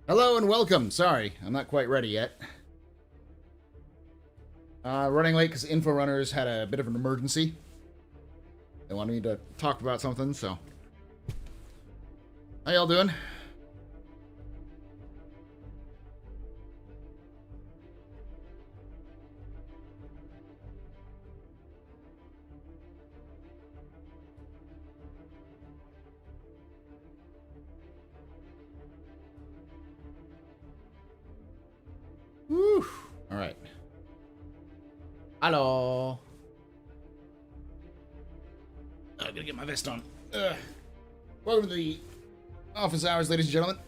Hello and welcome. Sorry, I'm not quite ready yet. Running late because InfoRunners had a bit of an emergency. They wanted me to talk about something, so. How y'all doing? Woo! All right. Hello. I gotta get my vest on. Welcome to the office hours, ladies and gentlemen.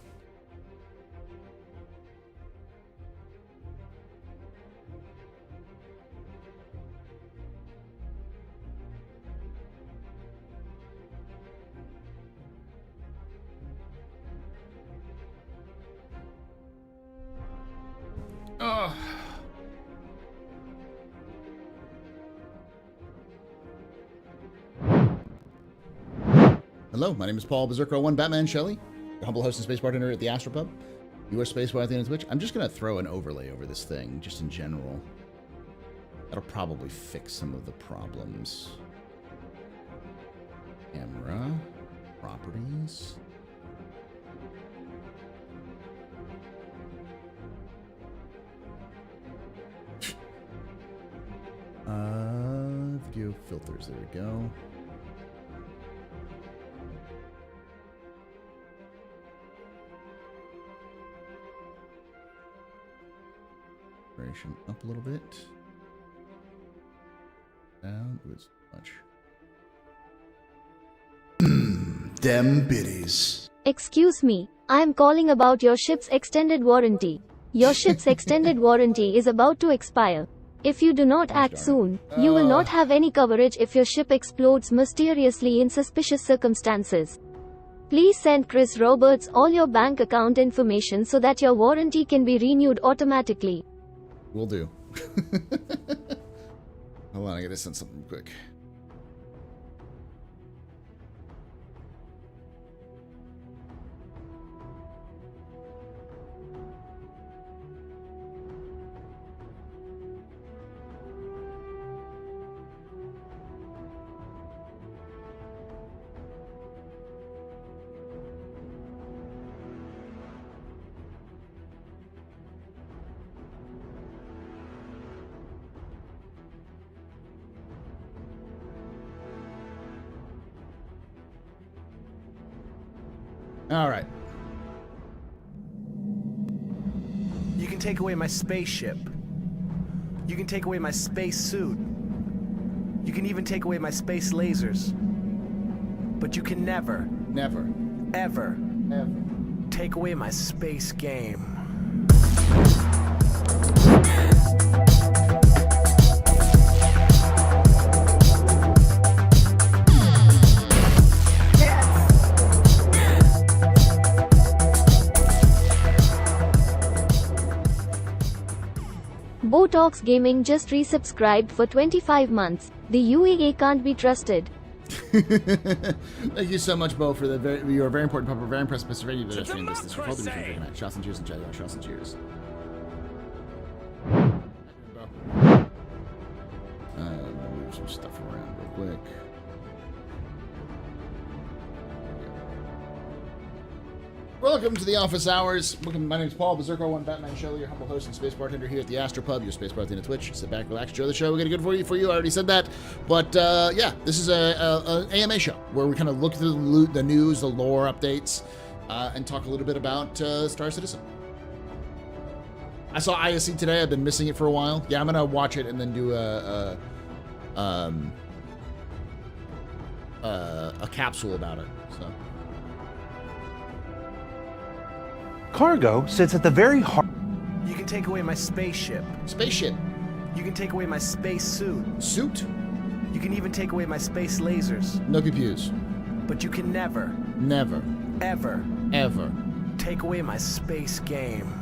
Oh. Hello, my name is Paul Berserker01 Batman Shelley, your humble host and space bartender at the TheAstroPub. You are space bar at the end of Twitch. I'm just going to throw an overlay over this thing, just in general. That'll probably fix some of the problems. Camera. Properties. Video filters, there we go. Duration up a little bit. Down, it's much. Them biddies. Excuse me, I am calling about your ship's extended warranty. Your ship's extended warranty is about to expire. If you do not act soon, you will not have any coverage if your ship explodes mysteriously in suspicious circumstances. Please send Chris Roberts all your bank account information so that your warranty can be renewed automatically. Will do. Hold on, I gotta send something quick. All right. You can take away my spaceship. You can take away my space suit. You can even take away my space lasers. But you can never, ever take away my space game. Botox Gaming just resubscribed for 25 months. The UAA can't be trusted. Thank you so much, Bo, for you are very important pupper, very impressed with Pennsylvania that are streaming this. This is for shots and cheers and chat. Shots and cheers. Move some stuff around real quick. Welcome to the office hours. My name is Paul Berserker01 Batman Shelley, your humble host and space bartender here at the TheAstroPub, your space bar at the end of Twitch. Sit back, relax, enjoy the show. We got a good for you. I already said that, but yeah, this is a AMA show where we kind of look through the news, the lore updates, and talk a little bit about Star Citizen. I saw ISC today. I've been missing it for a while. Yeah, I'm gonna watch it and then do a capsule about it. So. Cargo sits at the very heart. You can take away my spaceship. Spaceship. You can take away my space suit. Suit. You can even take away my space lasers. No pews. But you can never, ever take away my space game.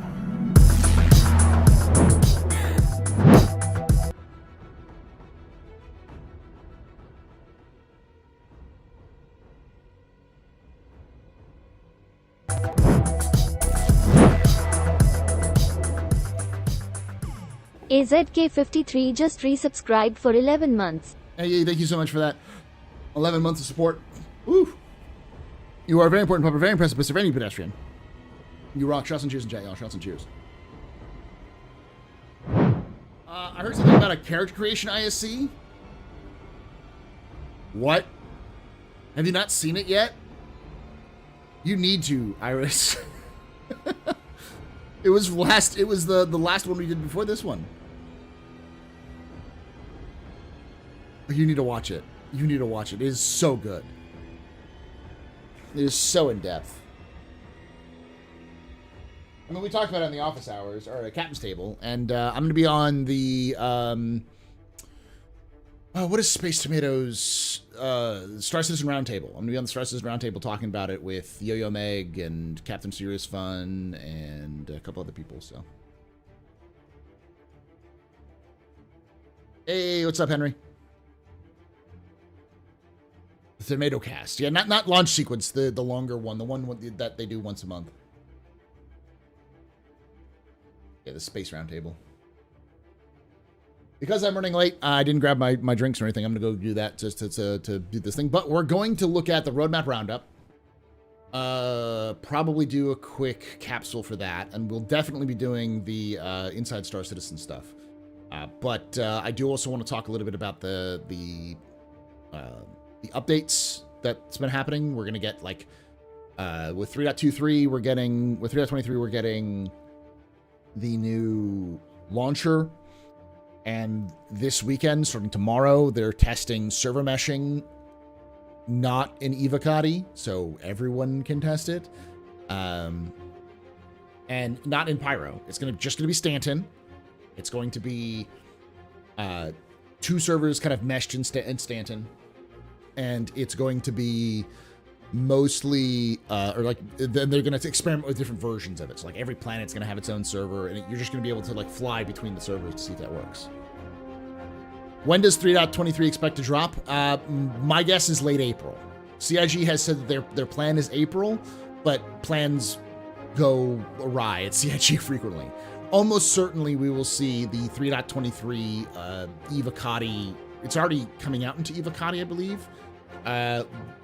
AZK53 just resubscribed for 11 months. Hey, thank you so much for that. 11 months of support. Woo! You are a very important puppet, very impressive, but any pedestrian. You rock. Shots and cheers in chat, y'all. Shots and cheers. I heard something about a character creation ISC. What? Have you not seen it yet? You need to, Iris. It was the last one we did before this one. You need to watch it. You need to watch it. It is so good. It is so in depth. I mean, we talked about it in the office hours, or at Captain's Table, and I'm going to be on the, what is Space Tomatoes, Star Citizen Roundtable. I'm going to be on the Star Citizen Roundtable talking about it with Yo-Yo Meg and Captain Serious Fun and a couple other people, so. Hey, what's up, Henry? The Tomato Cast. Yeah, not Launch Sequence, the longer one, the one that they do once a month. Yeah, the Space Roundtable. Because I'm running late, I didn't grab my drinks or anything. I'm going to go do that just to do this thing. But we're going to look at the roadmap roundup. Probably do a quick capsule for that. And we'll definitely be doing the Inside Star Citizen stuff. But I do also want to talk a little bit about the updates that's been happening. We're going to get, like, with 3.23, we're getting... With 3.23, we're getting the new launcher, and this weekend, starting tomorrow, they're testing server meshing, not in Evocati, so everyone can test it, and not in Pyro. It's just gonna be Stanton. It's going to be 2 servers kind of meshed in Stanton, and it's going to be mostly then they're going to experiment with different versions of it. So like every planet's going to have its own server, and you're just going to be able to like fly between the servers to see if that works. When does 3.23 expect to drop? My guess is late April. CIG has said that their plan is April, but plans go awry at CIG frequently. Almost certainly we will see the 3.23 Evocati. It's already coming out into Evocati, I believe.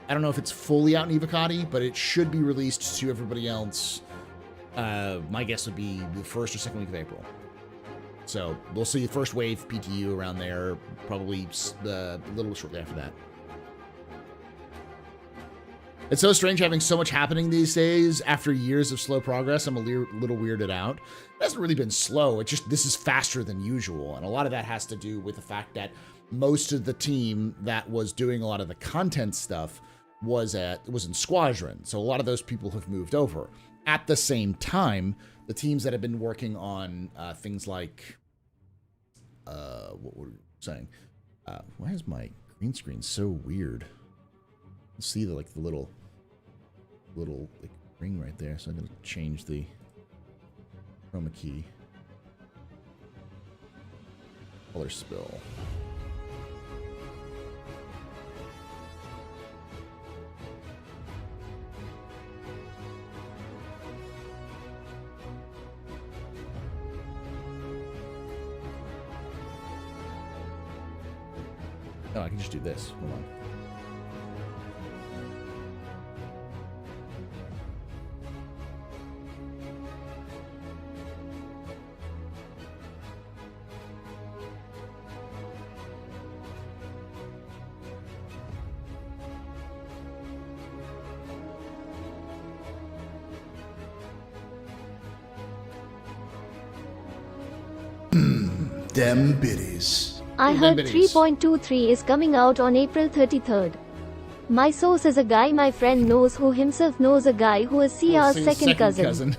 I don't know if it's fully out in Evocati, but it should be released to everybody else. My guess would be the first or second week of April. So we'll see the first wave PTU around there, probably a little shortly after that. It's so strange having so much happening these days after years of slow progress. I'm a little weirded out. It hasn't really been slow. It just, this is faster than usual. And a lot of that has to do with the fact that most of the team that was doing a lot of the content stuff was in Squadron. So a lot of those people have moved over. At the same time, the teams that have been working on things like, what were we saying? Why is my green screen so weird? See the little like ring right there. So I'm gonna change the chroma key. Color spill. Oh, I can just do this. Hold on. Them biddies. I heard 3.23 is coming out on April 33rd. My source is a guy my friend knows who himself knows a guy who is CR's second cousin.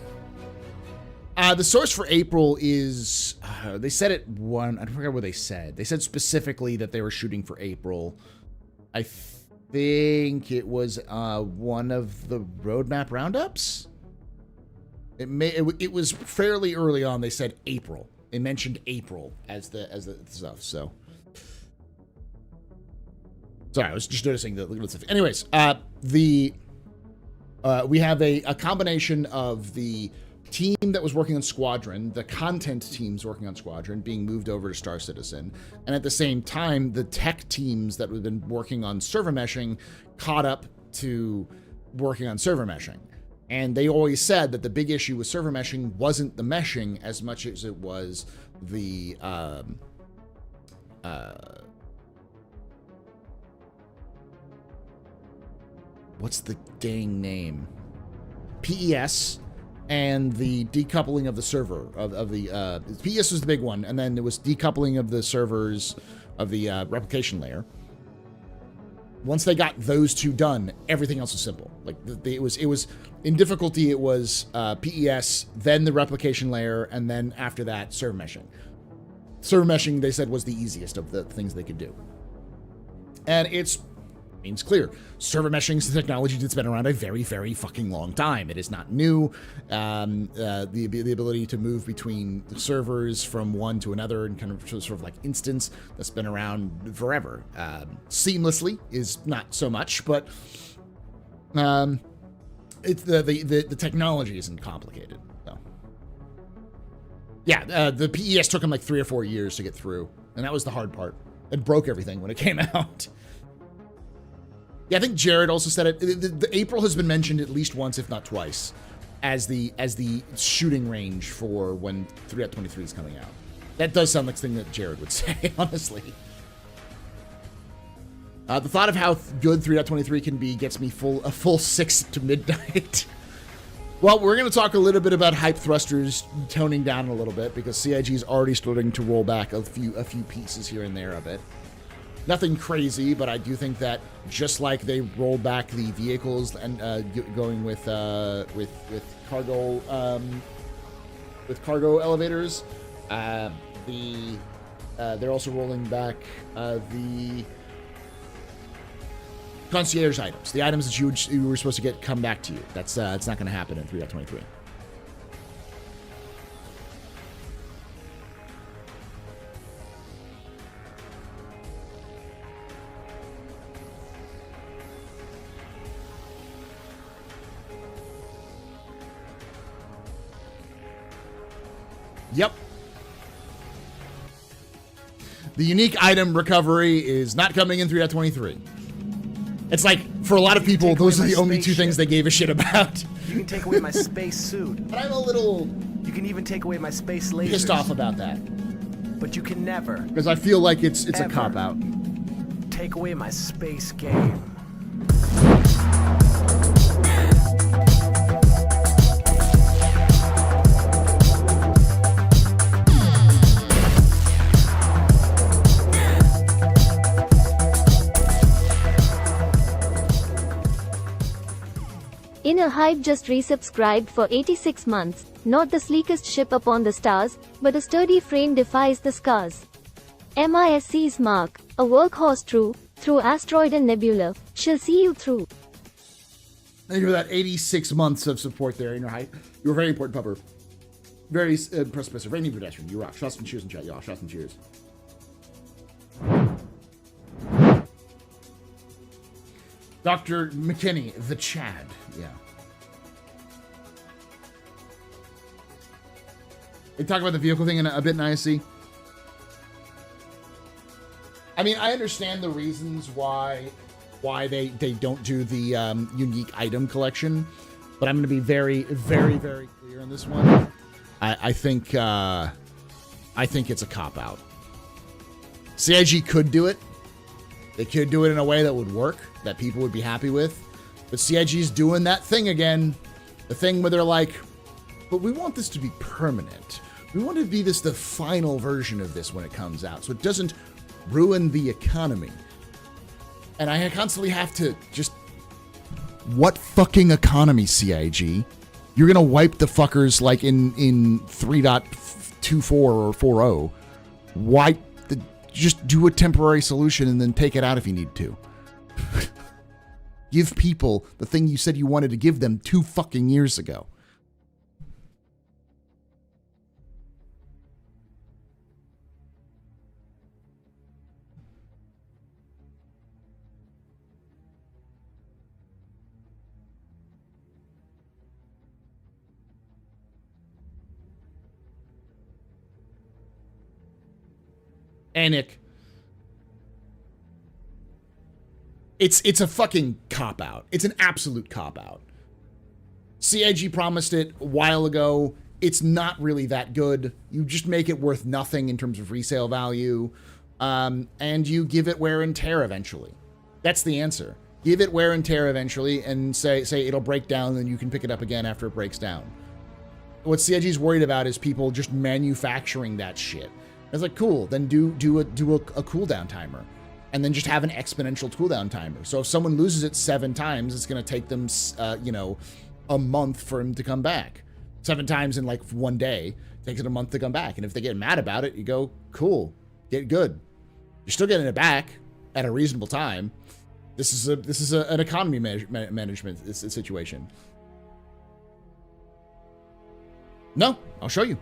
The source for April is, they said it I forget what they said. They said specifically that they were shooting for April. I think it was one of the roadmap roundups. It was fairly early on. They said April. They mentioned April as the stuff. So sorry, I was just noticing the stuff. Anyways, we have a combination of the team that was working on Squadron, the content teams working on Squadron, being moved over to Star Citizen, and at the same time, the tech teams that have been working on server meshing caught up to working on server meshing. And they always said that the big issue with server meshing wasn't the meshing as much as it was the what's the dang name? PES and the decoupling of the server of the PES was the big one, and then it was decoupling of the servers of the replication layer. Once they got those two done, everything else was simple. Like it was in difficulty. It was PES, then the replication layer, and then after that, server meshing. Server meshing, they said, was the easiest of the things they could do, and it's clear. Server meshing is a technology that's been around a very, very fucking long time. It is not new. The ability to move between the servers from one to another and kind of sort of like instance that's been around forever. Seamlessly is not so much, but it's the technology isn't complicated. So yeah, the PES took them like 3 or 4 years to get through, and that was the hard part. It broke everything when it came out. Yeah, I think Jared also said it. The April has been mentioned at least once, if not twice, as the shooting range for when 3.23 is coming out. That does sound like something that Jared would say, honestly. The thought of how good 3.23 can be gets me a full 6 to midnight. Well, we're going to talk a little bit about hype thrusters toning down a little bit because CIG is already starting to roll back a few pieces here and there of it. Nothing crazy, but I do think that just like they rolled back the vehicles and going with cargo elevators, they're also rolling back the concierge items, the items that you were supposed to get come back to you. That's it's not going to happen in 3.23. Yep. The unique item recovery is not coming in 3.23. It's like, for a lot of people, those are the only two things they gave a shit about. You can take away my space suit. But I'm a little... You can even take away my space lasers. Pissed off about that. But you can never... Because I feel like it's a cop-out. Take away my space game. Inner Hype just resubscribed for 86 months. Not the sleekest ship upon the stars, but a sturdy frame defies the scars. MISC's Mark, a workhorse true, through asteroid and nebula, she'll see you through. Thank you for that 86 months of support there, Inner Hype. You're a very important pupper. Very impressive, very neat pedestrian. You rock. Shots and cheers in chat, y'all. Shots and cheers. Dr. McKinney, the Chad. Yeah. They talk about the vehicle thing in a bit in ISC. I mean, I understand the reasons why they don't do the unique item collection, but I'm going to be very, very, very clear on this one. I think it's a cop-out. CIG could do it. They could do it in a way that would work, that people would be happy with. But CIG's doing that thing again. The thing where they're like, but we want this to be permanent. We want to be the final version of this when it comes out, so it doesn't ruin the economy. And I constantly have to just... What fucking economy, CIG? You're gonna wipe the fuckers like in 3.24 or 4.0. Why... Just do a temporary solution and then take it out if you need to. Give people the thing you said you wanted to give them 2 fucking years ago. Hey, Nick. It's a fucking cop-out. It's an absolute cop-out. CIG promised it a while ago. It's not really that good. You just make it worth nothing in terms of resale value, and you give it wear and tear eventually. That's the answer. Give it wear and tear eventually, and say it'll break down, and you can pick it up again after it breaks down. What CIG's worried about is people just manufacturing that shit. It's like, cool, then do a cooldown timer, and then just have an exponential cooldown timer. So if someone loses it 7 times, it's going to take them, a month for him to come back. 7 times in like 1 day, it takes it a month to come back. And if they get mad about it, you go, cool, get good. You're still getting it back at a reasonable time. This is an economy management situation. No, I'll show you.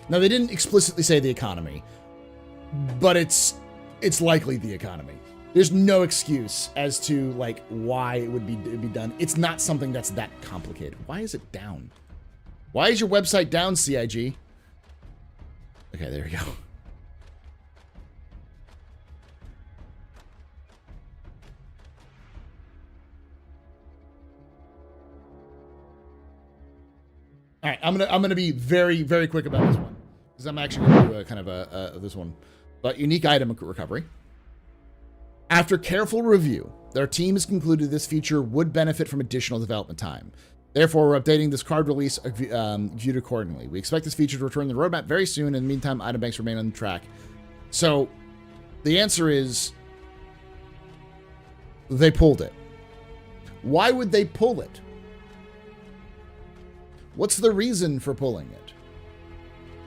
Now, they didn't explicitly say the economy, but it's likely the economy. There's no excuse as to like why it would be done. It's not something that's that complicated. Why is it down? Why is your website down, CIG? Okay, there we go. All right, I'm gonna be very, very quick about this one because I'm actually gonna do a kind of this one. But unique item recovery. After careful review, their team has concluded this feature would benefit from additional development time. Therefore, we're updating this card release viewed accordingly. We expect this feature to return to the roadmap very soon. In the meantime, item banks remain on track. So, the answer is they pulled it. Why would they pull it? What's the reason for pulling it?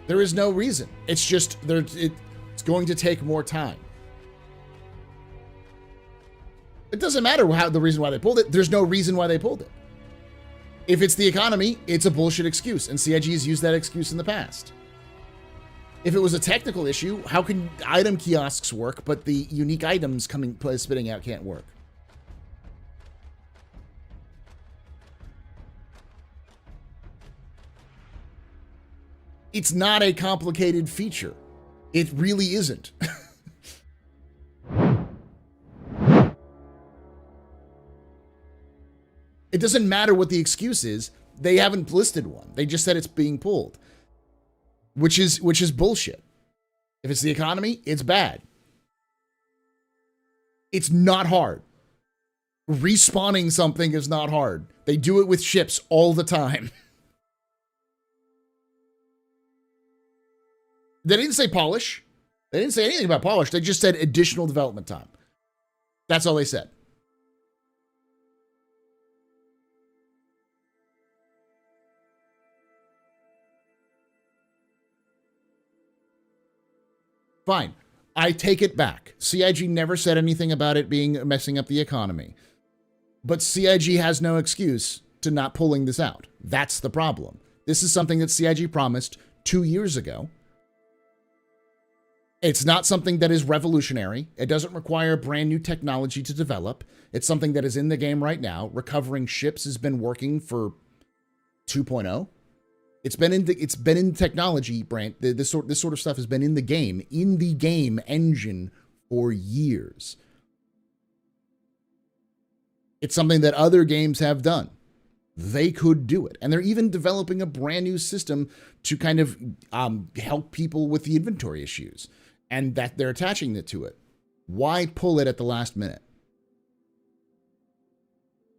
There is no reason. It's just it's going to take more time. It doesn't matter the reason why they pulled it. There's no reason why they pulled it. If it's the economy, it's a bullshit excuse, and CIG has used that excuse in the past. If it was a technical issue, how can item kiosks work, but the unique items spitting out can't work? It's not a complicated feature. It really isn't. It doesn't matter what the excuse is. They haven't listed one. They just said it's being pulled, which is bullshit. If it's the economy, it's bad. It's not hard. Respawning something is not hard. They do it with ships all the time. They didn't say polish. They didn't say anything about polish. They just said additional development time. That's all they said. Fine. I take it back. CIG never said anything about it messing up the economy. But CIG has no excuse to not pulling this out. That's the problem. This is something that CIG promised 2 years ago. It's not something that is revolutionary. It doesn't require brand new technology to develop. It's something that is in the game right now. Recovering ships has been working for 2.0. It's been in technology, Brant. This sort of stuff has been in the game engine for years. It's something that other games have done. They could do it, and they're even developing a brand new system to kind of help people with the inventory issues, and that they're attaching it to it. Why pull it at the last minute?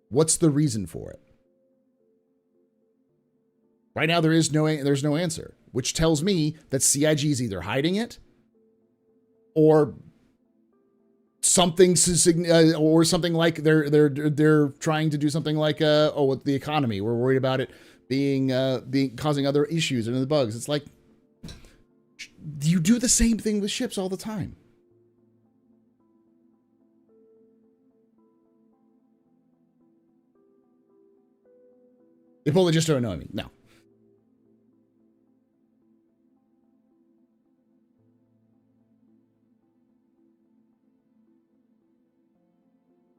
What's the reason for it? Right now, there's no answer, which tells me that CIG is either hiding it or something like they're trying to do something like with the economy. We're worried about it being causing other issues and the bugs. It's like you do the same thing with ships all the time. They pull it just to annoy me. No.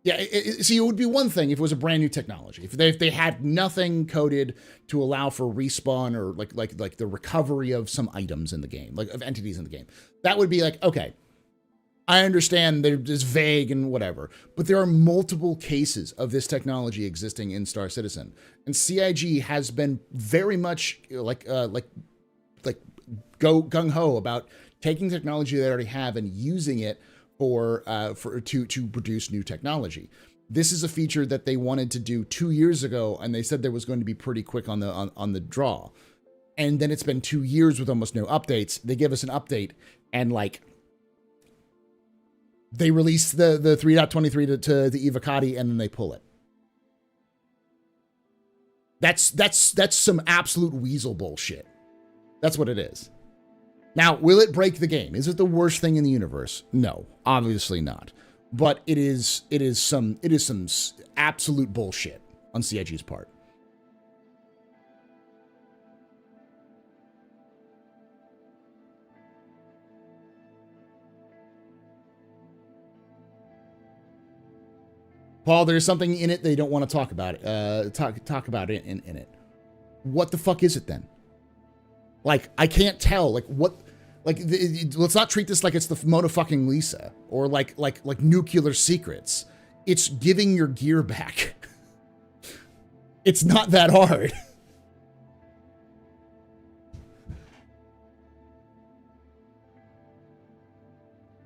Yeah, see, it would be one thing if it was a brand new technology. If they had nothing coded to allow for respawn or like the recovery of some items in the game, like of entities in the game, that would be like, okay, I understand that it's vague and whatever, but there are multiple cases of this technology existing in Star Citizen, and CIG has been very much like go gung ho about taking technology they already have and using it to produce new technology. This is a feature that they wanted to do 2 years ago, and they said there was going to be pretty quick on the draw. And then it's been 2 years with almost no updates. They give us an update, and like they release the 3.23 to the Evocati, and then they pull it. That's some absolute weasel bullshit. That's what it is. Now, will it break the game? Is it the worst thing in the universe? No, obviously not. But it is some absolute bullshit on CIG's part. Paul, there's something in it they don't want to talk about it. Talk about it in it. What the fuck is it then? Like, I can't tell. Like, what? Like, let's not treat this like it's the motherfucking Lisa or like nuclear secrets. It's giving your gear back. It's not that hard.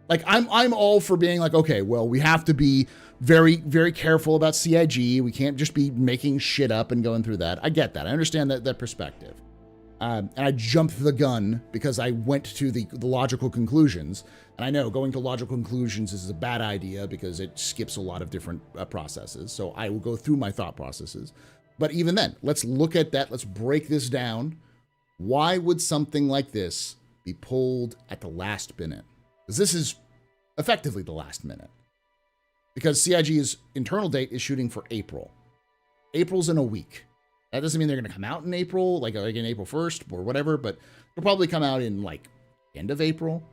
Like, I'm all for being like, okay, well, we have to be very, very careful about CIG. We can't just be making shit up and going through that. I get that. I understand that perspective. And I jumped the gun because I went to the logical conclusions. And I know going to logical conclusions is a bad idea because it skips a lot of different processes. So I will go through my thought processes. But even then, let's look at that. Let's break this down. Why would something like this be pulled at the last minute? Because this is effectively the last minute. Because CIG's internal date is shooting for April. April's in a week. That doesn't mean they're going to come out in April, like in April 1st or whatever, but they'll probably come out in like end of April.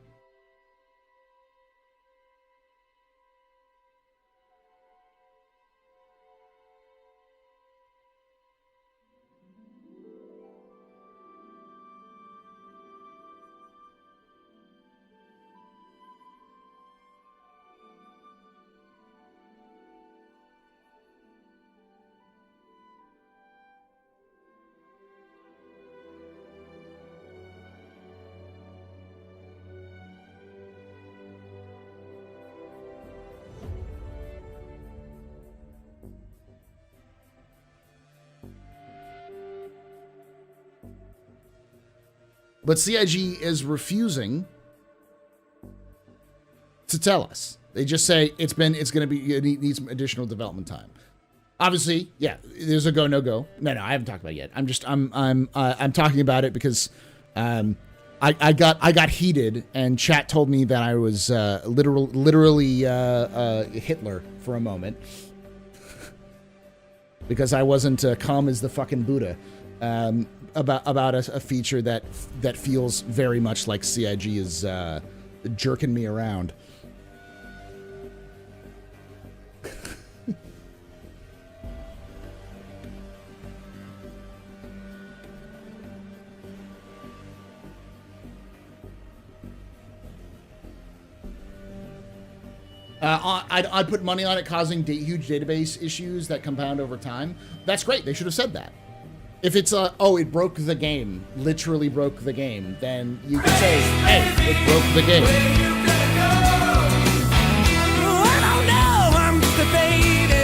But CIG is refusing to tell us. They just say it needs some additional development time. Obviously, yeah, there's a go no go. No, I haven't talked about it yet. I'm talking about it because I got heated and chat told me that I was literally Hitler for a moment because I wasn't calm as the fucking Buddha. About a feature that feels very much like CIG is jerking me around. I'd put money on it causing huge database issues that compound over time. That's great. They should have said that. If it's it broke the game, literally broke the game, then you could say, hey, it broke the game. I don't know, I'm just a baby.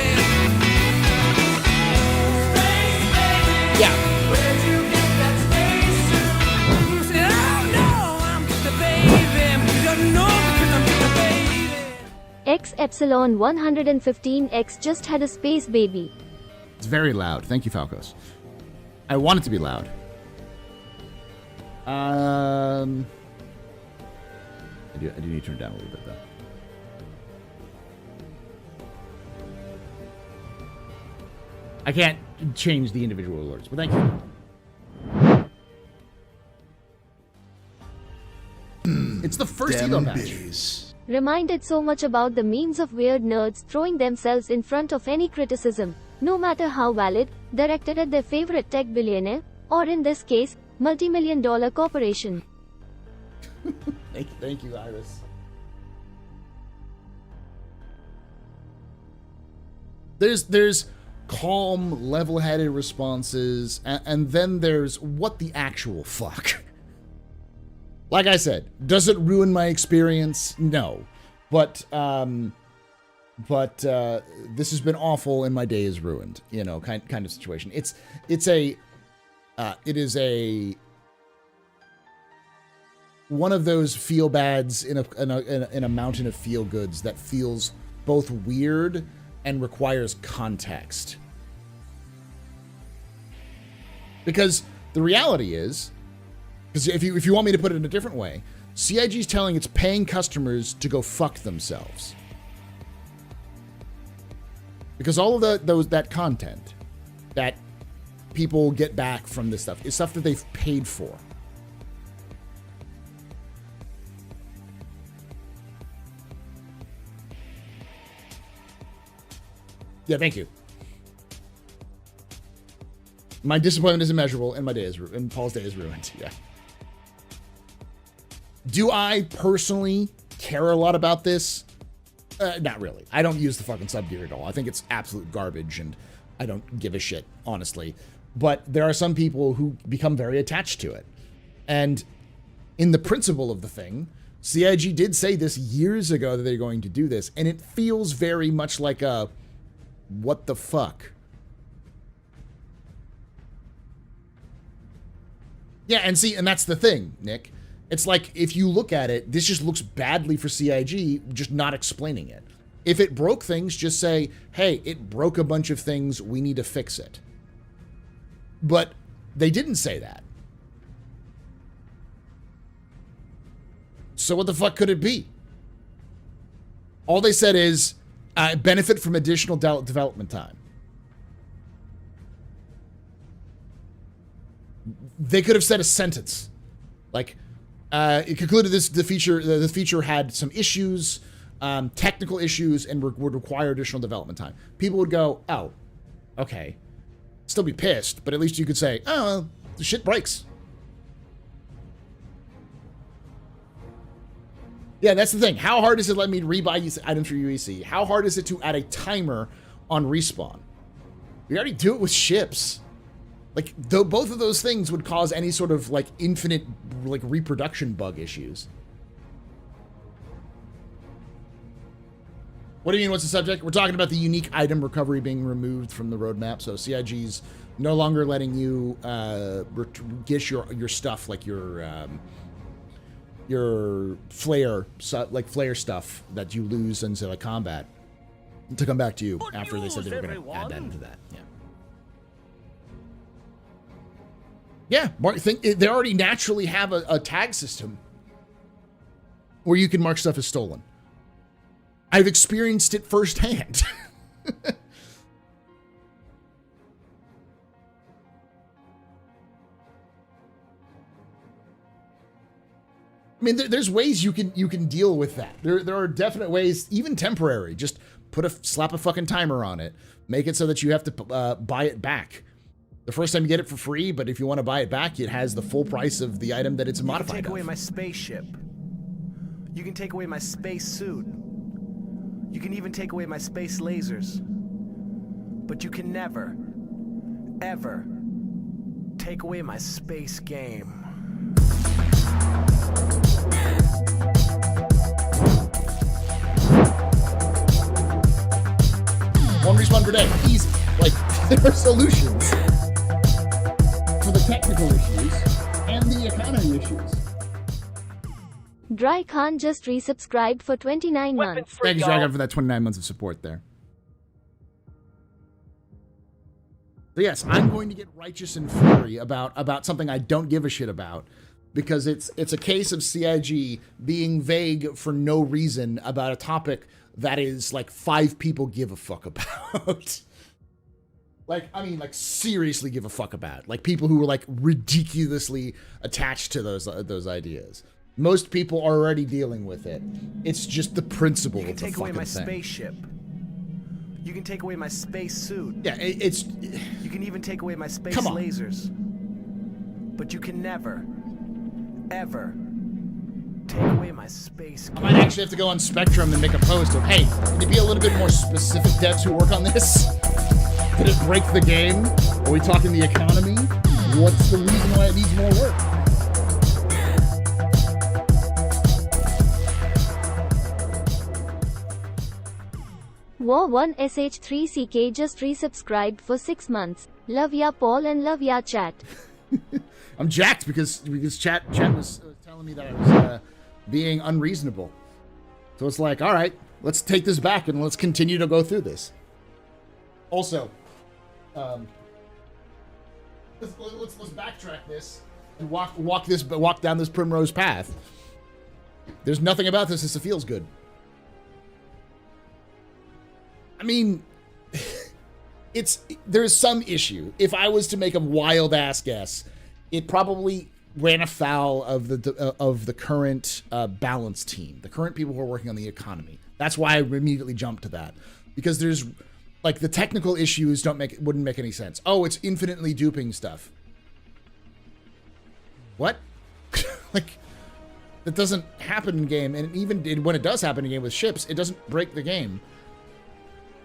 Yeah. Where'd you get that space? I don't know, I'm just a baby. You don't know because I'm just a baby. X Epsilon 115X just had a space baby. It's very loud. Thank you, Falcos. I want it to be loud. I do need to turn it down a little bit, though. I can't change the individual alerts, but thank you. It's the first ego patch. Reminded so much about the memes of weird nerds throwing themselves in front of any criticism, no matter how valid, directed at their favorite tech billionaire, or in this case, multi-million-dollar corporation. Thank you, Iris. There's calm, level-headed responses, and then there's what the actual fuck. Like I said, does it ruin my experience? No, but this has been awful, and my day is ruined. You know, kind of situation. It is a one of those feel bads in a mountain of feel goods that feels both weird and requires context. Because the reality is, because if you want me to put it in a different way, CIG is telling its paying customers to go fuck themselves. Because all of that content that people get back from this stuff is stuff that they've paid for. Yeah, thank you. My disappointment is immeasurable, and my day is and Paul's day is ruined. Yeah. Do I personally care a lot about this? Not really. I don't use the fucking subgear at all. I think it's absolute garbage, and I don't give a shit, honestly. But there are some people who become very attached to it. And in the principle of the thing, CIG did say this years ago that they're going to do this, and it feels very much like a what the fuck? Yeah, and see, and that's the thing, Nick. It's like, if you look at it, this just looks badly for CIG, just not explaining it. If it broke things, just say, hey, it broke a bunch of things, we need to fix it. But they didn't say that. So what the fuck could it be? All they said is, benefit from additional development time. They could have said a sentence. Like, it concluded the feature had some issues, technical issues, and would require additional development time. People would go, oh, okay. Still be pissed, but at least you could say, oh, well, the shit breaks. Yeah, that's the thing. How hard is it let me rebuy items for UEC? How hard is it to add a timer on respawn? We already do it with ships. Like, both of those things would cause any sort of, like, infinite, like, reproduction bug issues. What do you mean, what's the subject? We're talking about the unique item recovery being removed from the roadmap. So CIG's no longer letting you get your stuff, like your flare stuff that you lose into like combat, to come back to you after they said they were going to add that into that. Yeah. Yeah, Mark, they already naturally have a tag system where you can mark stuff as stolen. I've experienced it firsthand. I mean, there's ways you can deal with that. There are definite ways, even temporary. Just slap a fucking timer on it. Make it so that you have to buy it back. The first time you get it for free, but if you want to buy it back, it has the full price of the item that it's modified. You can take away my spaceship. You can take away my space suit. You can even take away my space lasers. But you can never, ever take away my space game. One respawn per day. Easy. Like, there are solutions for the technical issues and the economy issues. Dry Khan just resubscribed for 29 months. Thank you, Dragon, for that 29 months of support there. So yes, I'm going to get righteous and fury about something I don't give a shit about, because it's a case of CIG being vague for no reason about a topic that is like 5 people give a fuck about. Like, I mean, like, seriously give a fuck about. Like, people who were like ridiculously attached to those ideas. Most people are already dealing with it. It's just the principle You can of the take away fucking my thing. spaceship. You can take away my space suit. Yeah, it's... You can even take away my space Come on. lasers. But you can never, ever take away my space. I might actually have to go on Spectrum and make a post of, hey, can you be a little bit more specific, devs who work on this? Did it break the game? Are we talking the economy? What's the reason why it needs more work? War1 SH3CK just resubscribed for 6 months. Love ya Paul and love ya chat. I'm jacked because chat was telling me that I was being unreasonable. So it's like, all right, let's take this back and let's continue to go through this. Also, let's backtrack this and walk down this primrose path. There's nothing about this that feels good. I mean, there's some issue. If I was to make a wild ass guess, it probably ran afoul of the current balance team, the current people who are working on the economy. That's why I immediately jumped to that, because there's like the technical issues wouldn't make any sense. Oh, it's infinitely duping stuff. What? Like, that doesn't happen in game, and even when it does happen in game with ships, it doesn't break the game.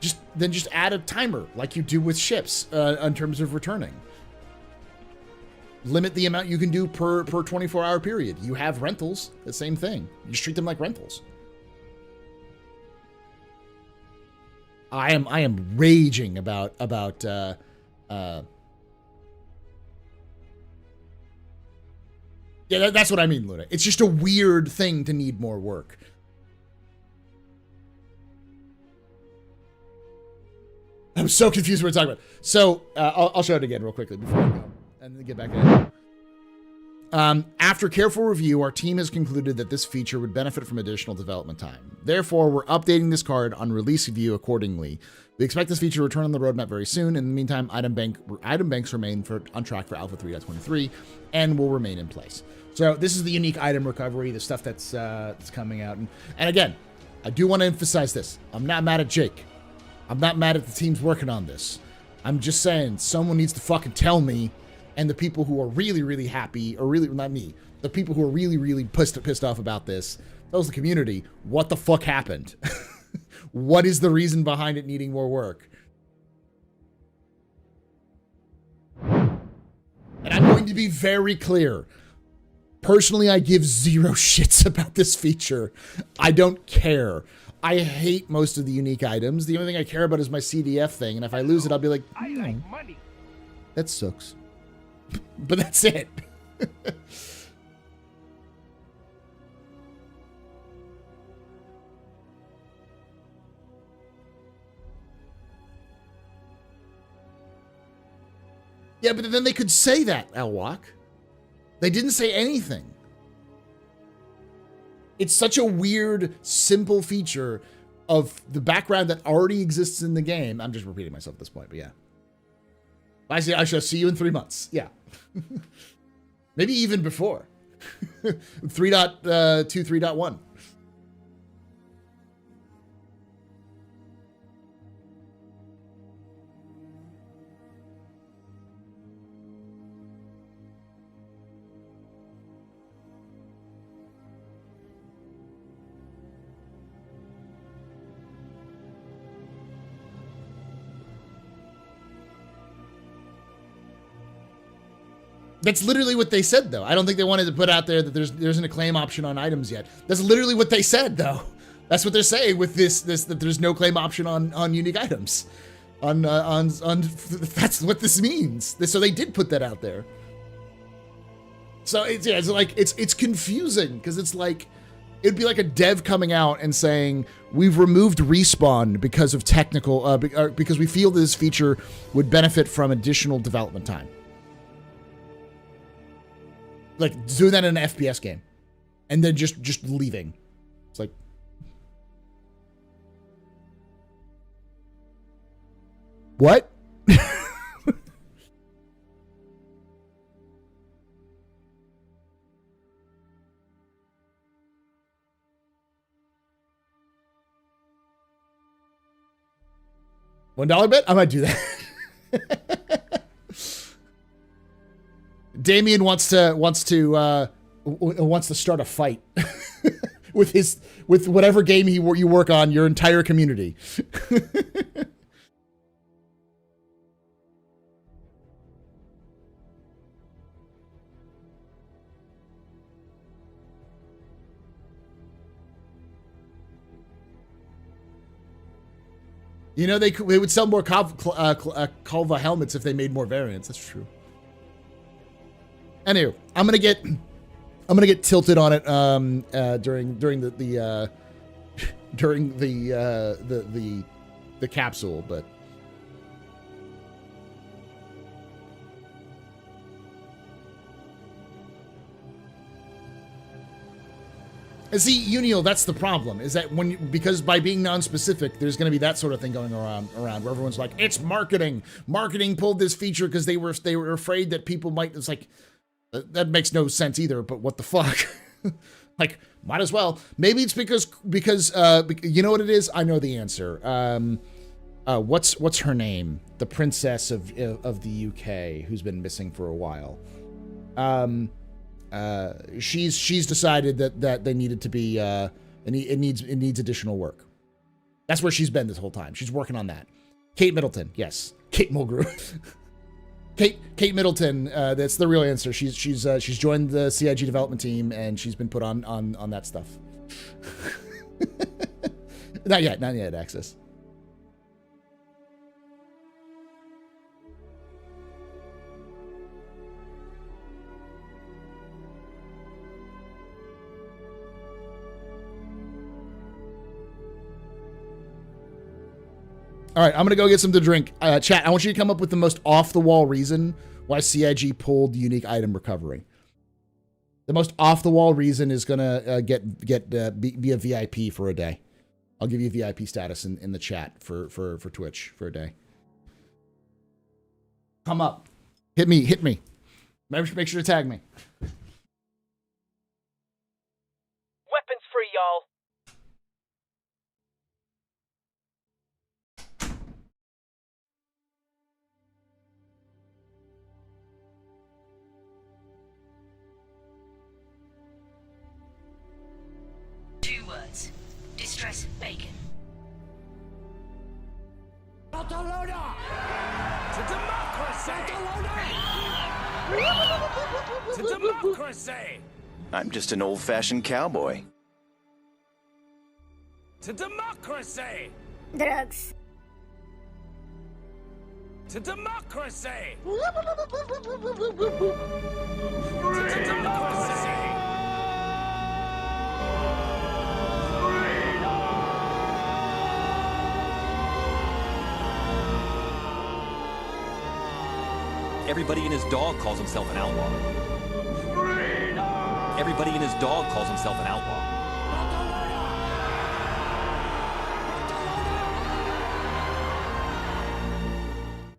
Just add a timer like you do with ships in terms of returning. Limit the amount you can do per 24-hour period. You have rentals, the same thing. You just treat them like rentals. I am raging about yeah, that's what I mean, Luna. It's just a weird thing to need more work. I'm so confused what we're talking about. So, I'll show it again real quickly before we go and then get back in. After careful review, our team has concluded that this feature would benefit from additional development time. Therefore, we're updating this card on release review accordingly. We expect this feature to return on the roadmap very soon. In the meantime, item banks remain on track for Alpha 3.23 and will remain in place. So this is the unique item recovery, the stuff that's coming out. And again, I do want to emphasize this. I'm not mad at Jake. I'm not mad at the teams working on this. I'm just saying someone needs to fucking tell me, and the people who are really, really happy, or really, not me, the people who are really, really pissed off about this, those in the community, what the fuck happened? What is the reason behind it needing more work? And I'm going to be very clear. Personally, I give zero shits about this feature. I don't care. I hate most of the unique items. The only thing I care about is my CDF thing, and if I lose it, I'll be like, I like money. that sucks. But that's it. Yeah, but then they could say that, Elwalk. They didn't say anything. It's such a weird, simple feature of the background that already exists in the game. I'm just repeating myself at this point, but yeah. I shall see you in 3 months. Yeah. Maybe even before. 3.2, 3.1. That's literally what they said, though. I don't think they wanted to put out there that there isn't a claim option on items yet. That's literally what they said, though. That's what they're saying with this that there's no claim option on unique items. On that's what this means. So they did put that out there. So it's confusing because it's like it'd be like a dev coming out and saying we've removed respawn because of technical because we feel this feature would benefit from additional development time. Like doing that in an FPS game, and then just leaving. It's like, what? $1 bet? I might do that. Damien wants to start a fight with whatever game you work on, your entire community. You know, they would sell more Kalva helmets if they made more variants. That's true. Anyway, I'm gonna get tilted on it during the capsule, but see, Uniel, that's the problem, is that because by being non-specific, there's going to be that sort of thing going around where everyone's like, it's marketing. Marketing pulled this feature because they were afraid that people might. It's like, that makes no sense either. But what the fuck? Like, might as well. Maybe it's because you know what it is. I know the answer. What's her name? The princess of the UK who's been missing for a while. She's decided that they needed to be it needs additional work. That's where she's been this whole time. She's working on that. Kate Middleton, yes, Kate Mulgrew. Kate Middleton. That's the real answer. She's joined the CIG development team and she's been put on that stuff. Not yet, Access. All right, I'm going to go get some to drink. Chat, I want you to come up with the most off-the-wall reason why CIG pulled unique item recovery. The most off-the-wall reason is going to be a VIP for a day. I'll give you VIP status in the chat for Twitch for a day. Come up. Hit me. Make sure to tag me. Weapons free, y'all. Distress bacon. Barcelona! To democracy! Barcelona! To democracy! I'm just an old-fashioned cowboy. To democracy! Drugs. To democracy! To democracy! Everybody and his dog calls himself an outlaw. Everybody and his dog calls himself an outlaw.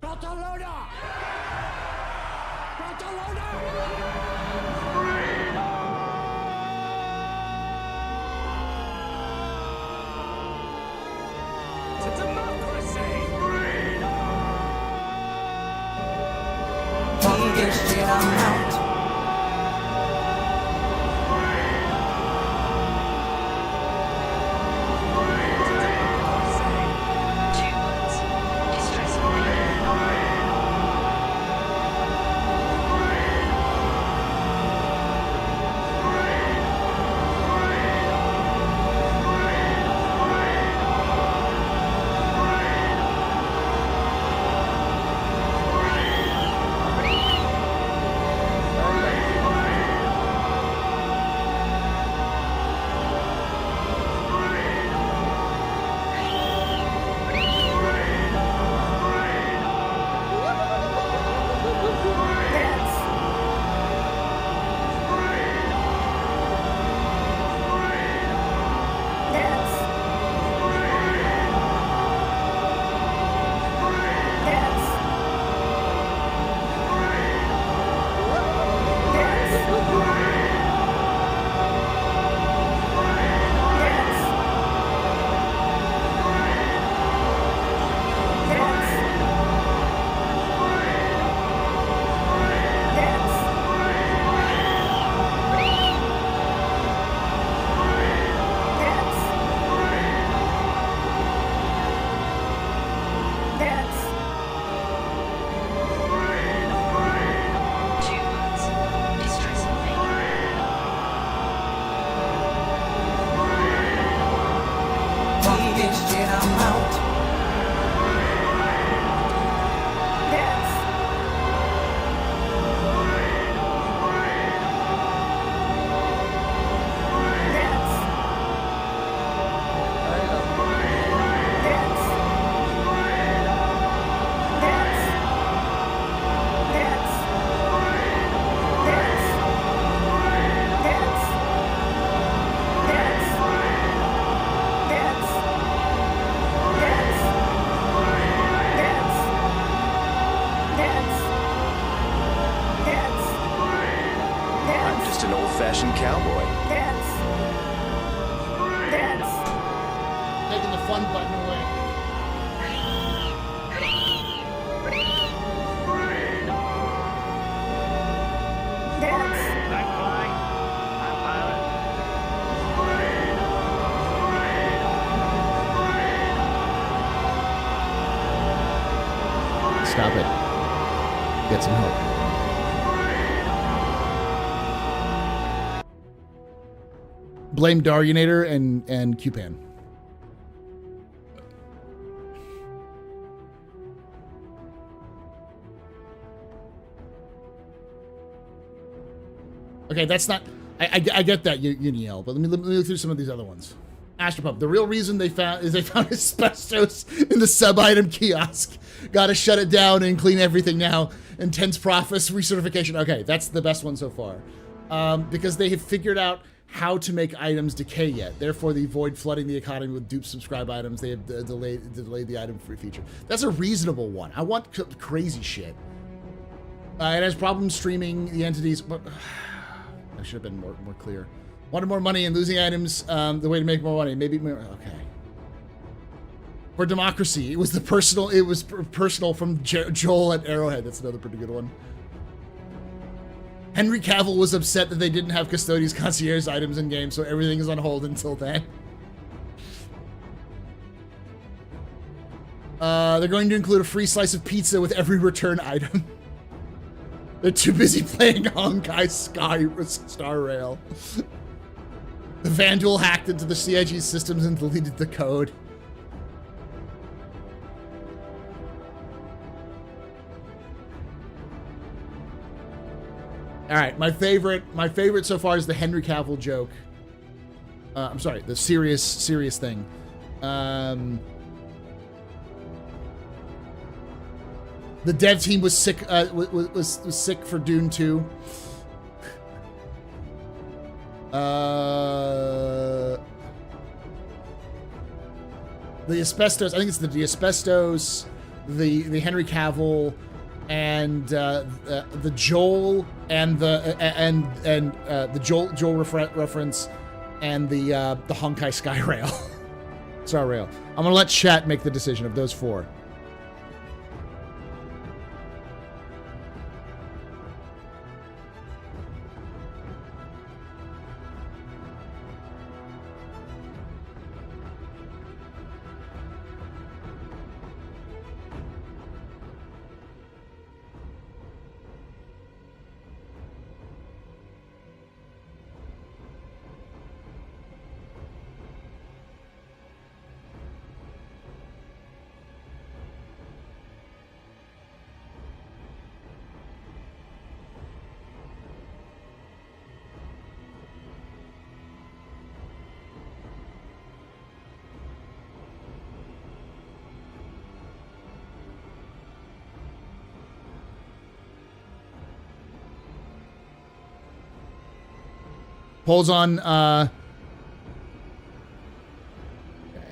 Barcelona! Barcelona! To democracy! old-fashioned cowboy. Taking the fun button away. Stop it. Get some help. Blame Darionator and Cupan. Okay, that's not. I get that, Uniel, but let me look through some of these other ones. AstroPub. The real reason they found asbestos in the sub-item kiosk. Gotta shut it down and clean everything now. Intense profits, recertification. Okay, that's the best one so far. Because they have figured out how to make items decay yet. Therefore, they avoid flooding the economy with dupe subscribe items. They have delayed the item free feature. That's a reasonable one. I want crazy shit. It has problems streaming the entities, but I should have been more clear. Wanted more money and losing items. The way to make more money. Maybe more. Okay. For democracy, it was personal. It was personal from Joel at Arrowhead. That's another pretty good one. Henry Cavill was upset that they didn't have Custodian's concierge items in game, so everything is on hold until then. They're going to include a free slice of pizza with every return item. They're too busy playing Honkai Star Rail. The Vandal hacked into the CIG systems and deleted the code. All right, my favorite so far is the Henry Cavill joke. I'm sorry, the serious thing. The dev team was sick. Was sick for Dune 2. The asbestos. I think it's the asbestos, the Henry Cavill, and the Joel and the Joel reference, and the Honkai Sky Rail, Star Rail. I'm gonna let chat make the decision of those four. Polls on, okay,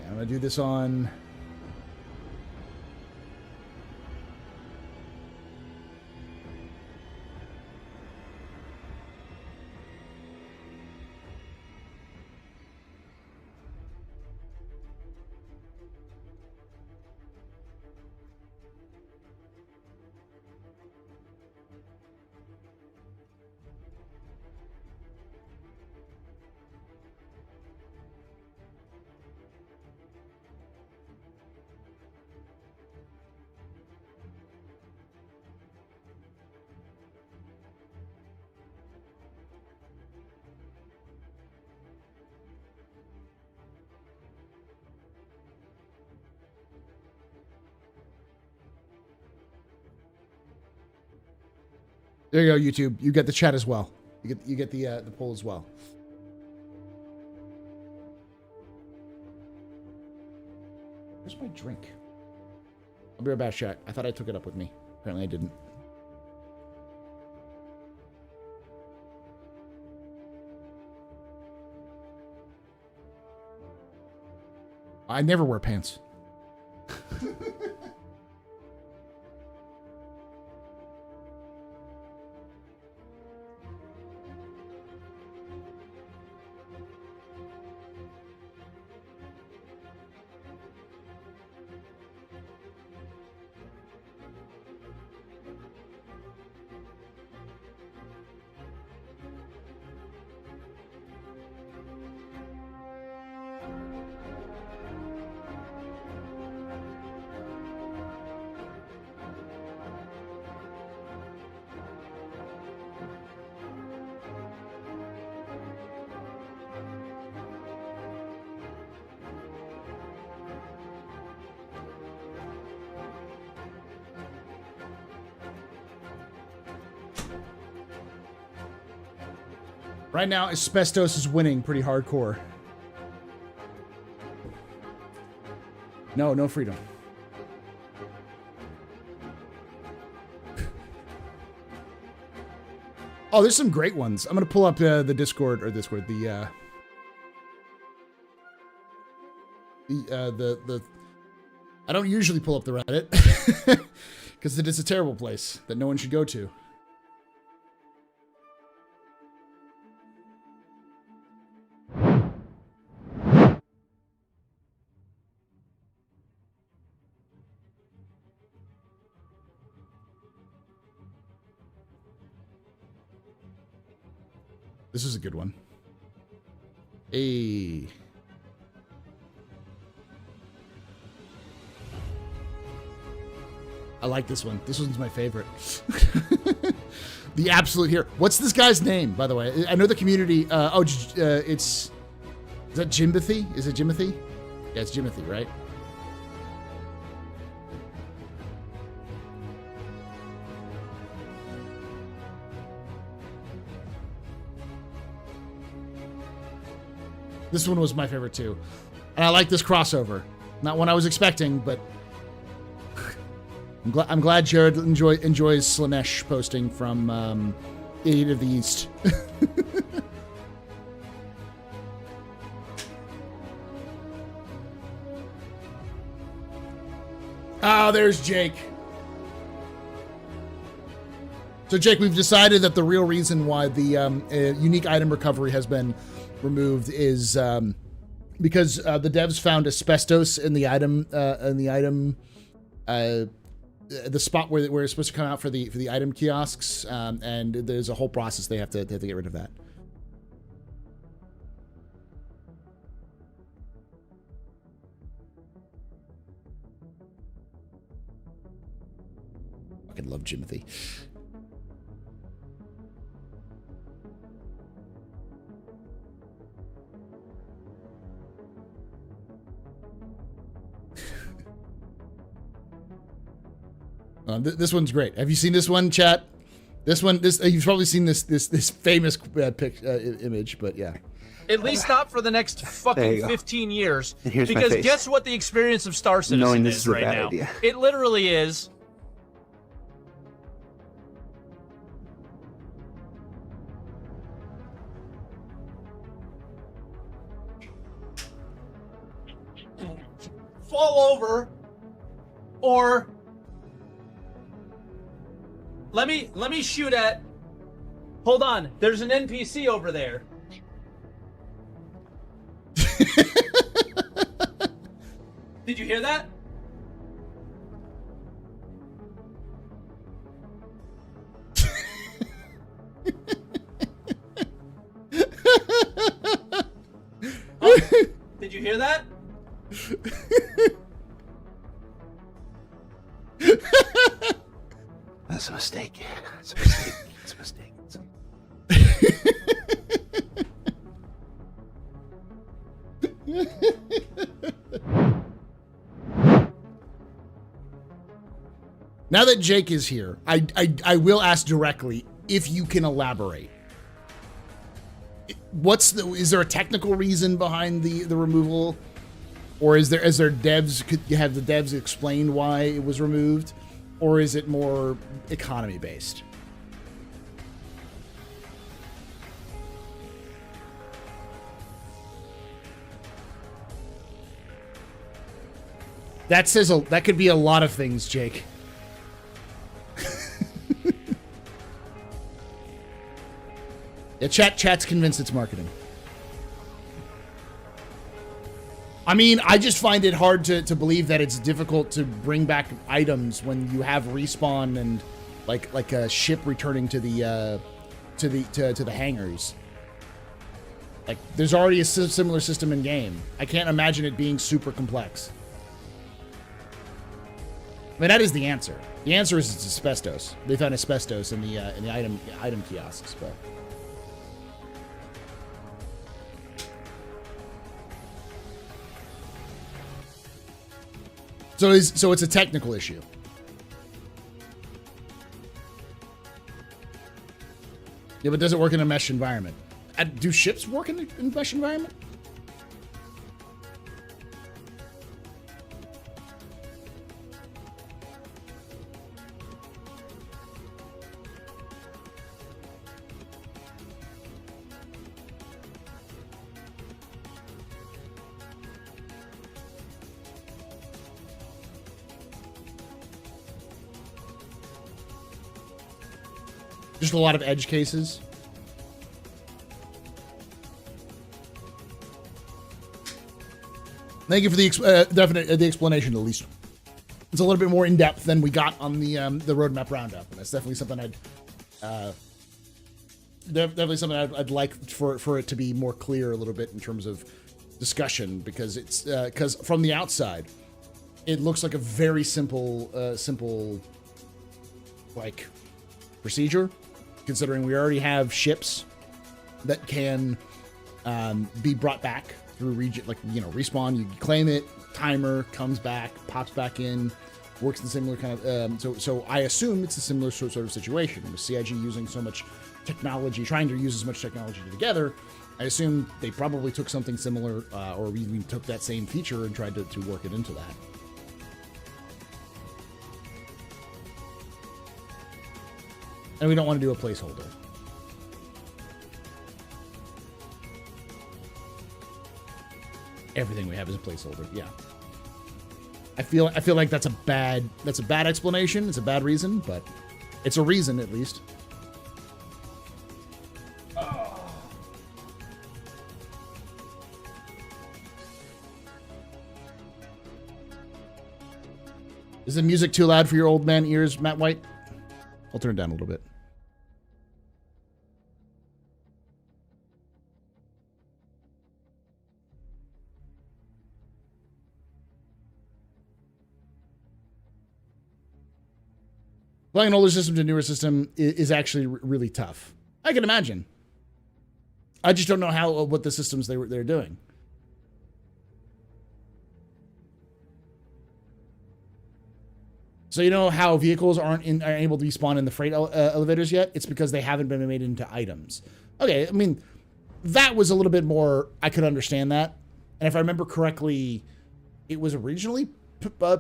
I'm gonna do this on, there you go, YouTube. You get the chat as well. You get the poll as well. Where's my drink? I'll be right back, chat. I thought I took it up with me. Apparently I didn't. I never wear pants. Right now, asbestos is winning pretty hardcore. No, no freedom. Oh, there's some great ones. I'm gonna pull up the Discord the I don't usually pull up the Reddit because it is a terrible place that no one should go to. This is a good one. Hey. I like this one. This one's my favorite. The absolute hero. What's this guy's name, by the way? I know the community. Is that Jimothy? Is it Jimothy? Yeah, it's Jimothy, right? This one was my favorite too. And I like this crossover. Not one I was expecting, but I'm glad Jared enjoys Slanesh posting from Idiot of the East. Oh, there's Jake. So Jake, we've decided that the real reason why the unique item recovery has been removed is because the devs found asbestos in the item the spot where it's supposed to come out for the item kiosks, and there's a whole process they have to get rid of that. Fucking love Jimothy. This one's great. Have you seen this one, chat? This one, you've probably seen this famous image, but yeah. At least not for the next fucking 15 years. And here's my because face. guess what the experience of Star Citizen Knowing this is is a right bad now? idea. It literally is. Fall over, or let me shoot at. Hold on, there's an NPC over there. Did you hear that? Oh, did you hear that? That's a mistake. It's a mistake. It's a mistake. Now that Jake is here, I will ask directly if you can elaborate. Is there a technical reason behind the removal, or is there devs? Could you have the devs explain why it was removed, or is it more economy based? That could be a lot of things, Jake. Yeah, chat's convinced it's marketing. I mean, I just find it hard to believe that it's difficult to bring back items when you have respawn and like a ship returning to the hangars. Like, there's already a similar system in game. I can't imagine it being super complex. I mean, that is the answer. The answer is it's asbestos. They found asbestos in the item kiosks, but. So it's a technical issue. Yeah, but does it work in a mesh environment? Do ships work in the mesh environment? Just a lot of edge cases. Thank you for the the explanation. At least it's a little bit more in depth than we got on the roadmap roundup, and that's definitely something I'd like for it to be more clear a little bit in terms of discussion, because it's because from the outside, it looks like a very simple like procedure, considering we already have ships that can be brought back through region, like, you know, respawn, you claim it, timer comes back, pops back in, works in similar kind of so I assume it's a similar sort of situation with CIG using so much technology, trying to use as much technology together. I assume they probably took something similar or even took that same feature and tried to work it into that. And we don't want to do a placeholder. Everything we have is a placeholder. Yeah. I feel like that's a bad explanation. It's a bad reason, but it's a reason at least. Is the music too loud for your old man ears, Matt White? I'll turn it down a little bit. Playing an older system to a newer system is actually really tough. I can imagine. I just don't know what the systems they're doing. So you know how vehicles aren't able to be spawned in the freight elevators yet? It's because they haven't been made into items. Okay, I mean, that was a little bit more, I could understand that. And if I remember correctly, it was originally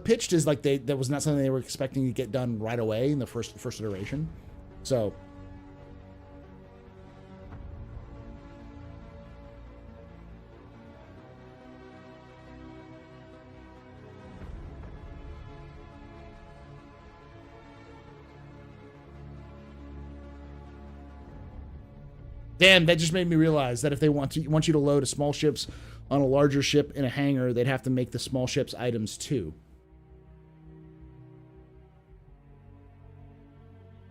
pitched as like that was not something they were expecting to get done right away in the first iteration. So damn, that just made me realize that if they want you to load a small ships on a larger ship in a hangar, they'd have to make the small ships items too.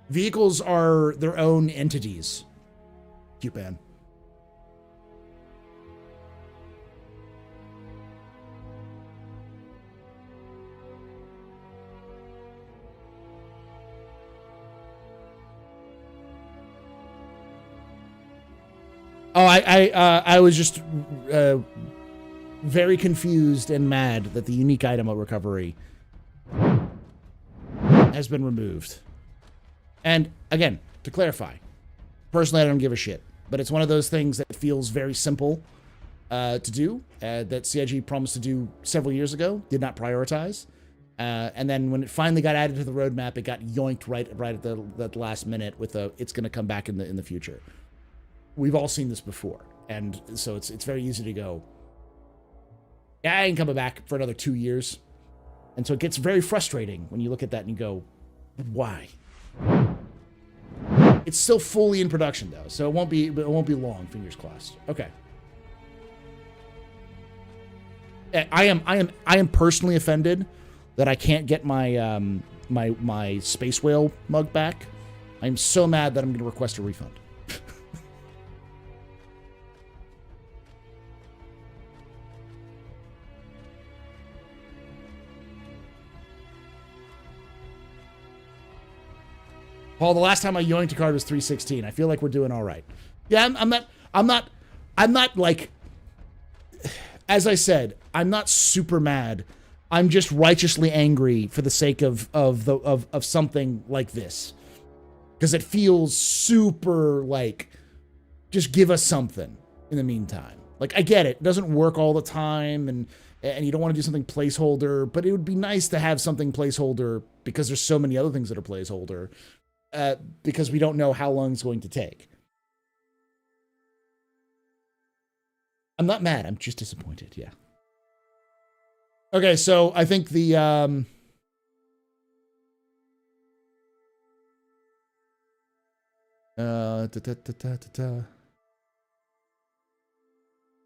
Vehicles are their own entities. Cute man. Oh, I was just very confused and mad that the unique item recovery has been removed. And again, to clarify, personally, I don't give a shit. But it's one of those things that feels very simple to do, that CIG promised to do several years ago, did not prioritize. And then when it finally got added to the roadmap, it got yoinked right at the last minute with it's going to come back in the future. We've all seen this before, and so it's very easy to go, yeah, I ain't coming back for another 2 years. And so it gets very frustrating when you look at that and you go, why? It's still fully in production though, so it won't be long, fingers crossed. Okay. I am personally offended that I can't get my my space whale mug back. I'm so mad that I'm going to request a refund. Paul, the last time I yoinked a card was 316. I feel like we're doing all right. Yeah, I'm not like, as I said, I'm not super mad. I'm just righteously angry for the sake of something like this, because it feels super like just give us something in the meantime. Like, I get it. It doesn't work all the time, and you don't want to do something placeholder, but it would be nice to have something placeholder because there's so many other things that are placeholder, because we don't know how long it's going to take. I'm not mad. I'm just disappointed. Yeah. Okay, so I think the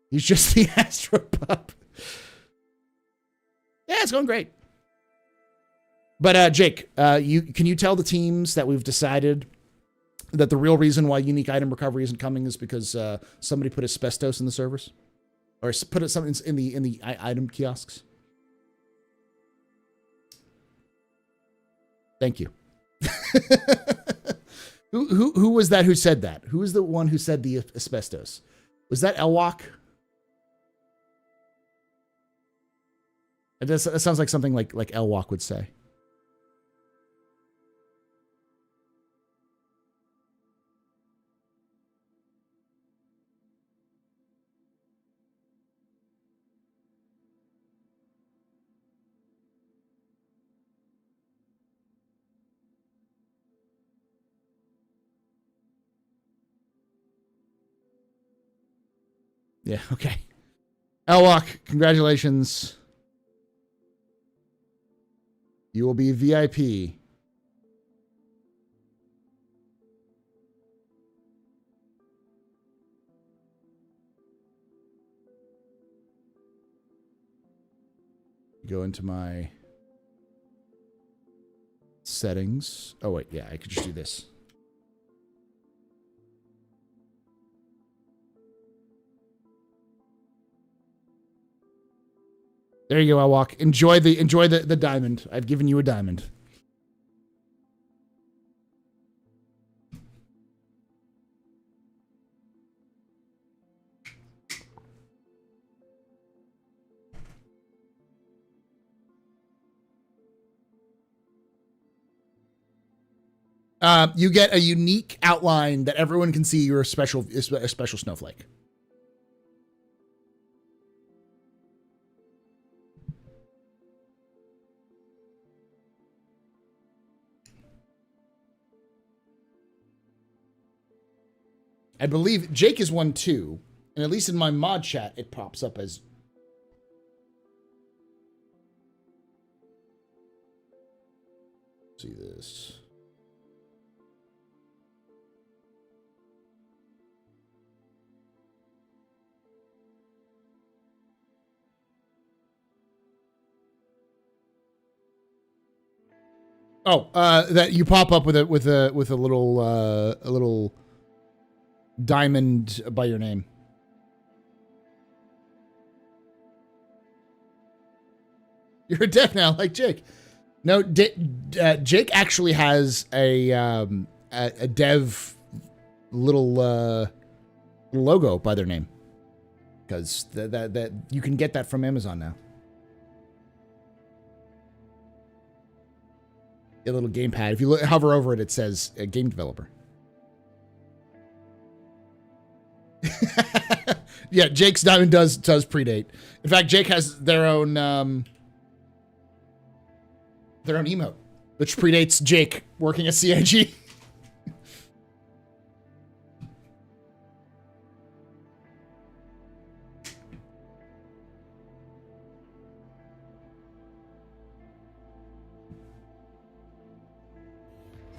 he's just the AstroPub. Yeah, it's going great. But Jake, can you tell the teams that we've decided that the real reason why unique item recovery isn't coming is because somebody put asbestos in the servers, or put something in the item kiosks? Thank you. Who was that who said that? Who was the one who said the asbestos? Was that Elwalk? It sounds like something like Elwalk would say. Yeah, okay. Elwalk, congratulations. You will be VIP. Go into my settings. Oh, wait, yeah, I could just do this. There you go, Elwalk. Enjoy the diamond. I've given you a diamond. You get a unique outline that everyone can see you're a special snowflake. I believe Jake is one too, and at least in my mod chat, it pops up as. See this. Oh, that you pop up with a little diamond by your name. You're a dev now, like Jake. No, Jake actually has a dev little logo by their name, because that you can get that from Amazon now. A little gamepad. If you hover over it, it says game developer. Yeah, Jake's diamond does predate. In fact, Jake has their own emote, which predates Jake working at CIG.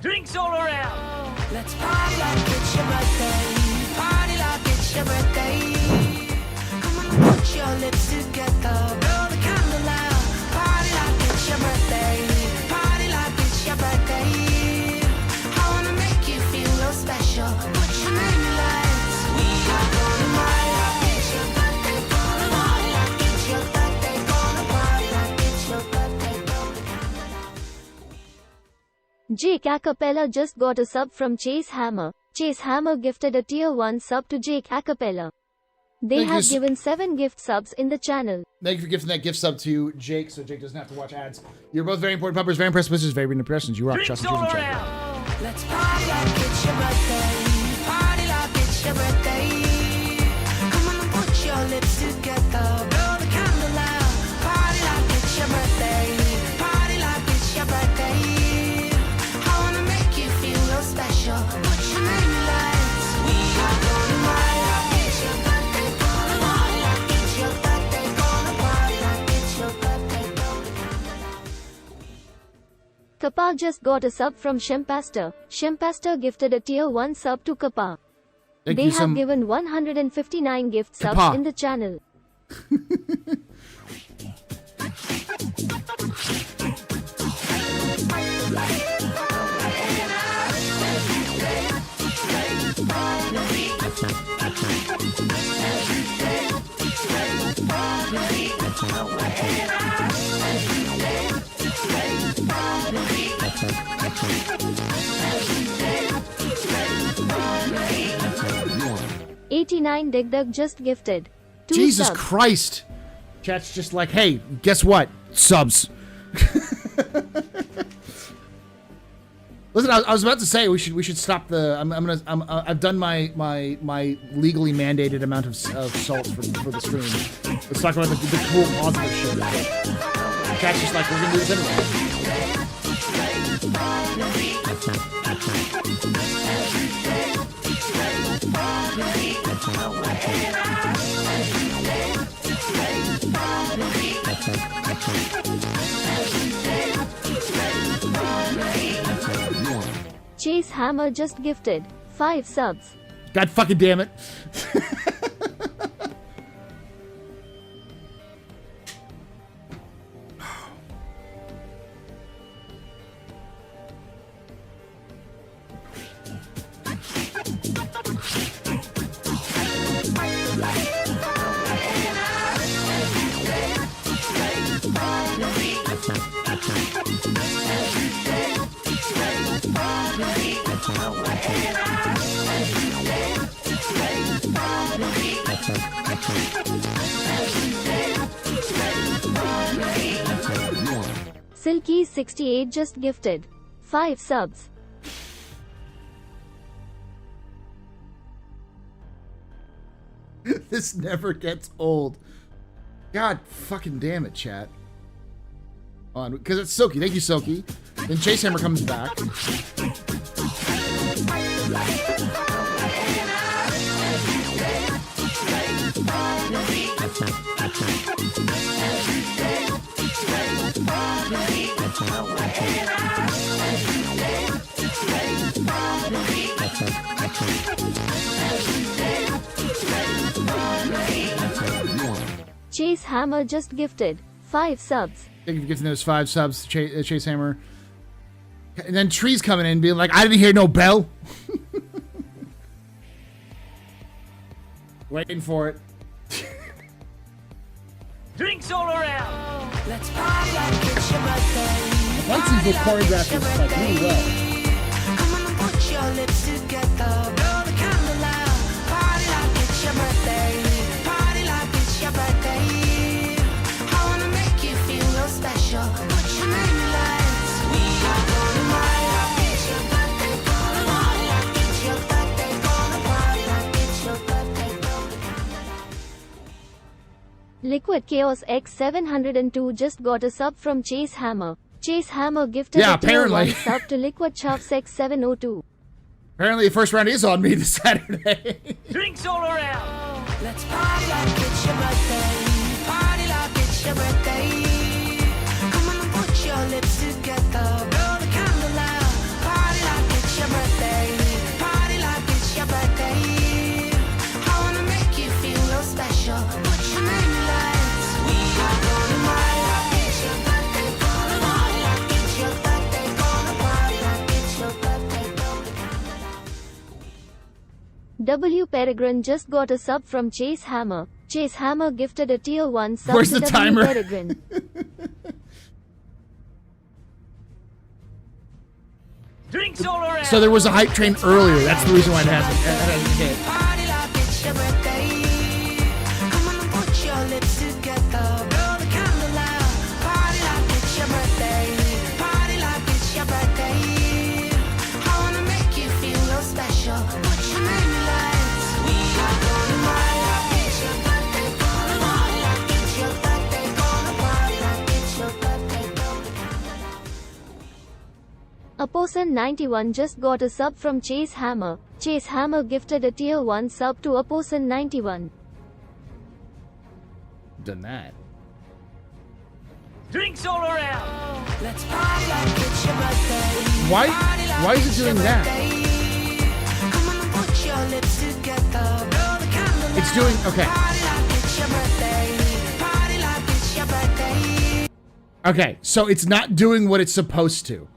Drinks all around. Let's party like it's your birthday. Party like it's your birthday. Come on, put your lips together. Blow the candle out. Party like it's your birthday. Party like it's your birthday. I wanna make you feel real special. Put your name in lights. We are gonna party like it's your birthday. Gonna party like it's your birthday. Gonna party like it's your birthday. Blow the candle out. Jake Acapella just got a sub from Chase Hammer. Chase Hammer gifted a tier 1 sub to Jake Acapella. They have given 7 gift subs in the channel. Thank you for gifting that gift sub to Jake, so Jake doesn't have to watch ads. You're both very important puppers, very impressive sisters, very impressions. You rock. Trust and choose. Let's party like it's your birthday. Party like it's it's your birthday. Come on and put your lips together. Blow the candle out. Party like it's your birthday. Party like it's your birthday. I wanna make you feel real special. Put your name in lights. We are gonna party like it's your birthday. Gonna party like it's your birthday. Gonna party like it's your birthday. Blow the candle out. Kappa just got a sub from Shempaster. Shempaster gifted a tier 1 sub to Kappa. Thank They you have some given 159 gift subs Kappa. in the channel. $89 Digdug just gifted 2 Jesus subs. Christ. Chat's just like, hey, guess what? Subs. Listen, I was about to say we should stop the. I've done my legally mandated amount of salt for the stream. Let's talk about the cool positive shit. Chat's just like, we're gonna do this anyway. Chase Hammer just gifted 5 subs. God fucking damn it. Silky68 just gifted 5 subs. This never gets old. God fucking damn it, chat. On, because it's Silky. Thank you, Silky. Then Chase Hammer comes back. Chase Hammer just gifted 5 subs. Thank you for giving those 5 subs, Chase Hammer. And then Tree's coming in being like, I didn't hear no bell. Waiting for it. Drinks all around. Let's party like it's your birthday. Lights will choreograph this like really well. Come on and put your lips together. Blow the candle out. Party like it's your birthday. Party like it's your birthday. I wanna make you feel real special. Put your name in lights. We are gonna party like it's your birthday. Gonna party like it's your birthday. Gonna party like it's your birthday. Blow the candle out. Liquid Chaos X702 just got a sub from Chase Hammer. Chase Hammer gifted Yeah, a tier 1 apparently. sub to Liquid Chuffs X702. Apparently the first round is on me this Saturday. Drinks all around. Let's party like it's your birthday. Party like it's your birthday. Come on and put your lips together. Blow the candle out. Party like it's your birthday. Party like it's your birthday. I wanna make you feel real special. Put your name in lights. We are gonna party like it's your birthday. Gonna party like it's your birthday. Gonna party like it's your birthday. Blow the candle out. W Peregrine just got a sub from Chase Hammer. Chase Hammer gifted a tier 1 sub Where's to the W timer? Peregrine. Drinks all around. So there was a hype train earlier. That's the reason why it hasn't hit. Party like it's your birthday. Come on and put your lips together. Blow the candle out. Party like it's your birthday. Party like it's your birthday. I wanna make you feel real special. Put your name in lights. Aposon91 just got a sub from Chase Hammer. Chase Hammer gifted a tier 1 sub to Aposon91. Done that. Drinks all around. Let's party like it's your birthday. Why is it doing that? Come on and put your lips together. Blow the candle It's doing okay. Party like it's your birthday. Party like it's your birthday. Okay, so it's not doing what it's supposed to.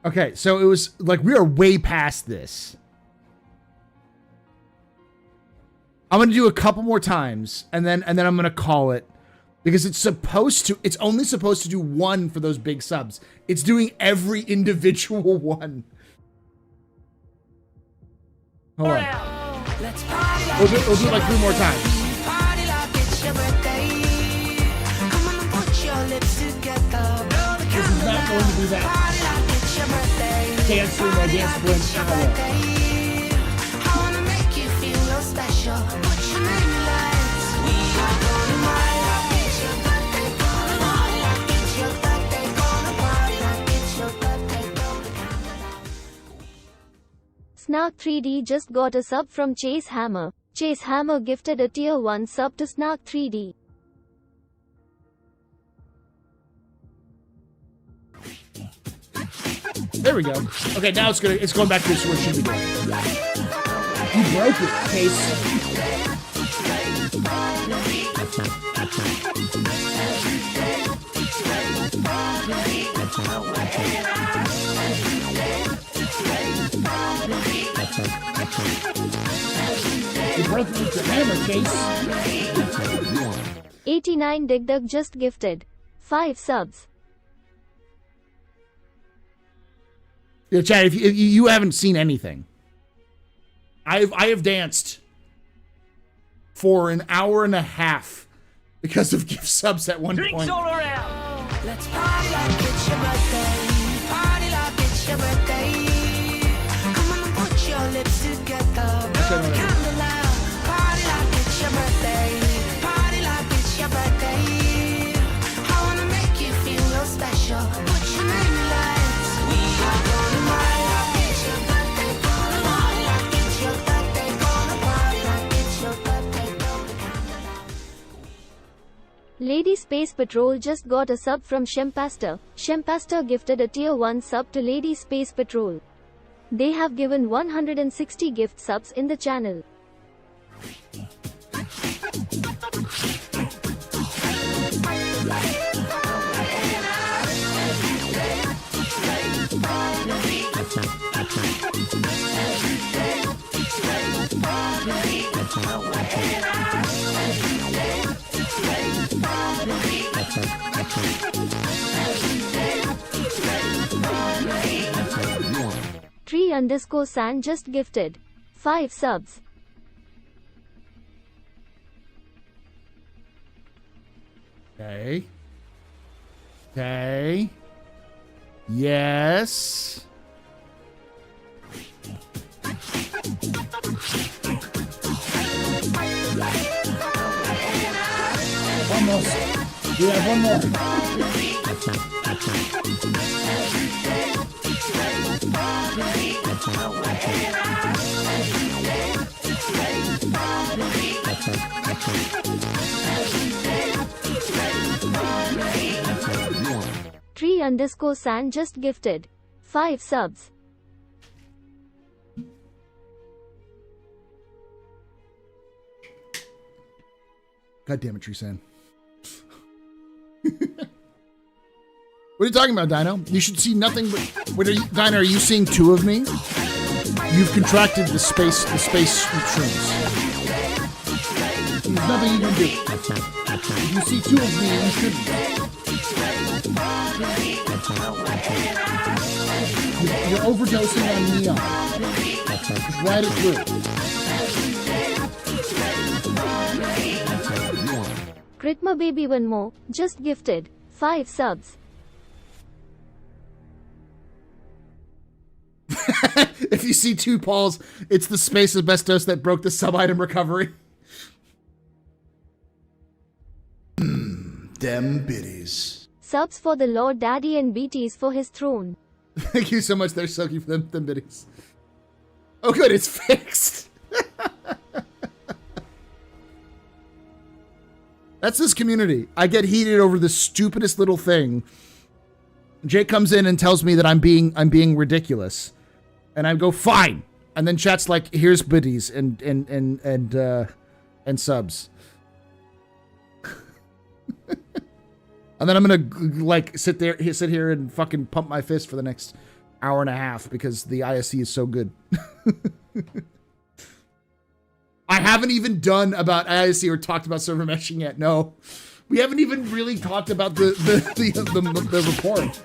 Okay, so it was like we are way past this. I'm gonna do a couple more times, and then I'm gonna call it, because it's only supposed to do one for those big subs. It's doing every individual one. Hold on. Let's party like We'll do it like 3 more times. Party like it's your birthday. Come on and put your lips together. Blow the This is not going to be that Party like it's your birthday. dancing or dance blend hour. I wanna make you feel real special. Put your name in lights. We are gonna party like it's your birthday. Gonna party like it's your birthday. Gonna party like it's your birthday. Snark 3D just got a sub from Chase Hammer. Chase Hammer gifted a tier 1 sub to Snark 3D. There we go. Okay, now it's going back to what it should be doing. You broke it, Case. You broke it with your hammer, Case. 89 Digdug just gifted 5 subs. Yeah, Chad, if you haven't seen anything, I have danced for an hour and a half because of gift subs at one Drinks point. all around. Let's party like it's your birthday. Party like it's your birthday. Come on and put your lips together. Blow the candle out. Party like it's your birthday. Party like it's your birthday. I wanna make you feel real special. Put your name in lights. We are gonna party like it's your birthday. Gonna party like it's your birthday. Gonna party like it's your birthday. Blow the candle out. Lady Space Patrol just got a sub from Shempaster. Shempaster gifted a tier 1 sub to Lady Space Patrol. They have given 160 gift subs in the channel. Tree_San just gifted 5 subs. Okay. Okay. Yes. Almost. We have one more. Tree_San just gifted 5 subs. God damn it, Tree-san. What are you talking about, Dino? You should see nothing but... What are you, Dino, are you seeing 2 of me? You've contracted the space shrooms. There's nothing you can do. If you see 2 of me, you shouldn't. You're overdosing on neon. Just ride it through. Kritma Baby One More just gifted 5 subs. If you see 2 Pauls, it's the space asbestos that broke the sub-item recovery. Dem biddies. subs for the Lord Daddy and BTs for his throne. Thank you so much there, Silky, for them biddies. Oh, good, it's fixed. That's this community. I get heated over the stupidest little thing. Jake comes in and tells me that I'm being ridiculous, and I go fine. And then chat's like, "Here's biddies and subs." And then I'm gonna like sit here and fucking pump my fist for the next hour and a half because the ISC is so good. I haven't even done about ISC or talked about server meshing yet. No, we haven't even really talked about the report.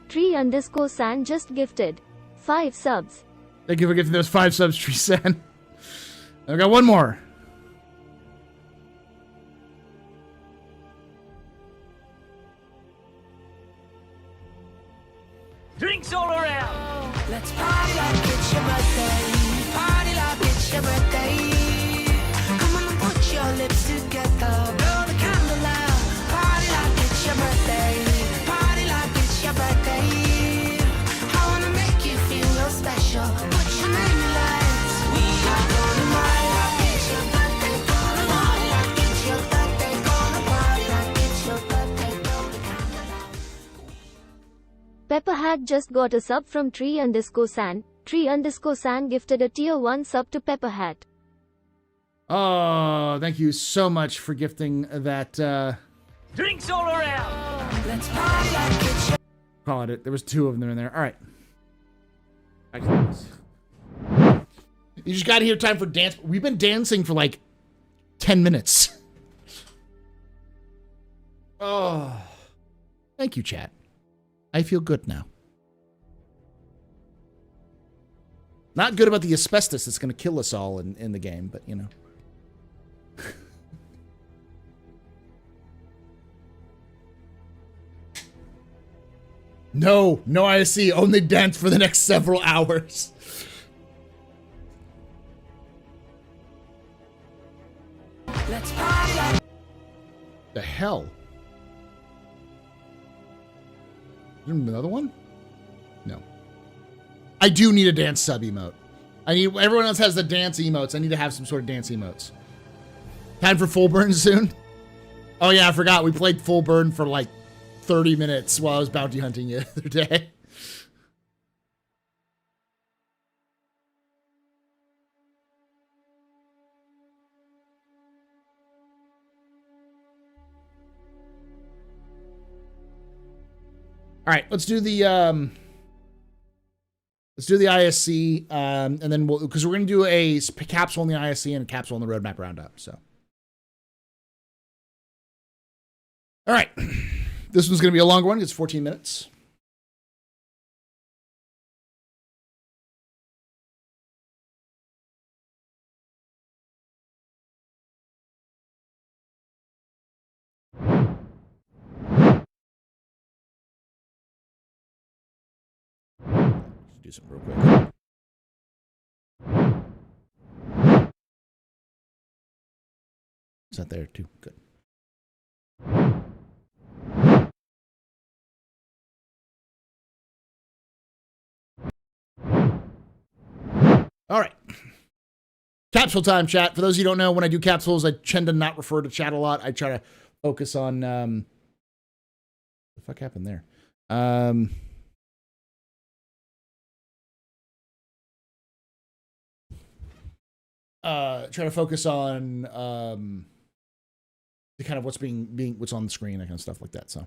Tree_San just gifted 5 subs. Thank you for giving those 5 subs, Tree-san. I got one more. Drinks all around. Let's party like it's your birthday. Party like it's your birthday. Come on and put your lips together. Blow the candle out. Party like it's your birthday. Party like it's your birthday. I wanna make you feel real special. Put your name in lights. We are gonna party like it's your birthday. Gonna party like it's your birthday. Gonna party like it's your birthday. Blow the candle out. Pepperhat just got a sub from Tree_San. Tree_San gifted a tier 1 sub to Pepperhat. Oh, thank you so much for gifting that. Drinks all around. Let's party like it's your Call it. There was 2 of them in there. All right. You just got here time for dance. We've been dancing for like 10 minutes. Oh, thank you, chat. I feel good now. Not good about the asbestos that's going to kill us all in the game, but you know. No ISC, only dance for the next several hours. Let's party like The hell? Is there another one? No. I do need a dance sub emote. Everyone else has the dance emotes. I need to have some sort of dance emotes. Time for full burn soon? Oh yeah, I forgot. We played full burn for like 30 minutes while I was bounty hunting the other day. All right, let's do the ISC, and then because we're gonna do a capsule on the ISC and a capsule on the roadmap roundup. So, all right, this one's gonna be a longer one. It's 14 minutes. Do some real quick. It's not there too. Good. All right. Capsule time, chat. For those of you who don't know, when I do capsules, I tend to not refer to chat a lot. I try to focus on what the fuck happened there? Try to focus on the kind of what's what's on the screen, that kind of stuff like that. So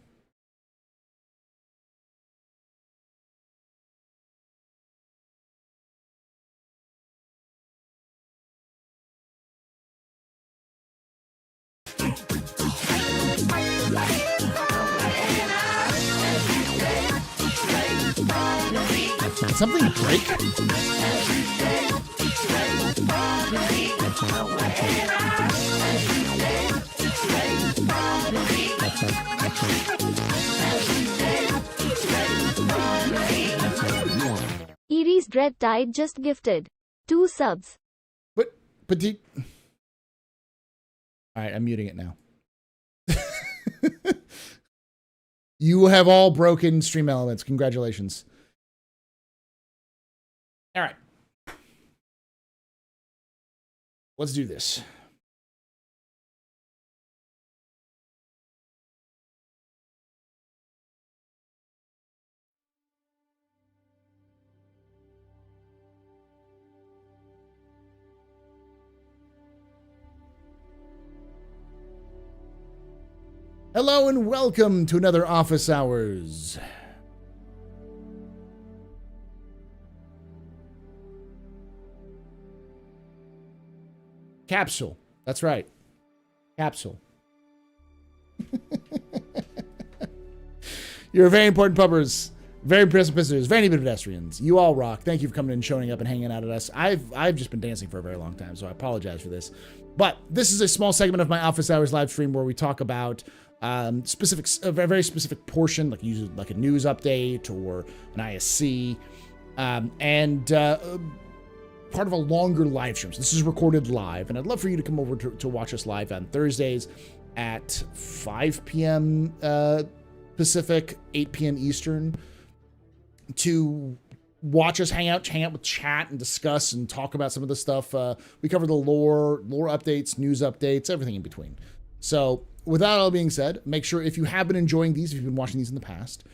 did something break? Erie's Dread Tide just gifted 2 subs. But do all right, I'm muting it now. You have all broken stream elements. Congratulations. All right. Let's do this. Hello and welcome to another Office Hours. Capsule. That's right. Capsule. You're very important pubbers. Very impressive visitors. Very good pedestrians. You all rock. Thank you for coming and showing up and hanging out at us. I've just been dancing for a very long time, so I apologize for this. But this is a small segment of my Office Hours live stream where we talk about specifics, a very specific portion, like usually like a news update or an ISC, and part of a longer live stream. So this is recorded live, and I'd love for you to come over to watch us live on Thursdays at 5 p.m. Pacific, 8 p.m. Eastern, to watch us hang out with chat and discuss and talk about some of the stuff. We cover the lore updates, news updates, everything in between. So with that all being said, make sure if you have been enjoying these, if you've been watching these in the past,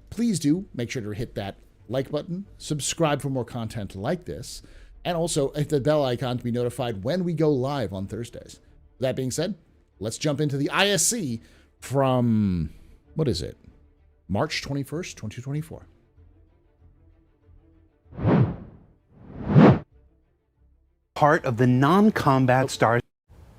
please do make sure to hit that like button, subscribe for more content like this, and also hit the bell icon to be notified when we go live on Thursdays. With that being said, let's jump into the ISC from, what is it? March 21st, 2024. Heart of the non-combat stars.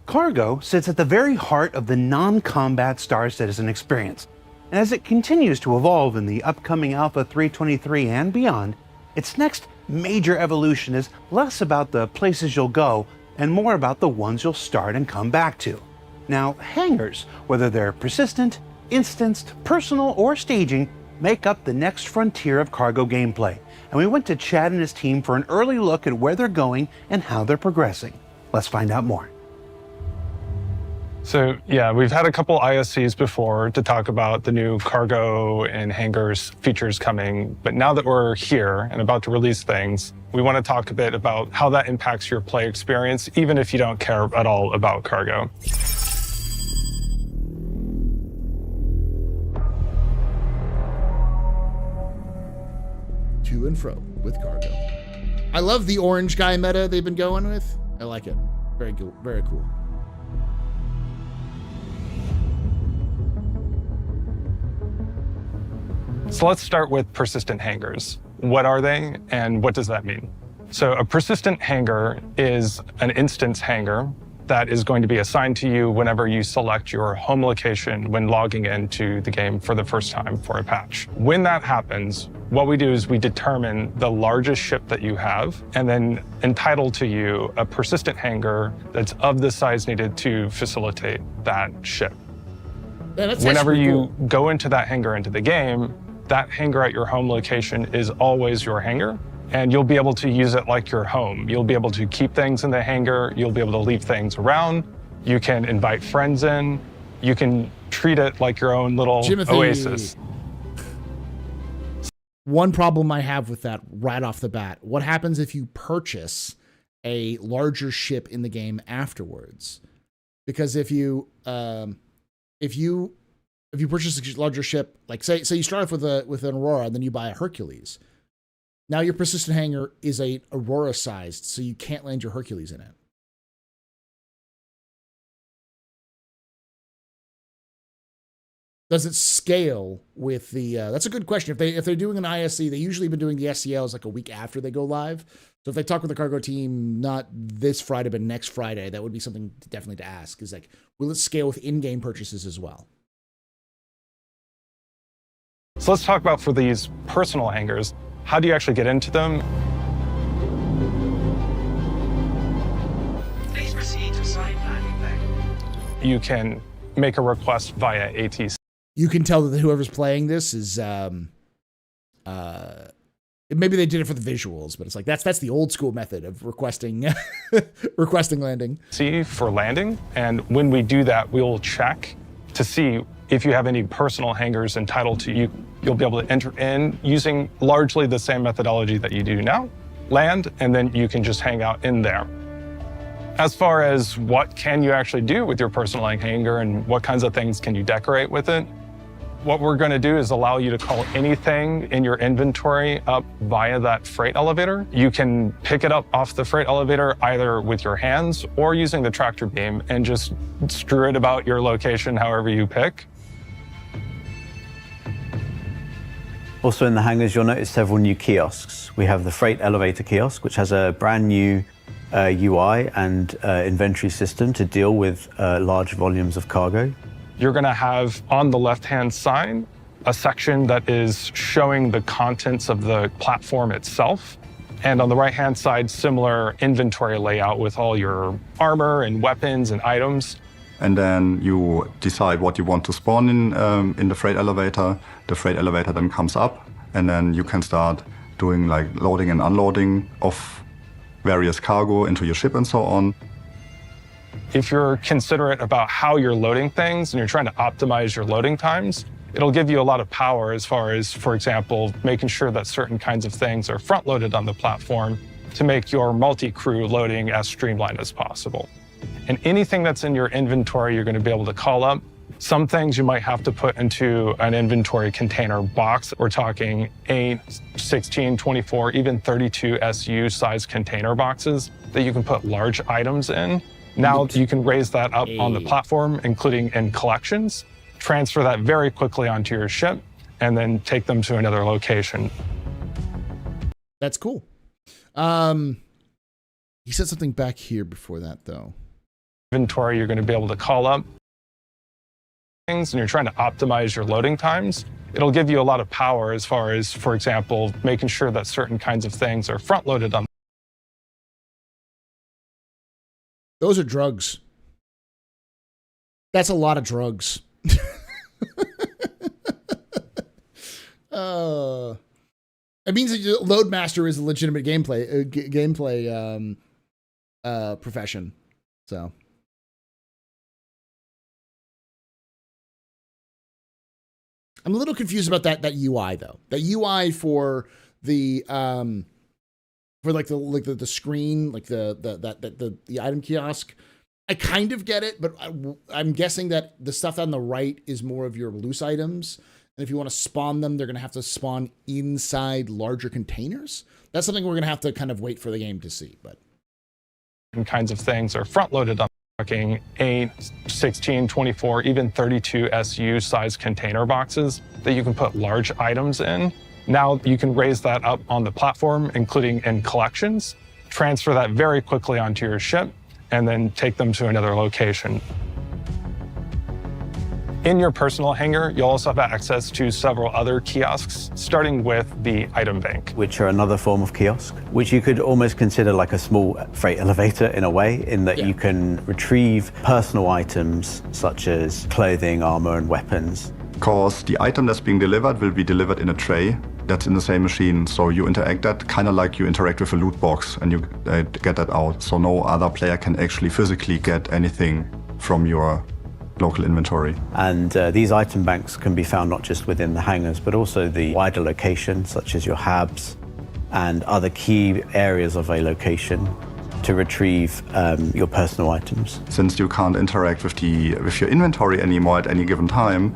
Cargo sits at the very heart of the non-combat Star Citizen experience. And as it continues to evolve in the upcoming Alpha 323 and beyond, its next major evolution is less about the places you'll go and more about the ones you'll start and come back to. Now, hangars, whether they're persistent, instanced, personal, or staging, make up the next frontier of cargo gameplay. And we went to Chad and his team for an early look at where they're going and how they're progressing. Let's find out more. So yeah, we've had a couple ISCs before to talk about the new cargo and hangars features coming, but now that we're here and about to release things, we want to talk a bit about how that impacts your play experience, even if you don't care at all about cargo. To and fro with cargo. I love the orange guy meta they've been going with. I like it. Very cool. Very cool. So let's start with persistent hangars. What are they and what does that mean? So a persistent hangar is an instance hangar that is going to be assigned to you whenever you select your home location when logging into the game for the first time for a patch. When that happens, what we do is we determine the largest ship that you have and then entitle to you a persistent hangar that's of the size needed to facilitate that ship. Yeah, whenever you go into that hangar into the game, that hangar at your home location is always your hangar, and you'll be able to use it like your home. You'll be able to keep things in the hangar, you'll be able to leave things around, you can invite friends in, you can treat it like your own little oasis. One problem I have with that right off the bat, what happens if you purchase a larger ship in the game afterwards? Because if you purchase a larger ship, like say you start off with an Aurora and then you buy a Hercules, now your persistent hangar is a Aurora sized, so you can't land your Hercules in it. Does it scale with the? That's a good question. If they're doing an ISC, they usually been doing the SCLs like a week after they go live. So if they talk with the cargo team, not this Friday but next Friday, that would be something definitely to ask. Is like, will it scale with in-game purchases as well? So let's talk about for these personal hangars, how do you actually get into them? You can make a request via ATC. You can tell that whoever's playing this is maybe they did it for the visuals, but it's like that's the old school method of requesting requesting landing. See for landing, and when we do that, we'll check to see if you have any personal hangars entitled to you. You'll be able to enter in using largely the same methodology that you do now, land, and then you can just hang out in there. As far as what can you actually do with your personal hangar and what kinds of things can you decorate with it, what we're going to do is allow you to call anything in your inventory up via that freight elevator. You can pick it up off the freight elevator either with your hands or using the tractor beam and just strew it about your location however you pick. Also in the hangars, you'll notice several new kiosks. We have the freight elevator kiosk, which has a brand new UI and inventory system to deal with large volumes of cargo. You're going to have on the left-hand side a section that is showing the contents of the platform itself. And on the right-hand side, similar inventory layout with all your armor and weapons and items. And then you decide what you want to spawn in the freight elevator. The freight elevator then comes up, and then you can start doing like loading and unloading of various cargo into your ship and so on. If you're considerate about how you're loading things and you're trying to optimize your loading times, it'll give you a lot of power as far as, for example, making sure that certain kinds of things are front-loaded on the platform to make your multi-crew loading as streamlined as possible. And anything that's in your inventory, you're going to be able to call up. Some things you might have to put into an inventory container box. We're talking 8, 16, 24, even 32 SU size container boxes that you can put large items in. Now you can raise that up on the platform, including in collections, transfer that very quickly onto your ship, and then take them to another location. That's cool. He said something back here before that, though. Inventory, you're going to be able to call up things, and you're trying to optimize your loading times. It'll give you a lot of power as far as, for example, making sure that certain kinds of things are front-loaded on. Those are drugs. That's a lot of drugs. It means that Loadmaster is a legitimate gameplay profession. So I'm a little confused about that UI though. That UI for the for the screen, like the item kiosk. I kind of get it, but I'm guessing that the stuff on the right is more of your loose items. And if you want to spawn them, they're going to have to spawn inside larger containers. That's something we're going to have to kind of wait for the game to see. But kinds of things are front-loaded on talking 8, 16, 24, even 32 SU size container boxes that you can put large items in. Now you can raise that up on the platform, including in collections, transfer that very quickly onto your ship, and then take them to another location. In your personal hangar, you'll also have access to several other kiosks, starting with the item bank. Which are another form of kiosk, which you could almost consider like a small freight elevator in a way, in that you can retrieve personal items such as clothing, armor, and weapons. Because the item that's being delivered will be delivered in a tray that's in the same machine. So you interact that kind of like you interact with a loot box and you get that out. So no other player can actually physically get anything from your local inventory. And these item banks can be found not just within the hangars, but also the wider location, such as your hubs and other key areas of a location to retrieve your personal items. Since you can't interact with your inventory anymore at any given time,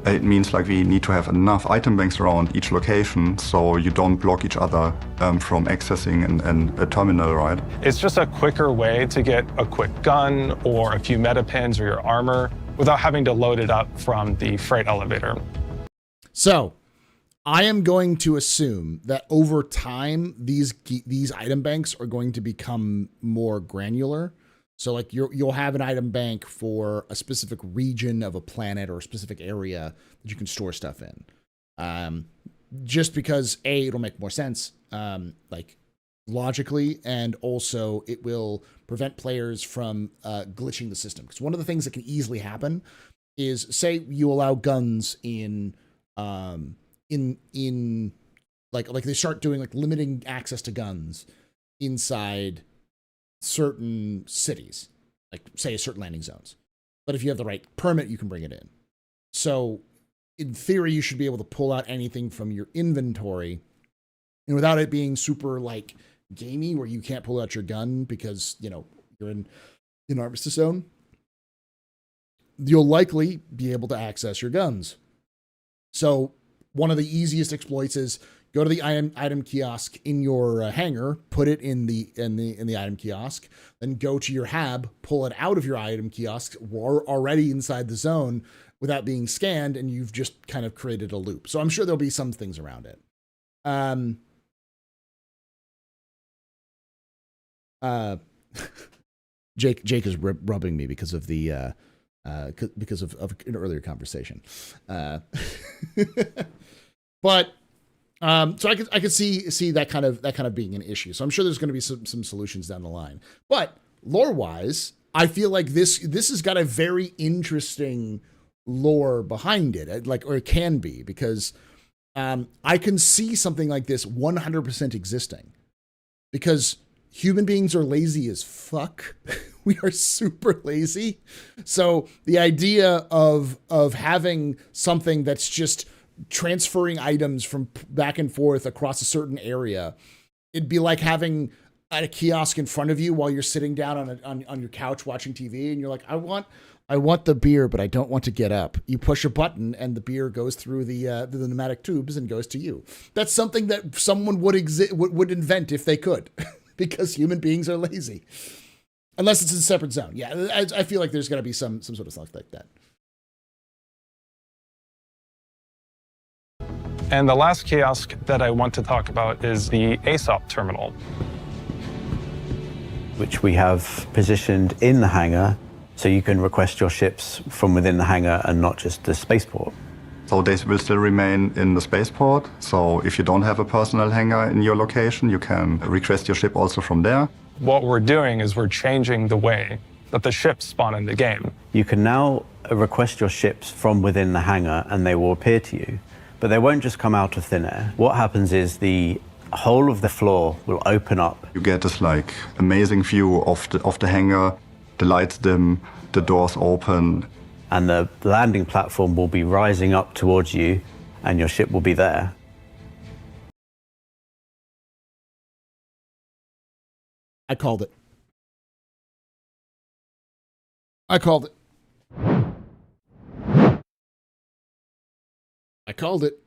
it means like we need to have enough item banks around each location so you don't block each other from accessing a terminal, right? It's just a quicker way to get a quick gun or a few meta pins or your armor without having to load it up from the freight elevator. So I am going to assume that over time, these item banks are going to become more granular. So like you'll have an item bank for a specific region of a planet or a specific area that you can store stuff in. Just because it'll make more sense. Like logically, and also it will prevent players from glitching the system. Because one of the things that can easily happen is, say you allow guns in like they start doing like limiting access to guns inside certain cities, like say certain landing zones. But if you have the right permit, you can bring it in. So in theory, you should be able to pull out anything from your inventory, and without it being super like gamey where you can't pull out your gun because, you know, you're in armistice zone, you'll likely be able to access your guns. So one of the easiest exploits is go to the item kiosk in your hangar, put it in the item kiosk, then go to your hab, pull it out of your item kiosk, we're already inside the zone without being scanned, and you've just kind of created a loop. So I'm sure there'll be some things around it. Jake is rubbing me because of the because of an earlier conversation. But so I could see that kind of being an issue. So I'm sure there's going to be some solutions down the line. But lore wise, I feel like this has got a very interesting lore behind it, like, or it can be, because I can see something like this 100% existing, because human beings are lazy as fuck. We are super lazy. So the idea of having something that's just transferring items from back and forth across a certain area, it'd be like having a kiosk in front of you while you're sitting down on your couch watching TV, and you're like, I want the beer, but I don't want to get up. You push a button and the beer goes through the pneumatic tubes and goes to you. That's something that someone would invent if they could, because human beings are lazy. Unless it's in a separate zone. Yeah, I feel like there's got to be some sort of stuff like that. And the last kiosk that I want to talk about is the ASOP terminal, which we have positioned in the hangar, so you can request your ships from within the hangar and not just the spaceport. So they will still remain in the spaceport. So if you don't have a personal hangar in your location, you can request your ship also from there. What we're doing is we're changing the way that the ships spawn in the game. You can now request your ships from within the hangar and they will appear to you, but they won't just come out of thin air. What happens is the whole of the floor will open up. You get this like amazing view of the hangar, the lights dim, the doors open. And the landing platform will be rising up towards you and your ship will be there. I called it. I called it. I called it.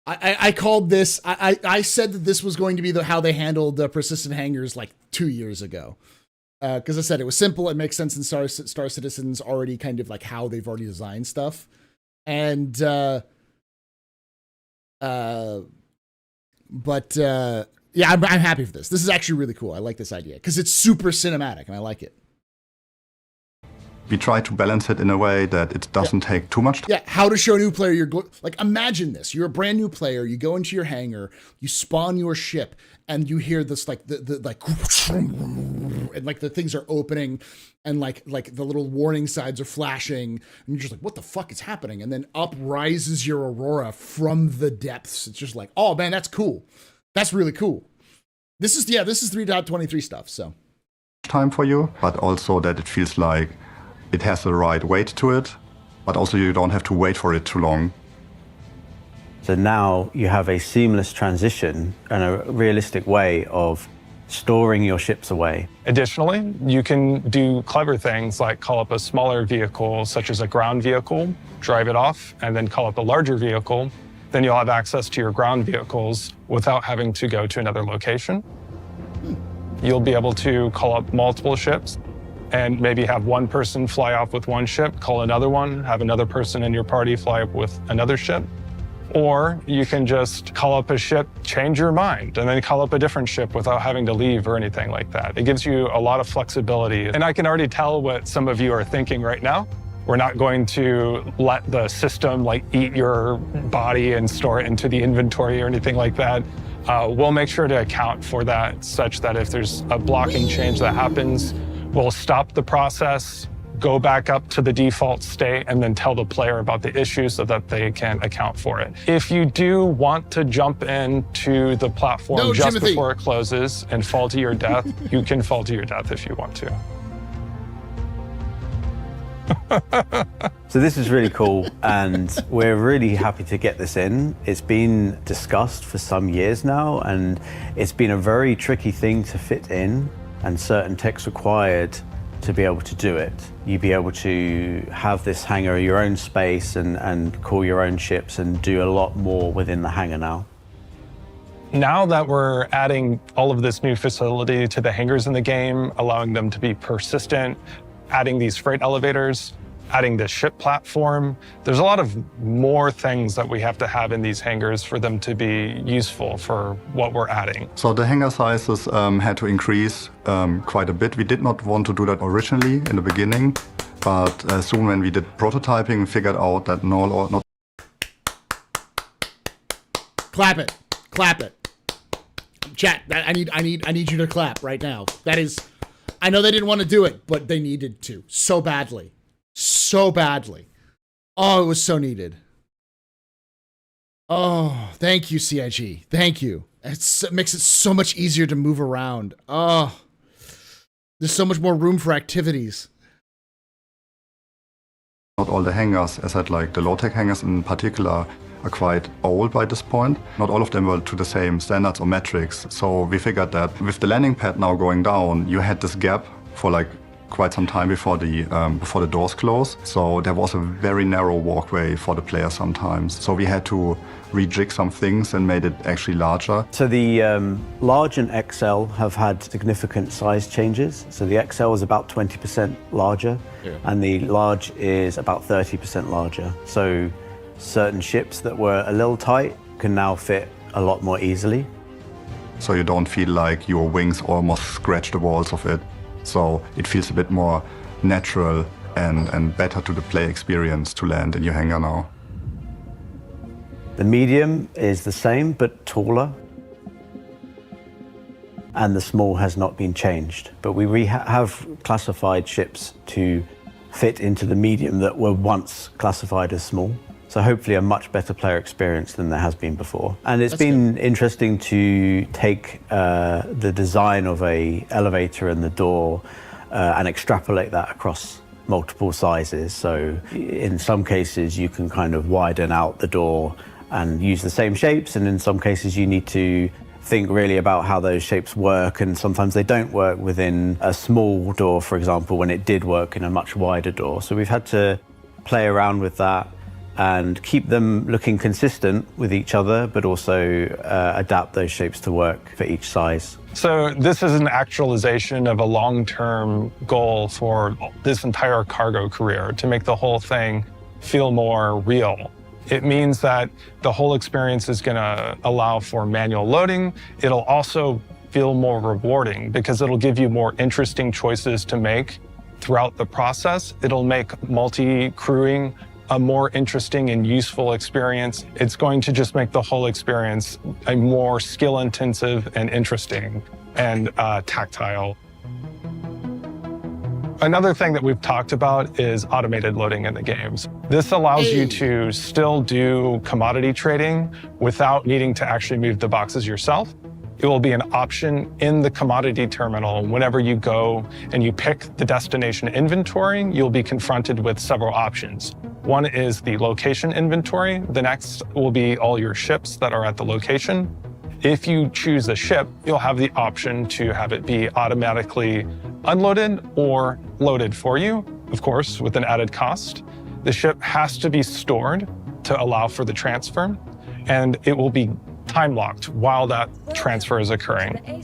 I called this. I said that this was going to be how they handled the persistent hangars like 2 years ago. Because I said it was simple. It makes sense in Star Citizen's already kind of like how they've already designed stuff. And yeah, I'm happy for this. This is actually really cool. I like this idea because it's super cinematic and I like it. We try to balance it in a way that it doesn't take too much time. Yeah, how to show a new player like, imagine this. You're a brand new player, you go into your hangar, you spawn your ship, and you hear this like the like and like the things are opening and like the little warning signs are flashing, and you're just like, what the fuck is happening? And then up rises your Aurora from the depths. It's just like, oh man, that's cool. That's really cool. This is 3.23 stuff, so. Time for you, but also that it feels like it has the right weight to it, but also you don't have to wait for it too long. So now you have a seamless transition and a realistic way of storing your ships away. Additionally, you can do clever things like call up a smaller vehicle, such as a ground vehicle, drive it off, and then call up a larger vehicle. Then you'll have access to your ground vehicles without having to go to another location. You'll be able to call up multiple ships and maybe have one person fly off with one ship, call another one, have another person in your party fly up with another ship. Or you can just call up a ship, change your mind, and then call up a different ship without having to leave or anything like that. It gives you a lot of flexibility. And I can already tell what some of you are thinking right now. We're not going to let the system like eat your body and store it into the inventory or anything like that. We'll make sure to account for that such that if there's a blocking change that happens, we'll stop the process, go back up to the default state, and then tell the player about the issue so that they can account for it. If you do want to jump into the platform just before it closes and fall to your death, you can fall to your death if you want to. So this is really cool, and we're really happy to get this in. It's been discussed for some years now, and it's been a very tricky thing to fit in, and certain tech's required to be able to do it. You'd be able to have this hangar your own space and call your own ships and do a lot more within the hangar now. Now that we're adding all of this new facility to the hangars in the game, allowing them to be persistent, adding these freight elevators, adding this ship platform, there's a lot of more things that we have to have in these hangars for them to be useful for what we're adding. So the hangar sizes had to increase quite a bit. We did not want to do that originally in the beginning, but soon when we did prototyping, we figured out that not. Clap it, clap it. Chat, I need you to clap right now. That is, I know they didn't want to do it, but they needed to so badly. So badly. Oh, it was so needed. Oh, thank you, CIG. Thank you. It makes it so much easier to move around. Oh, there's so much more room for activities. Not all the hangars, as I said, like the low-tech hangars in particular, are quite old by this point. Not all of them were to the same standards or metrics. So we figured that with the landing pad now going down, you had this gap for like quite some time before the doors close. So there was a very narrow walkway for the player sometimes. So we had to rejig some things and made it actually larger. So the large and XL have had significant size changes. So the XL is about 20% larger, and the large is about 30% larger. So certain ships that were a little tight can now fit a lot more easily. So you don't feel like your wings almost scratch the walls of it. So it feels a bit more natural and better to the play experience to land in your hangar now. The medium is the same, but taller. And the small has not been changed. But we have classified ships to fit into the medium that were once classified as small. So hopefully a much better player experience than there has been before. And it's been interesting to take the design of an elevator and the door and extrapolate that across multiple sizes. So in some cases you can kind of widen out the door and use the same shapes, and in some cases you need to think really about how those shapes work, and sometimes they don't work within a small door, for example, when it did work in a much wider door. So we've had to play around with that and keep them looking consistent with each other, but also adapt those shapes to work for each size. So this is an actualization of a long-term goal for this entire cargo career, to make the whole thing feel more real. It means that the whole experience is gonna allow for manual loading. It'll also feel more rewarding because it'll give you more interesting choices to make throughout the process. It'll make multi-crewing a more interesting and useful experience. It's going to just make the whole experience a more skill-intensive and interesting and tactile. Another thing that we've talked about is automated loading in the games. This allows you to still do commodity trading without needing to actually move the boxes yourself. It will be an option in the commodity terminal. Whenever you go and you pick the destination inventory, you'll be confronted with several options. One is the location inventory. The next will be all your ships that are at the location. If you choose a ship, you'll have the option to have it be automatically unloaded or loaded for you, of course, with an added cost. The ship has to be stored to allow for the transfer, and it will be time-locked while that transfer is occurring.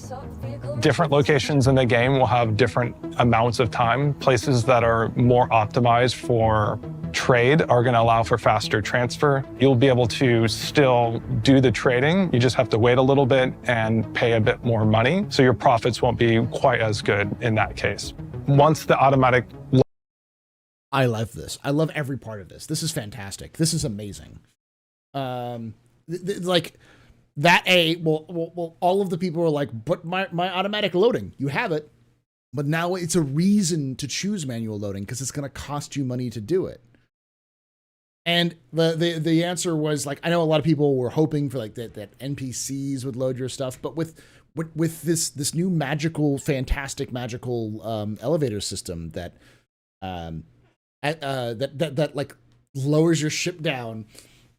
Different locations in the game will have different amounts of time. Places that are more optimized for trade are going to allow for faster transfer. You'll be able to still do the trading. You just have to wait a little bit and pay a bit more money, so your profits won't be quite as good in that case. Once the automatic I love this. I love every part of this. This is fantastic. This is amazing. Like that well, all of the people are like, but my automatic loading, you have it, but now it's a reason to choose manual loading because it's going to cost you money to do it. And the answer was like, I know a lot of people were hoping for like that NPCs would load your stuff, but with this new fantastic magical elevator system that that like lowers your ship down.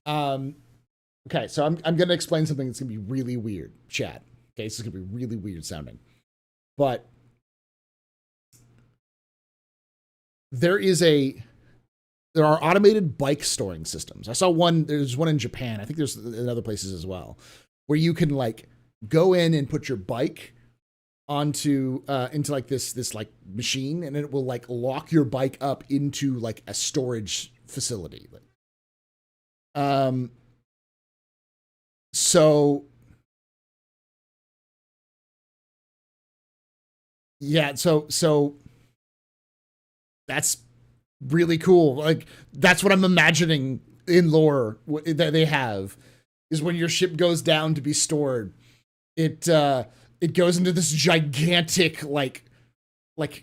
Okay, so I'm gonna explain something that's gonna be really weird, chat. Okay, this is gonna be really weird sounding, but there are automated bike storing systems. I saw there's one in Japan. I think there's in other places as well, where you can like go in and put your bike onto into like this like machine, and it will like lock your bike up into like a storage facility. So yeah, so that's really cool. Like that's what I'm imagining in lore that they have, is when your ship goes down to be stored, it goes into this gigantic like it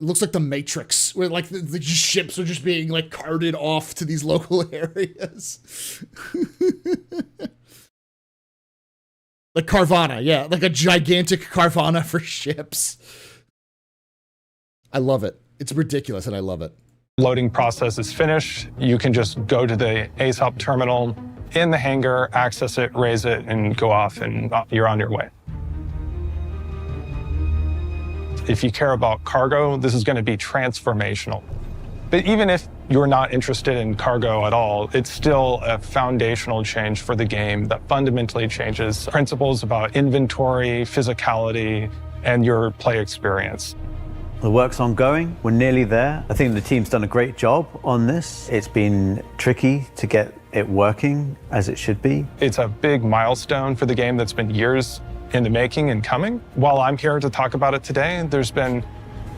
looks like the Matrix, where like the ships are just being like carted off to these local areas. Like Carvana, yeah, like a gigantic Carvana for ships. I love it. It's ridiculous, and I love it. Loading process is finished. You can just go to the ASOP terminal in the hangar, access it, raise it, and go off, and you're on your way. If you care about cargo, this is going to be transformational. But even if you're not interested in cargo at all, it's still a foundational change for the game that fundamentally changes principles about inventory, physicality, and your play experience. The work's ongoing. We're nearly there. I think the team's done a great job on this. It's been tricky to get it working as it should be. It's a big milestone for the game that's been years in the making and coming. While I'm here to talk about it today, there's been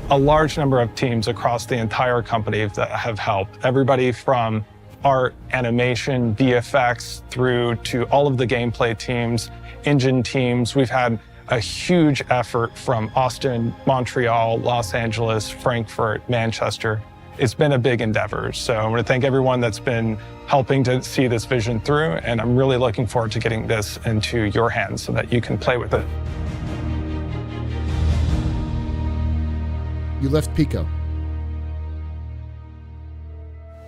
a large number of teams across the entire company that have helped. Everybody from art, animation, VFX, through to all of the gameplay teams, engine teams. We've had a huge effort from Austin, Montreal, Los Angeles, Frankfurt, Manchester. It's been a big endeavor. So I want to thank everyone that's been helping to see this vision through, and I'm really looking forward to getting this into your hands so that you can play with it. You left Pico.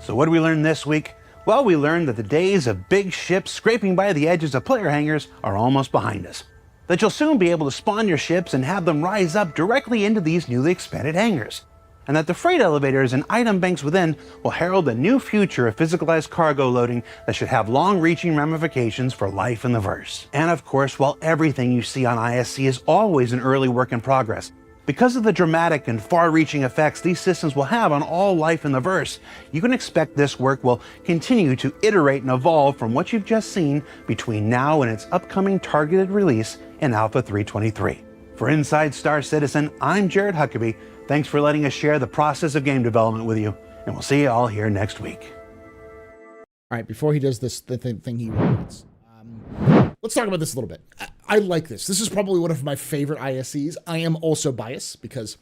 So what did we learn this week? Well, we learned that the days of big ships scraping by the edges of player hangars are almost behind us. That you'll soon be able to spawn your ships and have them rise up directly into these newly expanded hangars. And that the freight elevators and item banks within will herald a new future of physicalized cargo loading that should have long-reaching ramifications for life in the verse. And of course, while everything you see on ISC is always an early work in progress, because of the dramatic and far-reaching effects these systems will have on all life in the verse, you can expect this work will continue to iterate and evolve from what you've just seen between now and its upcoming targeted release in Alpha 3.23. For Inside Star Citizen, I'm Jared Huckabee. Thanks for letting us share the process of game development with you, and we'll see you all here next week. All right, before he does this the thing he wants, let's talk about this a little bit. I like this. This is probably one of my favorite ISCs. I am also biased because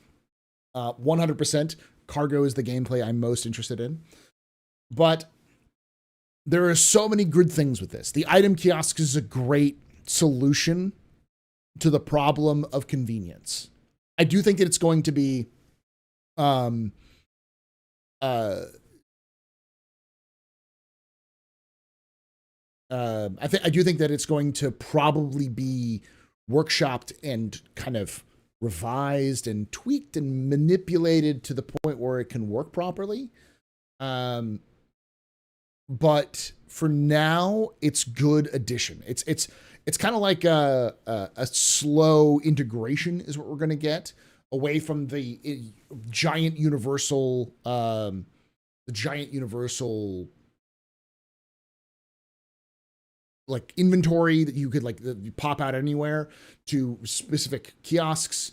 100% cargo is the gameplay I'm most interested in. But there are so many good things with this. The item kiosk is a great solution to the problem of convenience. I do think that it's going to be I do think that it's going to probably be workshopped and kind of revised and tweaked and manipulated to the point where it can work properly. But for now, it's good addition. It's kind of like a slow integration is what we're going to get away from the giant universal like inventory that you could like you pop out anywhere, to specific kiosks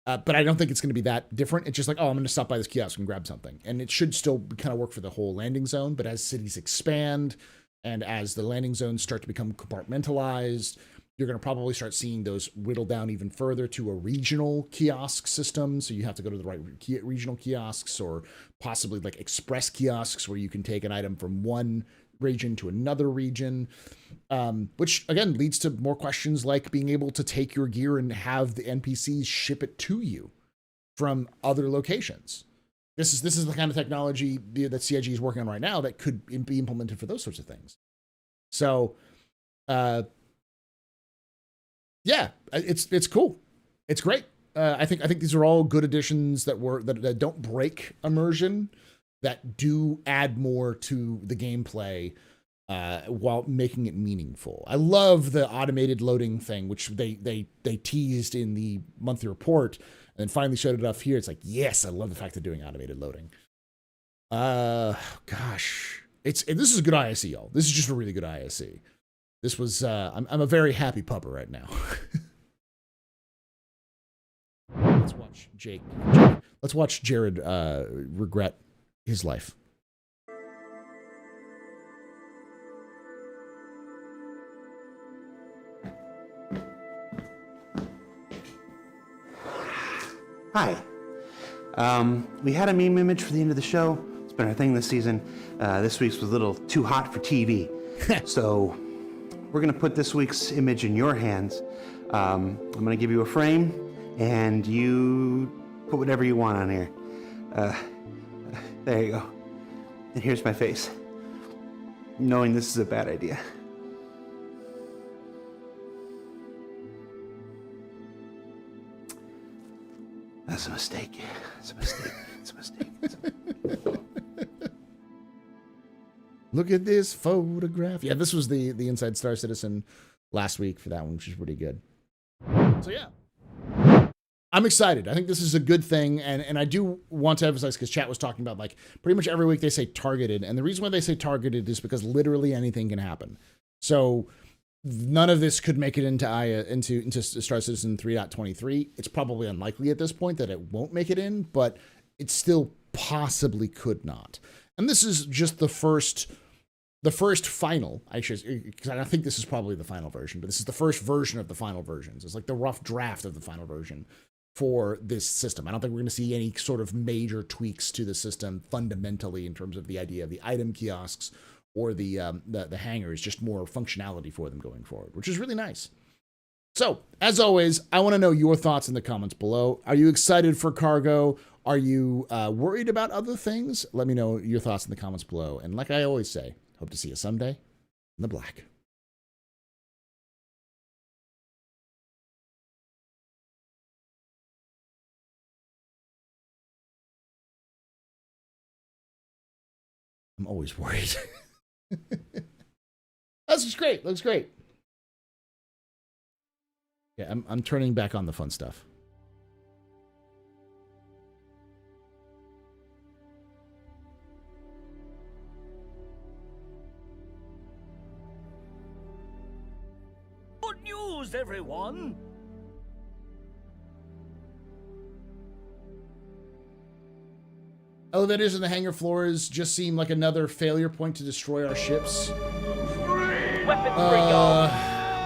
But I don't think it's going to be that different. It's just like, oh, I'm going to stop by this kiosk and grab something. And it should still kind of work for the whole landing zone. But as cities expand and as the landing zones start to become compartmentalized, you're going to probably start seeing those whittle down even further to a regional kiosk system. So you have to go to the right regional kiosks, or possibly like express kiosks where you can take an item from one region to another region, which again leads to more questions like being able to take your gear and have the NPCs ship it to you from other locations. This is the kind of technology that CIG is working on right now that could be implemented for those sorts of things. So, yeah, it's cool. It's great. I think these are all good additions that don't break immersion, that do add more to the gameplay while making it meaningful. I love the automated loading thing, which they teased in the monthly report and finally showed it off here. It's like, yes, I love the fact they're doing automated loading. Gosh, this is a good ISE, y'all. This is just a really good ISE. This was I'm a very happy pupper right now. Let's watch Jake. Let's watch Jared regret his life. Hi. We had a meme image for the end of the show. It's been our thing this season. This week's was a little too hot for TV. So we're going to put this week's image in your hands. I'm going to give you a frame, and you put whatever you want on here. There you go. And here's my face, knowing this is a bad idea. That's a mistake. It's a mistake. It's a mistake. It's a mistake. Look at this photograph. Yeah, this was the Inside Star Citizen last week for that one, which is pretty good. So yeah, I'm excited. I think this is a good thing, and I do want to emphasize, because chat was talking about, like, pretty much every week they say targeted, and the reason why they say targeted is because literally anything can happen. So none of this could make it into Star Citizen 3.23. It's probably unlikely at this point that it won't make it in, but it still possibly could not. And this is just the first final, actually, because I think this is probably the final version, but this is the first version of the final versions. It's like the rough draft of the final version for this system. I don't think we're going to see any sort of major tweaks to the system fundamentally in terms of the idea of the item kiosks or the hangars, just more functionality for them going forward, which is really nice. So, as always, I want to know your thoughts in the comments below. Are you excited for cargo? Are you worried about other things? Let me know your thoughts in the comments below. And like I always say, hope to see you someday in the black. I'm always worried. This is great. Looks great. Yeah, I'm turning back on the fun stuff. Good news, everyone! Elevators and the hangar floors just seem like another failure point to destroy our ships.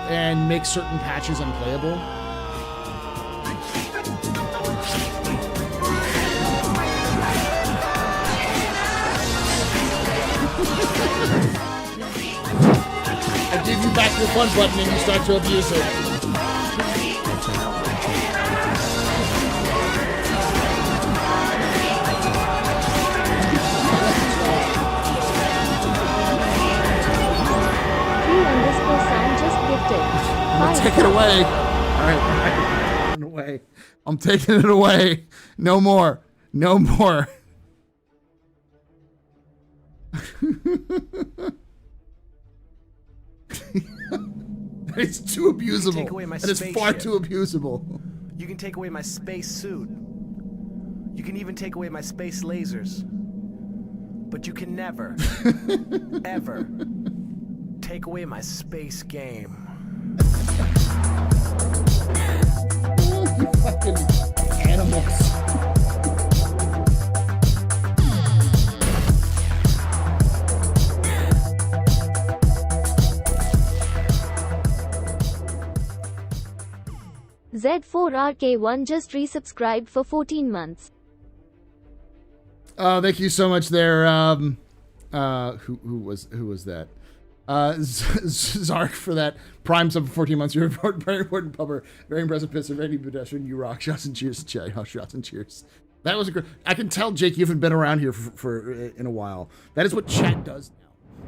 And make certain patches unplayable. I give you back your fun button and you start to abuse it. Take it away. All right. Away. I'm taking it away. No more. No more. It's too abusable. That is far too abusable. You can take away my space suit. You can even take away my space lasers. But you can never, ever take away my space game. You fucking Z4RK1 just resubscribed for 14 months. Oh, thank you so much there. Who was that? Zark for that prime sub for 14 months. You're a very important pubber. Very impressive pisser. Very pedestrian. You rock. Shots and cheers. Shots and cheers. That was a great. I can tell, Jake, you haven't been around here for in a while. That is what chat does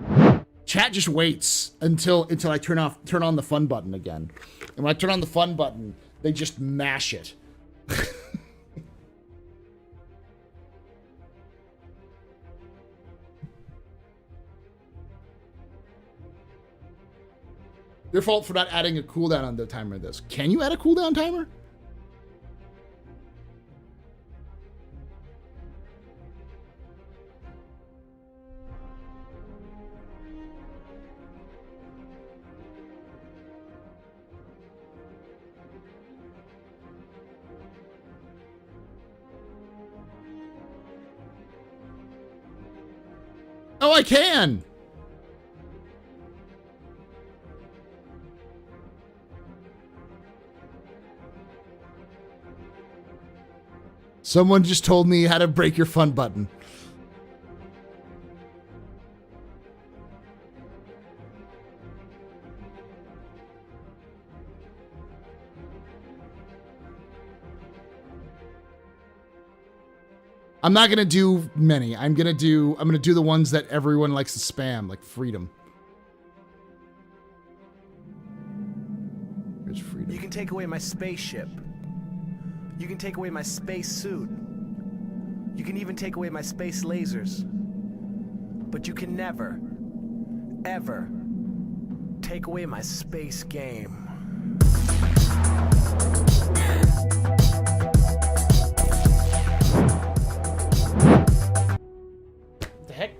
now. Chat just waits until I turn on the fun button again. And when I turn on the fun button, they just mash it. Your fault for not adding a cooldown on the timer of this. Can you add a cooldown timer? Oh, I can! Someone just told me how to break your fun button. I'm not gonna do many. I'm gonna do the ones that everyone likes to spam, like freedom. Here's freedom. You can take away my spaceship. You can take away my space suit. You can even take away my space lasers. But you can never, ever take away my space game. The heck?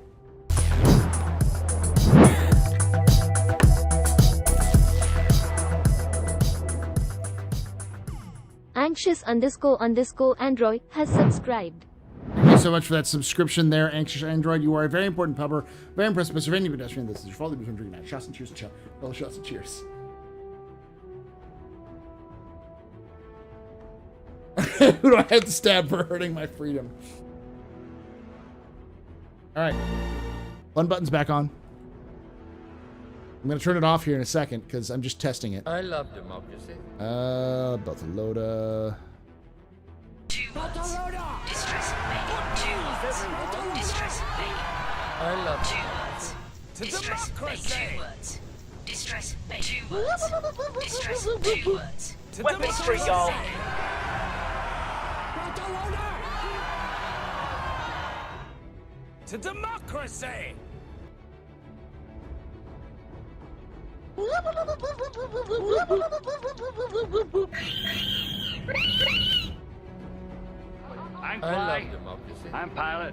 Anxious__Android has subscribed. Thank you so much for that subscription there, Anxious Android. You are a very important pubber, very impressive Pennsylvania pedestrian. This is your father between drinking that. Shots and cheers, all shots and cheers. Who do I have to stab for hurting my freedom? All right, fun button's back on. I'm gonna turn it off here in a second because I'm just testing it. I love democracy. Bartoloda. I love To democracy. Distress, 2 words. Distress, 2 words. Weapons free, y'all. To democracy. I'm I love fly. democracy. I'm pilot.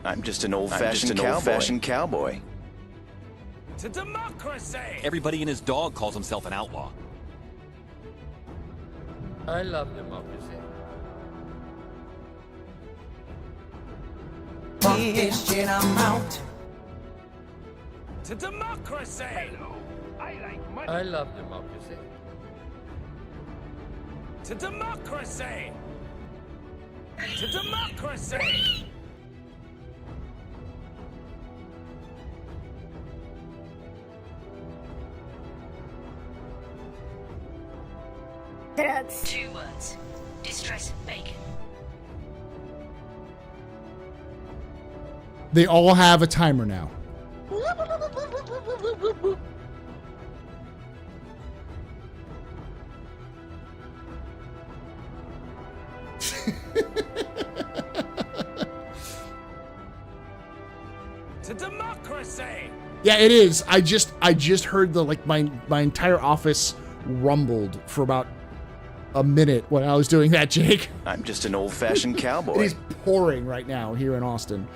I'm just an old-fashioned cowboy. To democracy. Everybody and his dog calls himself an outlaw. I love democracy. To democracy. I like money. I love democracy. To democracy. To democracy. Drugs. 2 words. Distress, bacon. They all have a timer now. To democracy. Yeah, it is. I just heard my entire office rumbled for about a minute when I was doing that, Jake. I'm just an old-fashioned cowboy. It is pouring right now here in Austin.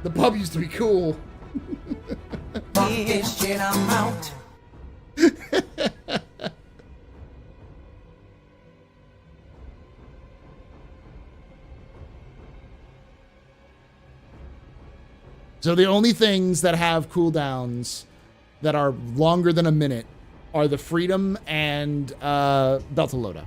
The pub used to be cool. So the only things that have cooldowns that are longer than a minute are the Freedom and Beltalowda.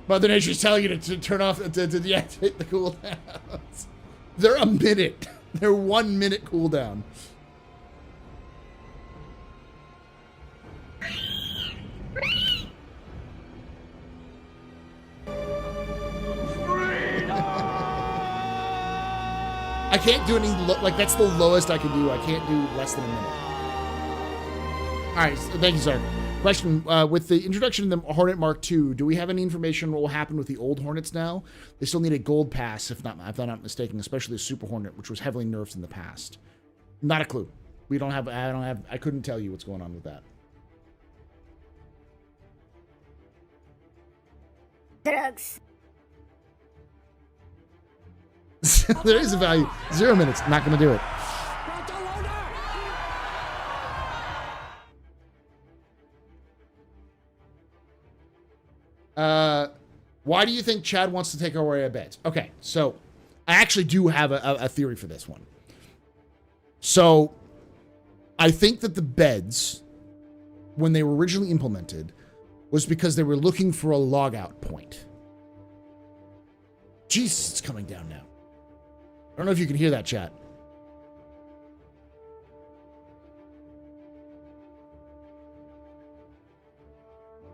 Mother Nature's telling you to turn off, to deactivate the cooldowns. They're a minute. They're 1 minute cooldown. I can't do any, like, that's the lowest I can do. I can't do less than a minute. All right, so thank you, sir. Question, with the introduction of the Hornet Mark II, do we have any information what will happen with the old Hornets now? They still need a gold pass, if I'm not mistaken, especially the Super Hornet, which was heavily nerfed in the past. Not a clue. I couldn't tell you what's going on with that. Drugs. There is a value. 0 minutes. Not going to do it. Why do you think Chad wants to take away our beds? Okay, so I actually do have a theory for this one. So I think that the beds, when they were originally implemented, was because they were looking for a logout point. Jesus, it's coming down now. I don't know if you can hear that, chat.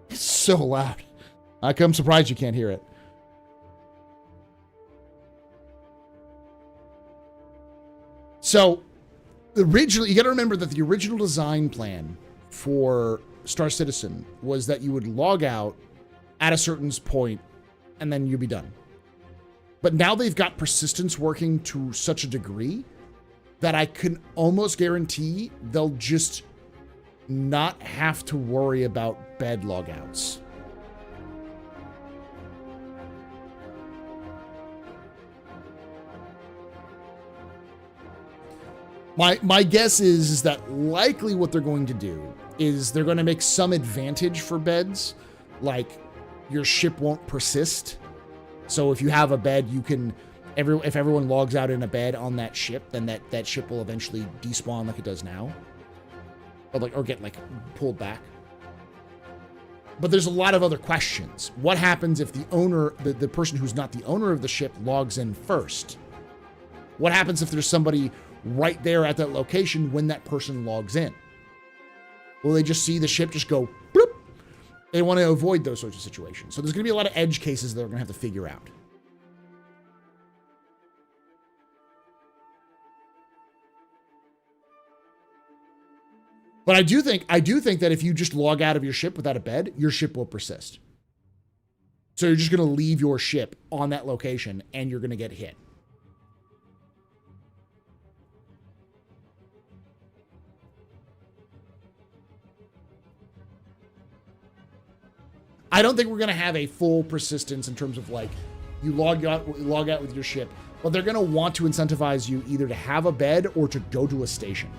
It's so loud. I'm surprised you can't hear it. So, originally, you got to remember that the original design plan for Star Citizen was that you would log out at a certain point and then you'd be done. But now they've got persistence working to such a degree that I can almost guarantee they'll just not have to worry about bed logouts. My guess is that likely what they're going to do is they're going to make some advantage for beds, like your ship won't persist. So if you have a bed, you can, if everyone logs out in a bed on that ship, then that ship will eventually despawn like it does now, or get like pulled back. But there's a lot of other questions. What happens if the owner, the person who's not the owner of the ship, logs in first? What happens if there's somebody right there at that location when that person logs in? Will they just see the ship just go bloop? They want to avoid those sorts of situations. So there's going to be a lot of edge cases that they're going to have to figure out. But I do think that if you just log out of your ship without a bed, your ship will persist. So you're just going to leave your ship on that location and you're going to get hit. I don't think we're going to have a full persistence in terms of like you log out with your ship, but they're going to want to incentivize you either to have a bed or to go to a station.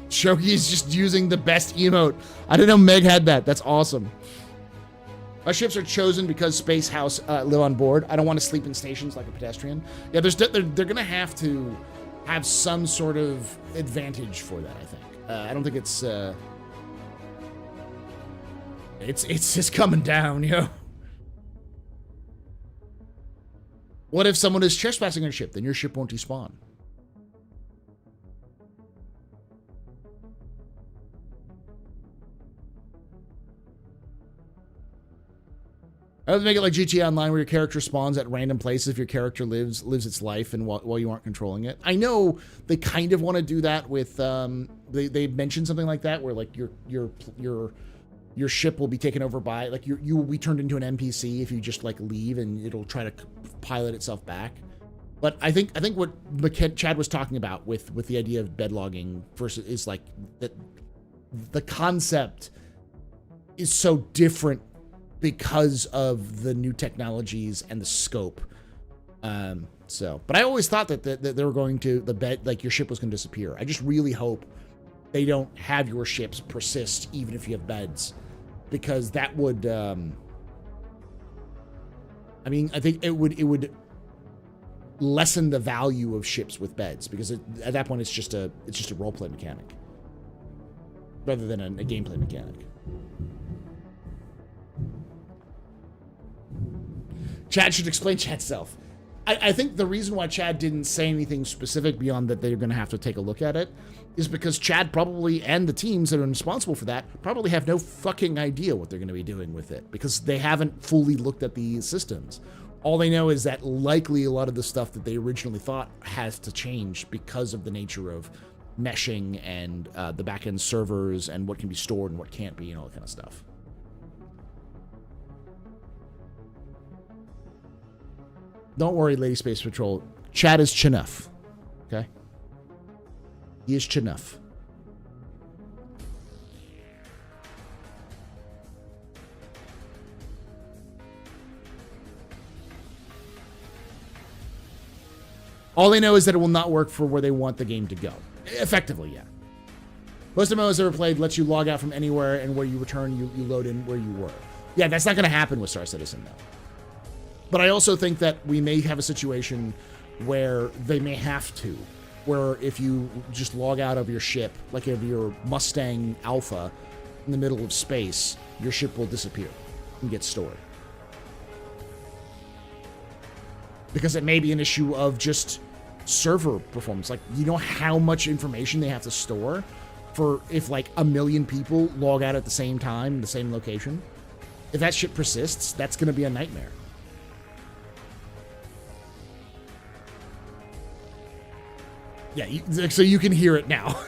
Shogi is just using the best emote. I didn't know Meg had that. That's awesome. My ships are chosen because Space House live on board. I don't want to sleep in stations like a pedestrian. Yeah, they're going to have some sort of advantage for that, I think. I don't think it's just coming down, yo. What if someone is trespassing your ship? Then your ship won't despawn. I would make it like GTA Online where your character spawns at random places if your character lives its life and while you aren't controlling it. I know they kind of want to do that with they mentioned something like that where like your ship will be taken over by like you will be turned into an NPC if you just like leave and it'll try to pilot itself back. But I think what Chad was talking about with the idea of bed logging versus is like that the concept is so different because of the new technologies and the scope. But I always thought that they were going to the bed, like your ship was going to disappear. I just really hope they don't have your ships persist even if you have beds, because that would. I mean, I think it would lessen the value of ships with beds, because at that point it's just a roleplay mechanic rather than a gameplay mechanic. Chad should explain Chad's self. I think the reason why Chad didn't say anything specific beyond that they're going to have to take a look at it is because Chad probably, and the teams that are responsible for that, probably have no fucking idea what they're going to be doing with it, because they haven't fully looked at the systems. All they know is that likely a lot of the stuff that they originally thought has to change because of the nature of meshing and the back-end servers and what can be stored and what can't be and all that kind of stuff. Don't worry, Lady Space Patrol. Chad is Chinough. Okay? He is Chinough. All they know is that it will not work for where they want the game to go. Effectively, yeah. Most MMOs I've ever played lets you log out from anywhere, and where you return, you load in where you were. Yeah, that's not going to happen with Star Citizen, though. But I also think that we may have a situation where they may have to, where if you just log out of your ship, like of your Mustang Alpha in the middle of space, your ship will disappear and get stored. Because it may be an issue of just server performance. Like, you know how much information they have to store for if like 1 million people log out at the same time in the same location? If that shit persists, that's going to be a nightmare. Yeah, so you can hear it now.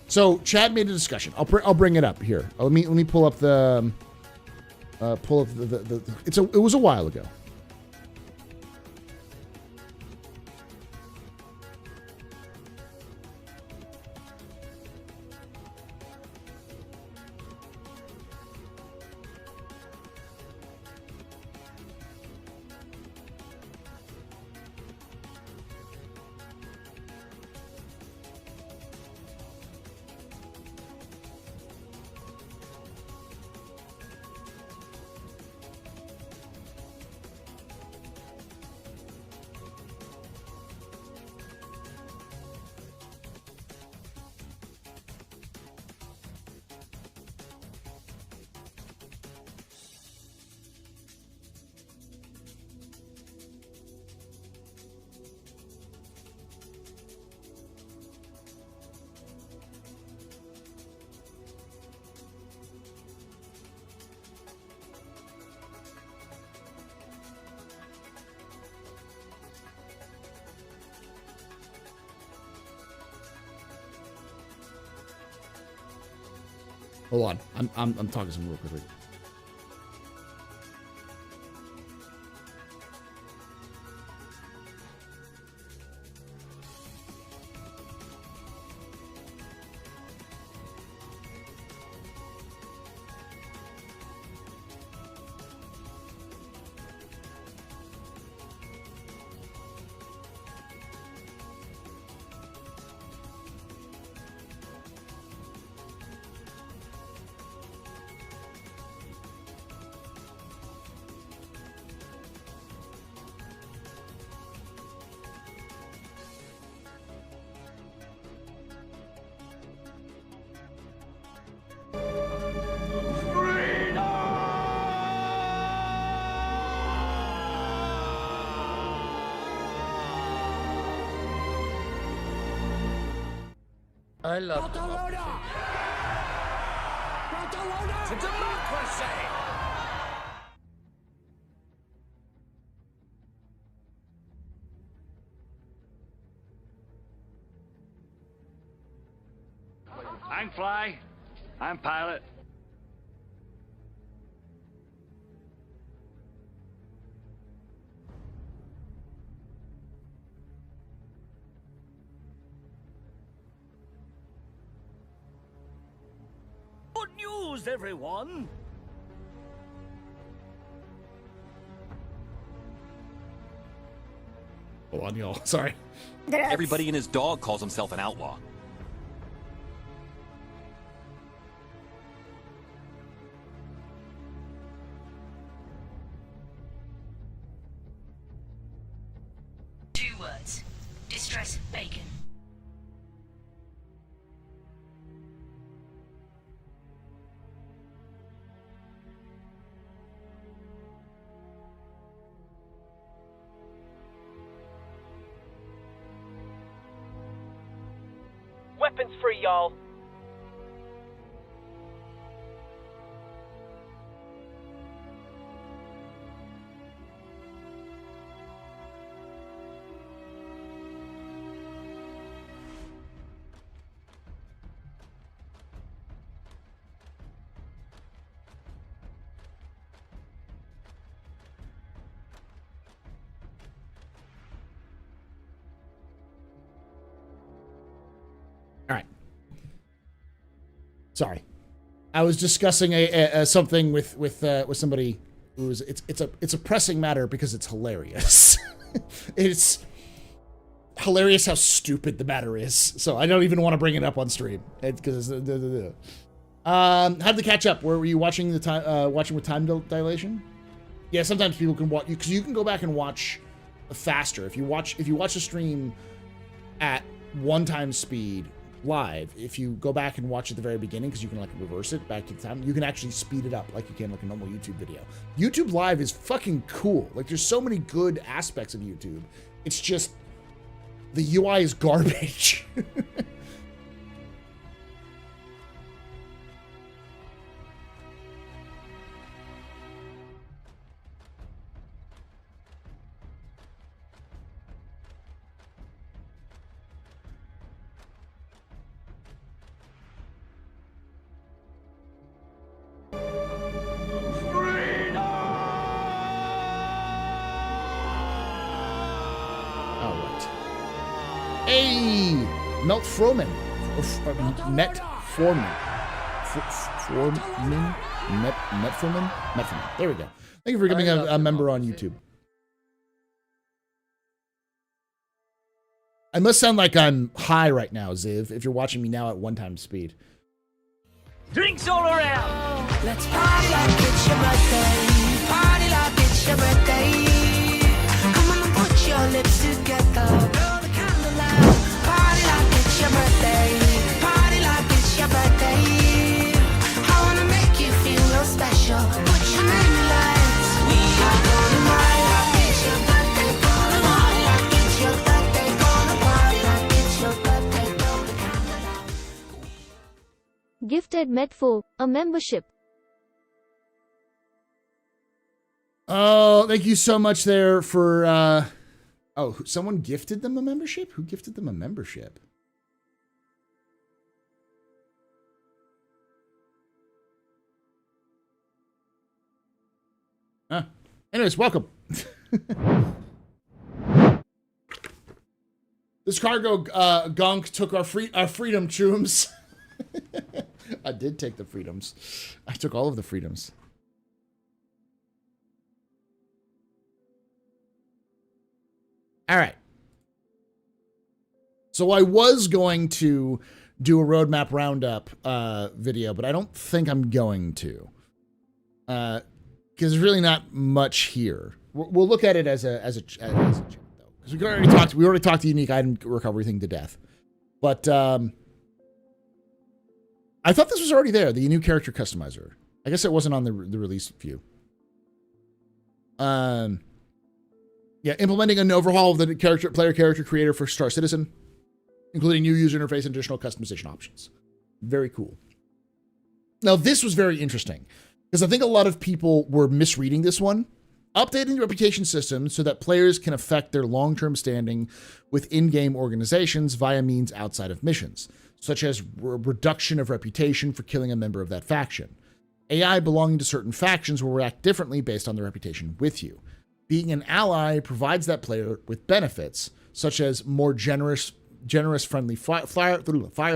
So Chad made a discussion. I'll bring it up here. Let me pull up the it was a while ago. Hold on, I'm talking some real quickly. I love democracy. To democracy! I can fly. I'm pilot. Good news, everyone! Hold on, y'all. Sorry. Everybody and his dog calls himself an outlaw. Two words. Distress bacon. Weapons free, y'all. All right. Sorry, I was discussing a something with somebody who was it's a pressing matter because it's hilarious. It's hilarious how stupid the matter is. So I don't even want to bring it up on stream because how did they catch up? Were you watching the time watching with time dilation? Yeah, sometimes people can watch you because you can go back and watch faster if you watch the stream at 1x speed live. If you go back and watch at the very beginning, because you can like reverse it back to the time, you can actually speed it up like you can like a normal YouTube video. YouTube Live is fucking cool. Like there's so many good aspects of YouTube. It's just the UI is garbage. Metformin. Metformin. There we go. Thank you for becoming a member on YouTube. I must sound like I'm high right now, Ziv, if you're watching me now at 1x speed. Drinks all around! Let's party like it's your birthday. Party like it's your birthday. Come on and put your lips together. Blow the candle out. Party like it's your birthday. Party like it's your birthday. I wanna make you feel real special. Put your name in lights. We are gonna party like it's your birthday. Gonna party like it's your birthday. Gonna party like it's your birthday. Blow the candle out. Gifted Metfo, a membership. Oh, thank you so much there for, oh, someone gifted them a membership? Who gifted them a membership? Anyways, welcome. This cargo gunk took our freedom chooms. I did take the freedoms. I took all of the freedoms. All right. So I was going to do a roadmap roundup video, but I don't think I'm going to. Because there's really not much here. We'll look at it as a chat, though. Because we already talked the unique item recovery thing to death. But I thought this was already there, the new character customizer. I guess it wasn't on the release view. Yeah, implementing an overhaul of the player character creator for Star Citizen, including new user interface and additional customization options. Very cool. Now, this was very interesting, because I think a lot of people were misreading this one. Updating the reputation system so that players can affect their long-term standing with in-game organizations via means outside of missions. such as reduction of reputation for killing a member of that faction. AI belonging to certain factions will react differently based on their reputation with you. Being an ally provides that player with benefits, such as more generous friendly fire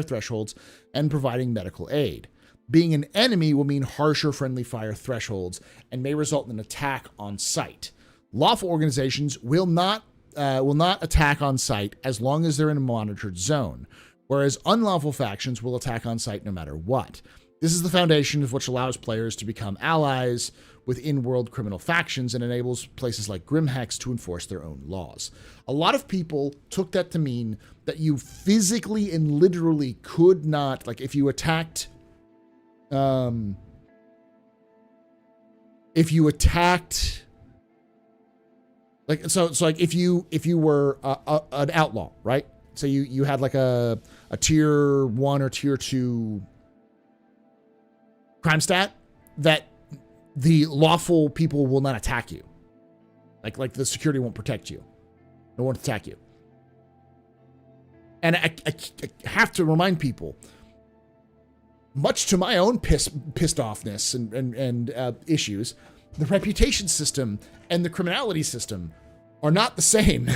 thresholds and providing medical aid. Being an enemy will mean harsher friendly fire thresholds and may result in an attack on sight. Lawful organizations will not attack on sight as long as they're in a monitored zone, whereas unlawful factions will attack on sight no matter what. This is the foundation of which allows players to become allies with in-world criminal factions and enables places like Grimhex to enforce their own laws. A lot of people took that to mean that you physically and literally could not, like if you attacked, like if you were an outlaw, right? So you had like a tier 1 or tier 2 crime stat, that the lawful people will not attack you. Like the security won't protect you. They won't attack you. And I have to remind people, much to my own pissed offness and issues, the reputation system and the criminality system are not the same.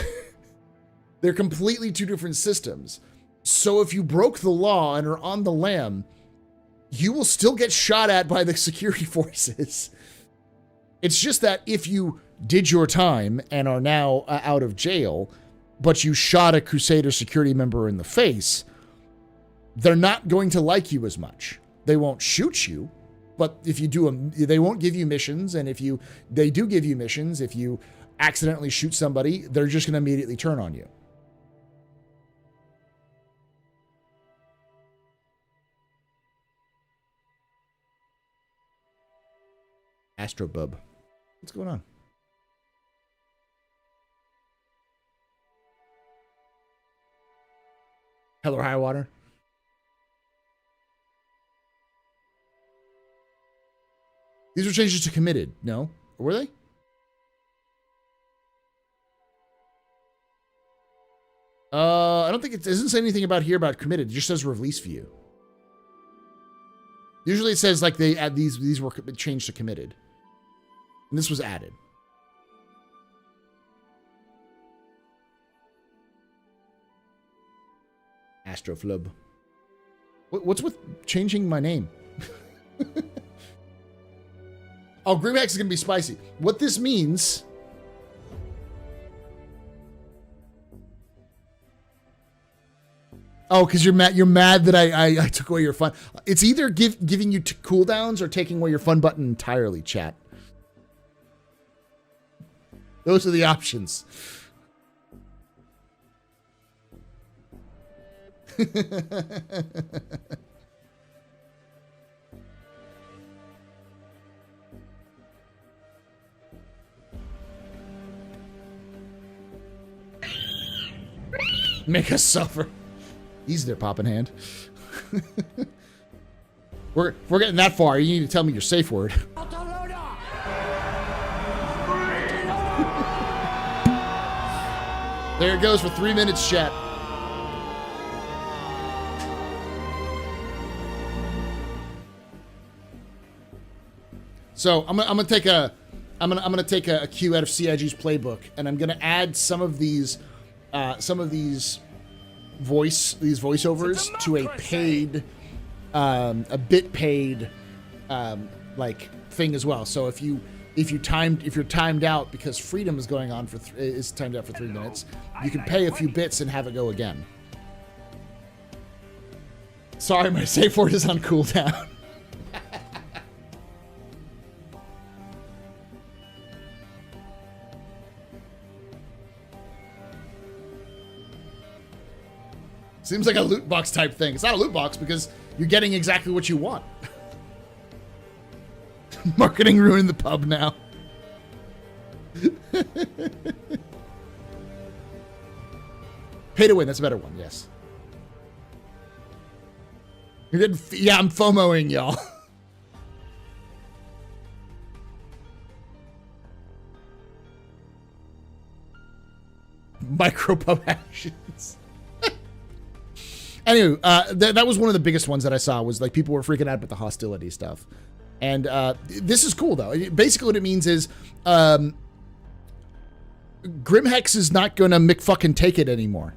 They're completely two different systems. So if you broke the law and are on the lam, you will still get shot at by the security forces. It's just that if you did your time and are now out of jail, but you shot a Crusader security member in the face, they're not going to like you as much. They won't shoot you, but if you do, they won't give you missions. And if they do give you missions, if you accidentally shoot somebody, they're just going to immediately turn on you. AstroPub. What's going on? Hell or high water? These were changes to committed, no? Or were they? I don't think it doesn't say anything about here about committed. It just says release view. Usually it says like they add these were changed to committed. And this was added. AstroPub. What's with changing my name? Oh, Grimhex is going to be spicy. What this means... Oh, because you're mad that I took away your fun. It's either giving you cooldowns or taking away your fun button entirely, chat. Those are the options. Make us suffer. Easy there, Pop in Hand. We're getting that far. You need to tell me your safe word. There it goes for 3 minutes, chat. So I'm gonna take a cue out of CIG's playbook, and I'm gonna add some of these voiceovers to a paid, a bit paid, like thing as well. So if you're timed out because Freedom is going on is timed out for 3 minutes, you can pay a few bits and have it go again. Sorry, my safe word is on cooldown. Seems like a loot box type thing. It's not a loot box because you're getting exactly what you want. Marketing ruined the pub now. Pay to win, that's a better one, yes. Yeah, I'm FOMOing, y'all. Micro pub actions. Anyway, that was one of the biggest ones that I saw, was like people were freaking out about the hostility stuff. And this is cool, though. Basically what it means is Grimhex is not going to McFucking take it anymore.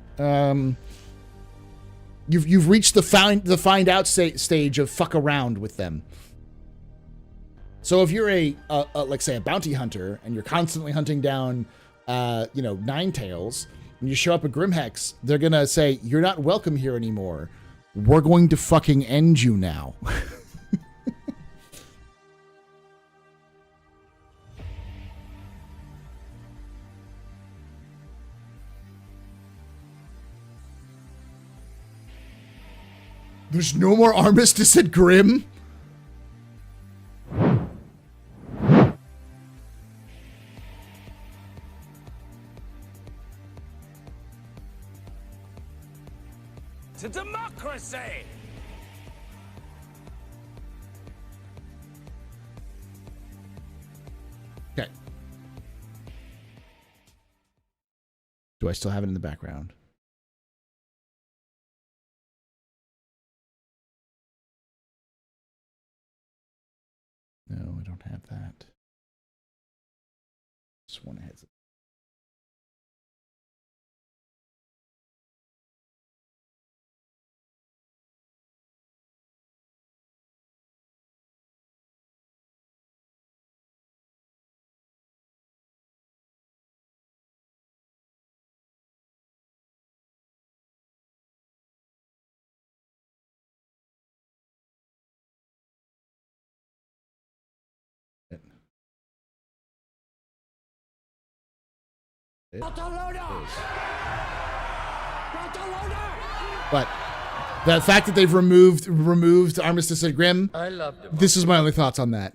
You've reached the find out stage of fuck around with them. So if you're like say a bounty hunter and you're constantly hunting down, Ninetails, and you show up at Grimhex, they're gonna say, you're not welcome here anymore. We're going to fucking end you now. There's no more armistice at Grim? To democracy! Okay. Do I still have it in the background? No, I don't have that. Just one ahead. But the fact that they've removed Armistice at Grim, I love this is my only thoughts on that.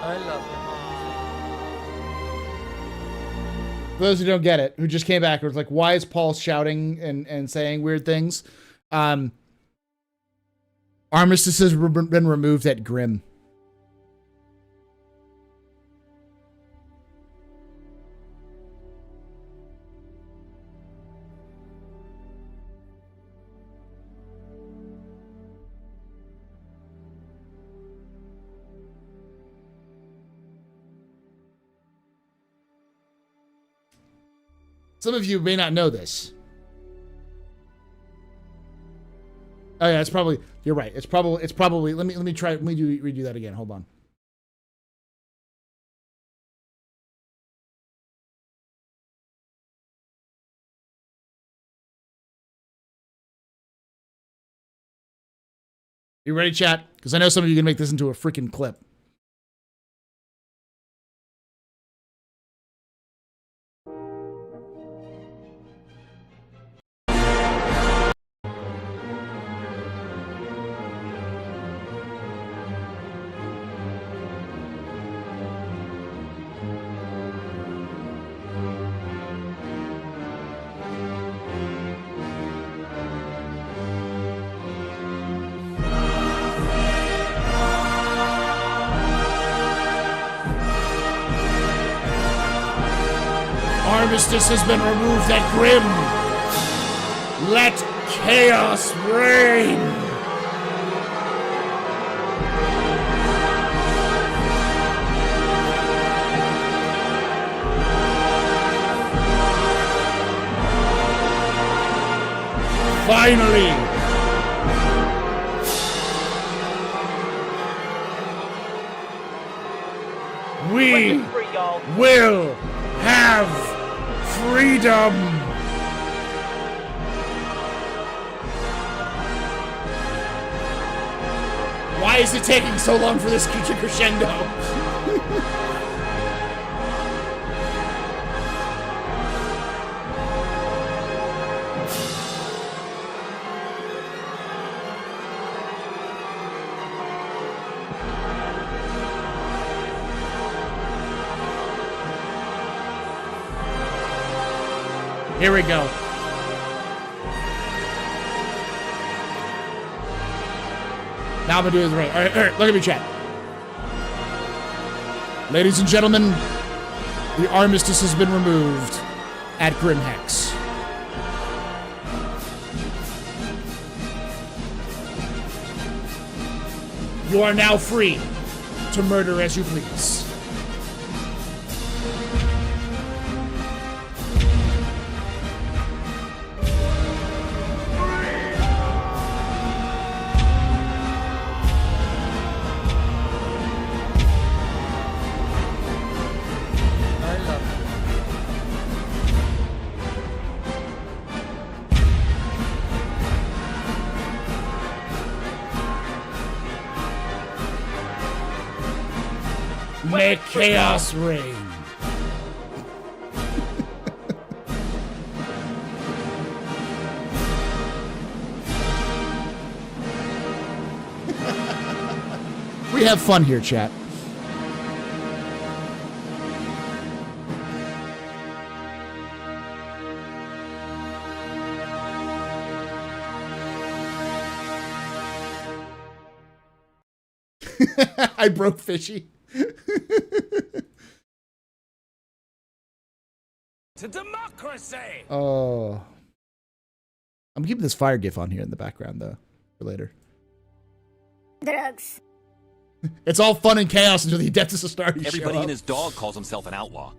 I love it. For those who don't get it, who just came back, it was like, why is Paul shouting and saying weird things? Armistice has been removed at Grim. Some of you may not know this. Oh yeah, it's probably, you're right. It's probably, let me redo that again. Hold on. You ready, chat? Because I know some of you can make this into a freaking clip. Armistice has been removed at Grim. Let chaos reign. Finally. We will have freedom! Why is it taking so long for this to crescendo? Here we go. Now I'm gonna do this right. All right, look at me, chat. Ladies and gentlemen, the armistice has been removed at Grimhex. You are now free to murder as you please. Make chaos reign. We have fun here, chat. I broke Fishy. To democracy! Oh. I'm keeping this fire gif on here in the background, though, for later. Drugs. It's all fun and chaos until the Adeptus Astartes Everybody show up. and his dog calls himself an outlaw.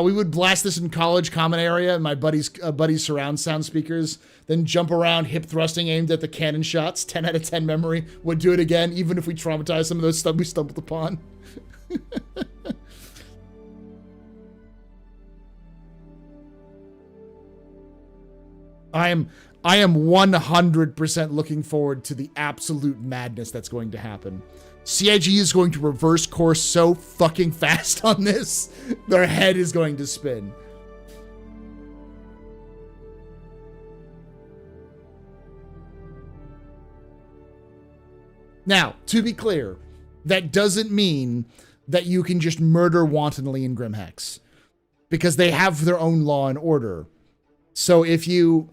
We would blast this in college common area in my buddy's surround sound speakers, then jump around hip thrusting aimed at the cannon shots. 10 out of 10 memory. Would do it again, even if we traumatized some of those stuff we stumbled upon. I am 100% looking forward to the absolute madness that's going to happen. CIG is going to reverse course so fucking fast on this. Their head is going to spin. Now, to be clear, that doesn't mean that you can just murder wantonly in Grimhex, because they have their own law and order. So if you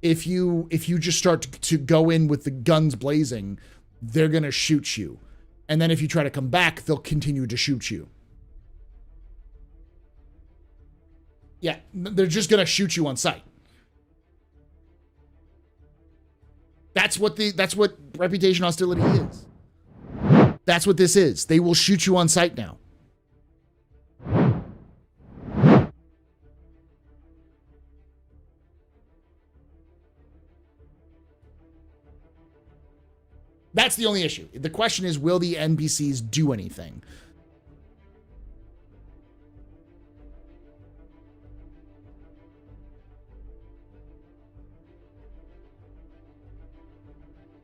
just start to go in with the guns blazing, they're going to shoot you. And then if you try to come back, they'll continue to shoot you. Yeah, they're just going to shoot you on sight. That's what reputation hostility is. That's what this is. They will shoot you on sight now. That's the only issue. The question is, will the NPCs do anything?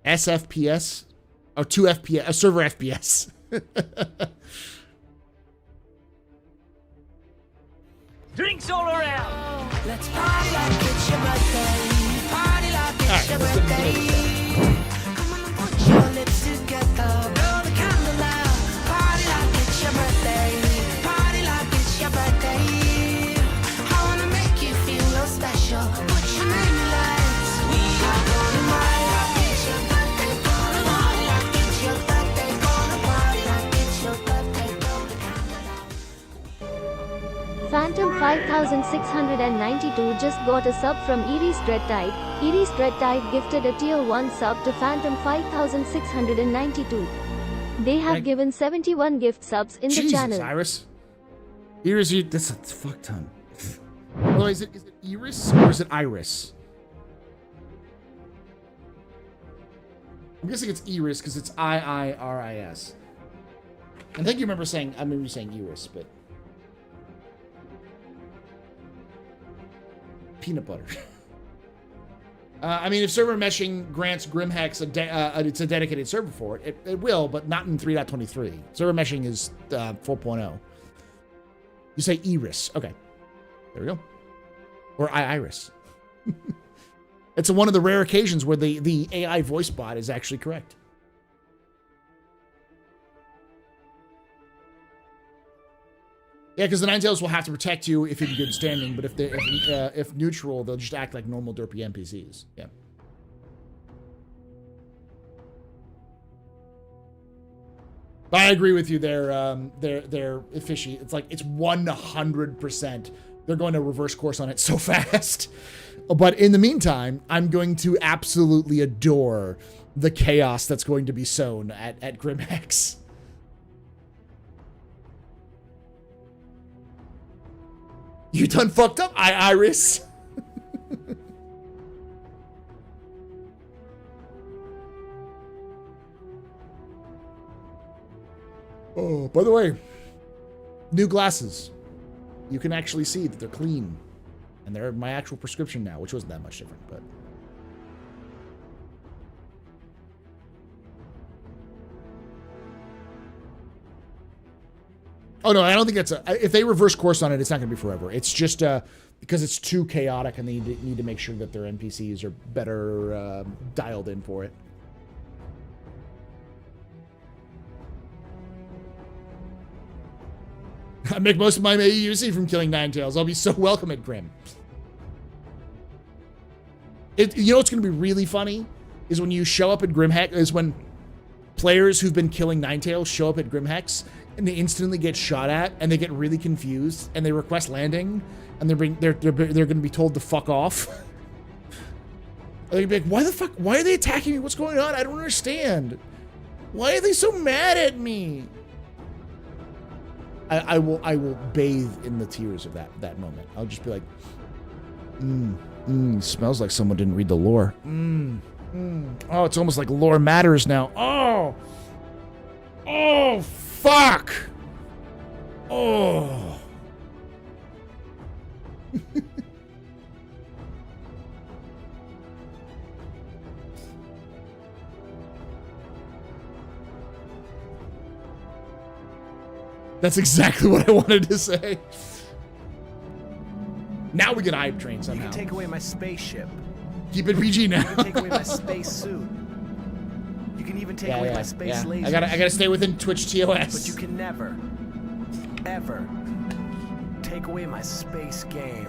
SFPS? Oh, 2 FPS, a server FPS. Drinks all around. Let's party like it's your birthday. Party like it's your birthday. Come on and put your lips together. Blow the candle out. Party like it's your birthday. Party like it's your birthday. I wanna make you feel real special. Put your name in lights. We are gonna party like it's your birthday. Gonna party like it's your birthday. Gonna party like it's your birthday. Blow the candle out. Phantom 5692 just got a sub from Iris Dreadtide. Iris Dreadtide gifted a tier 1 sub to Phantom 5692. They have given 71 gift subs in the channel. Jesus, Iris. Iris, that's a fuck ton. By the way, is it Iris or is it Iris? I'm guessing it's Iris because it's I-I-R-I-S. I think you remember saying, I remember you saying Iris, but... Peanut butter. I mean, if server meshing grants Grimhex it's a dedicated server for it, it will, but not in 3.23. Server meshing is 4.0. You say Iris. Okay. There we go. Or Iris. It's one of the rare occasions where the AI voice bot is actually correct. Yeah, because the Ninetales will have to protect you if you're in good standing, but if neutral, they'll just act like normal derpy NPCs. Yeah. But I agree with you. They're fishy. It's like it's 100%. They're going to reverse course on it so fast. But in the meantime, I'm going to absolutely adore the chaos that's going to be sown at Grimhex. You done fucked up, Iris. Oh, by the way, new glasses. You can actually see that they're clean. And they're my actual prescription now, which wasn't that much different, but... Oh, no, I don't think that's if they reverse course on it, it's not going to be forever. It's just because it's too chaotic and they need to make sure that their NPCs are better dialed in for it. I make most of my AUC from killing Ninetales. I'll be so welcome at Grim. You know what's going to be really funny? Is when you show up at Grimhex, is when players who've been killing Ninetales show up at Grimhex and they instantly get shot at and they get really confused and they request landing and they're going to be told to fuck off. They'd be like, why the fuck? Why are they attacking me? What's going on? I don't understand. Why are they so mad at me? I will bathe in the tears of that moment. I'll just be like, smells like someone didn't read the lore. Oh, it's almost like lore matters now. Oh, fuck. Oh. That's exactly what I wanted to say. Now we get hype train somehow. You can take away my spaceship. Keep it PG now. You can take away my space suit. You can even take away my space lasers. I gotta stay within Twitch TOS. But you can never, ever take away my space game.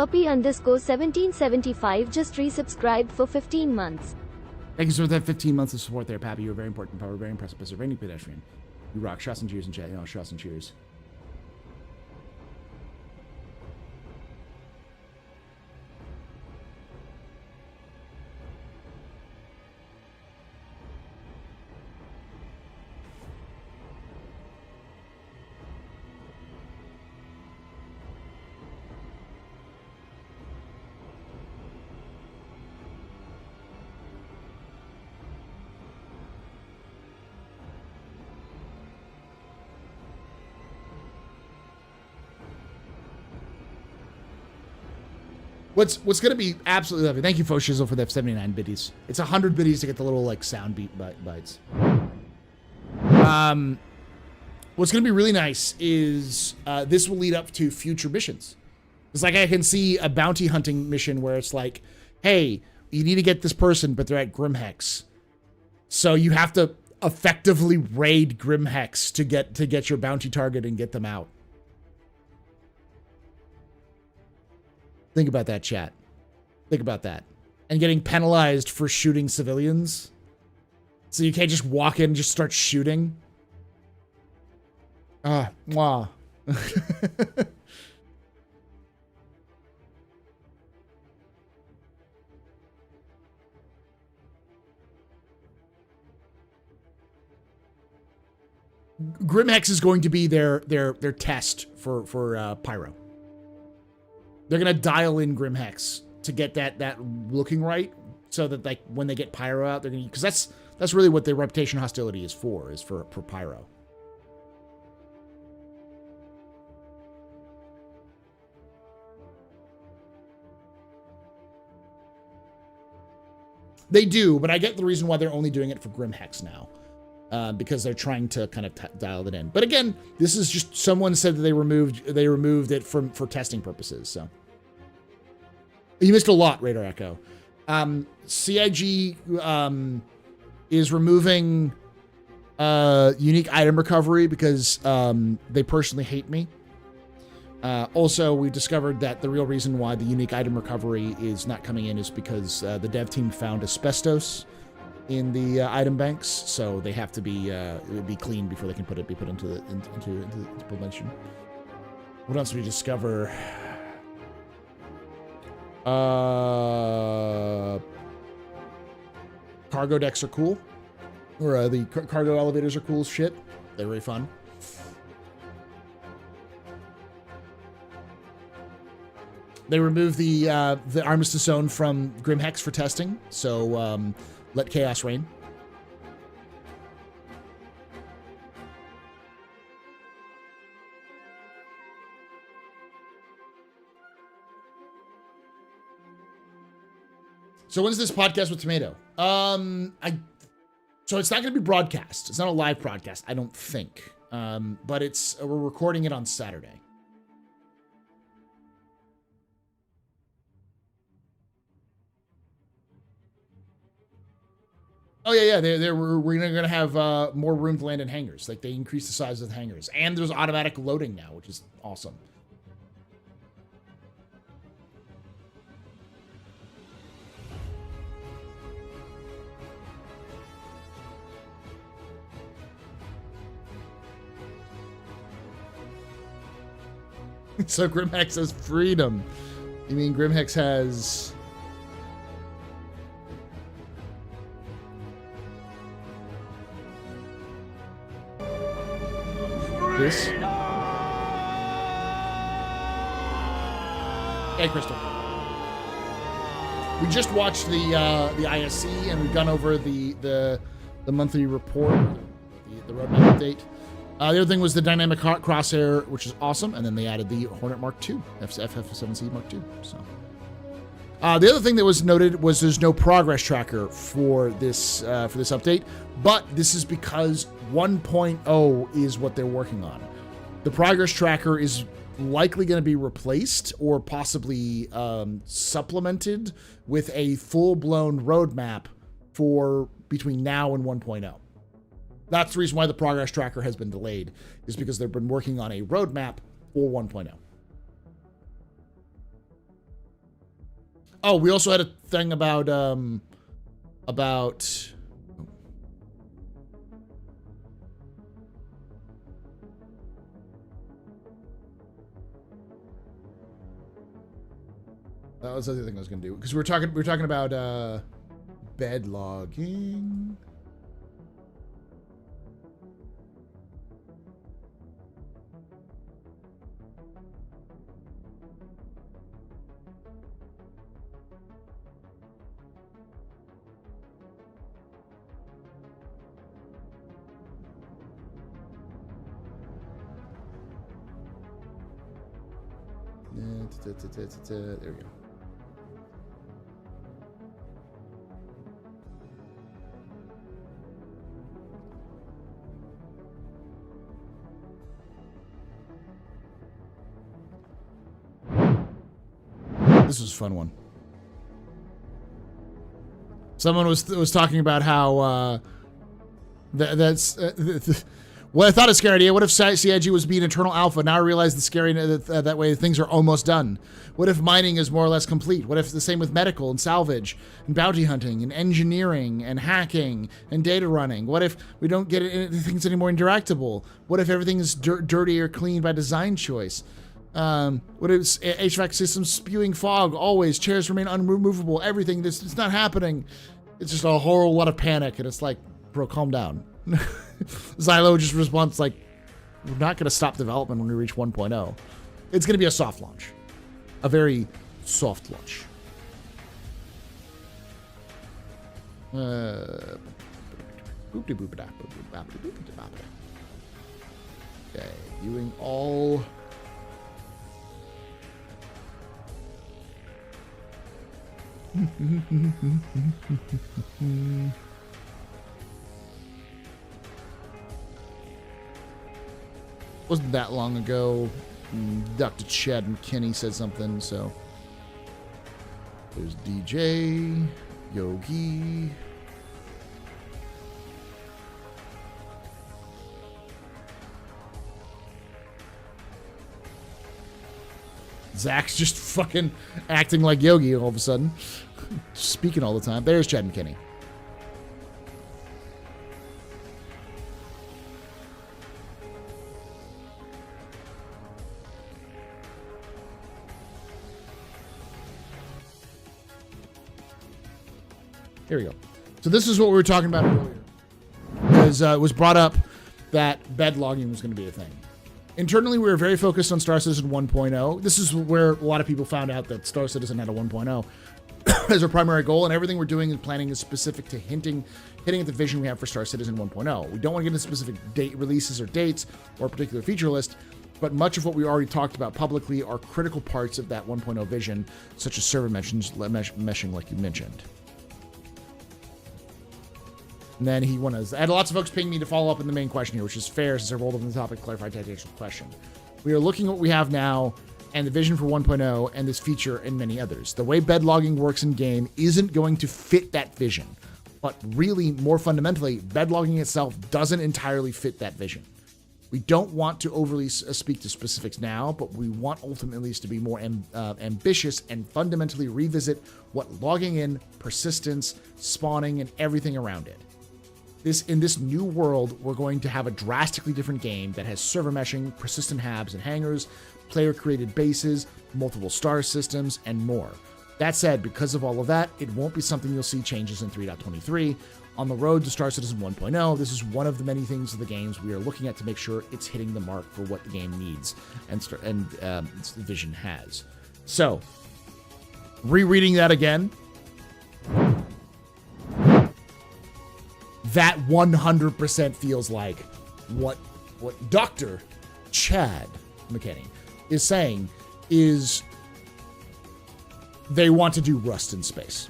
Puppy_1775 just resubscribed for 15 months. Thank you for that 15 months of support there, Pappy. You're very important. Power, very impressive. Preserving pedestrian. You rock. Shots and cheers in chat. You know, shots and cheers. What's going to be absolutely lovely. Thank you, Foshizzle, for that 79 biddies. It's 100 biddies to get the little like sound beat bites. What's going to be really nice is this will lead up to future missions. It's like I can see a bounty hunting mission where it's like, hey, you need to get this person, but they're at Grimhex. So you have to effectively raid Grimhex to get your bounty target and get them out. Think about that, chat. Think about that. And getting penalized for shooting civilians. So you can't just walk in and just start shooting. Mwah. Grimhex is going to be their test for Pyro. They're gonna dial in Grimhex to get that looking right, so that like when they get Pyro out, they're gonna, because that's really what the reputation hostility is for Pyro. They do, but I get the reason why they're only doing it for Grimhex now, because they're trying to kind of dial it in. But again, this is just someone said that they removed it for testing purposes. So you missed a lot, Radar Echo. CIG is removing unique item recovery because they personally hate me. Also, we discovered that the real reason why the unique item recovery is not coming in is because the dev team found asbestos in the item banks, so they have to be cleaned before they can be put into implementation. What else did we discover? Cargo decks are cool, or the cargo elevators are cool as shit. They're really fun. They removed the Armistice Zone from Grimhex for testing, so let chaos reign. So when's this podcast with Tomato? So it's not going to be broadcast. It's not a live broadcast, I don't think. But we're recording it on Saturday. Oh yeah. We're going to have more room to land in hangars. Like they increased the size of the hangars, and there's automatic loading now, which is awesome. So Grimhex has freedom. You mean Grimhex has... this? Hey, Crystal. We just watched the ISC, and we've gone over the monthly report, the roadmap update. The other thing was the dynamic crosshair, which is awesome, and then they added the Hornet Mark II, FF7C Mark II. So, the other thing that was noted was there's no progress tracker for this update, but this is because 1.0 is what they're working on. The progress tracker is likely going to be replaced or possibly supplemented with a full-blown roadmap for between now and 1.0. That's the reason why the progress tracker has been delayed, is because they've been working on a roadmap for 1.0. Oh, we also had a thing about that was the other thing I was gonna do, because we were talking about bed logging. There we go. This was a fun one. Someone was talking about how that's what I thought a scary idea. What if CIG was being eternal alpha? Now I realize the scary that way things are almost done. What if mining is more or less complete? What if the same with medical and salvage and bounty hunting and engineering and hacking and data running? What if we don't get things any more interactable? What if everything is dirty or clean by design choice? What if HVAC systems spewing fog always? Chairs remain unmovable. Everything. It's not happening. It's just a whole lot of panic, and it's like, bro, calm down. Xylo just responds like, we're not going to stop development when we reach 1.0. It's going to be a soft launch. A very soft launch. Okay, viewing all. Wasn't that long ago. Dr. Chad McKinney said something, so. There's DJ, Yogi. Zach's just fucking acting like Yogi all of a sudden. Speaking all the time. There's Chad McKinney. Here we go. So this is what we were talking about earlier. Because it was brought up that bed logging was going to be a thing. Internally, we were very focused on Star Citizen 1.0. This is where a lot of people found out that Star Citizen had a 1.0 as our primary goal, and everything we're doing and planning is specific to hitting at the vision we have for Star Citizen 1.0. We don't want to get into specific date releases or dates or a particular feature list, but much of what we already talked about publicly are critical parts of that 1.0 vision, such as server meshing, like you mentioned. And then he I had lots of folks ping me to follow up in the main question here, which is fair since I rolled up on the topic, clarified tactical question. We are looking at what we have now and the vision for 1.0 and this feature and many others. The way bed logging works in game isn't going to fit that vision, but really more fundamentally, bed logging itself doesn't entirely fit that vision. We don't want to overly speak to specifics now, but we want ultimately to be more ambitious and fundamentally revisit what logging in, persistence, spawning, and everything around it. In this new world, we're going to have a drastically different game that has server meshing, persistent habs and hangars, player-created bases, multiple star systems, and more. That said, because of all of that, it won't be something you'll see changes in 3.23. On the road to Star Citizen 1.0, this is one of the many things of the games we are looking at to make sure it's hitting the mark for what the game needs and its vision has. So, rereading that again, that 100% feels like what Dr. Chad McKinney is saying is they want to do Rust in space.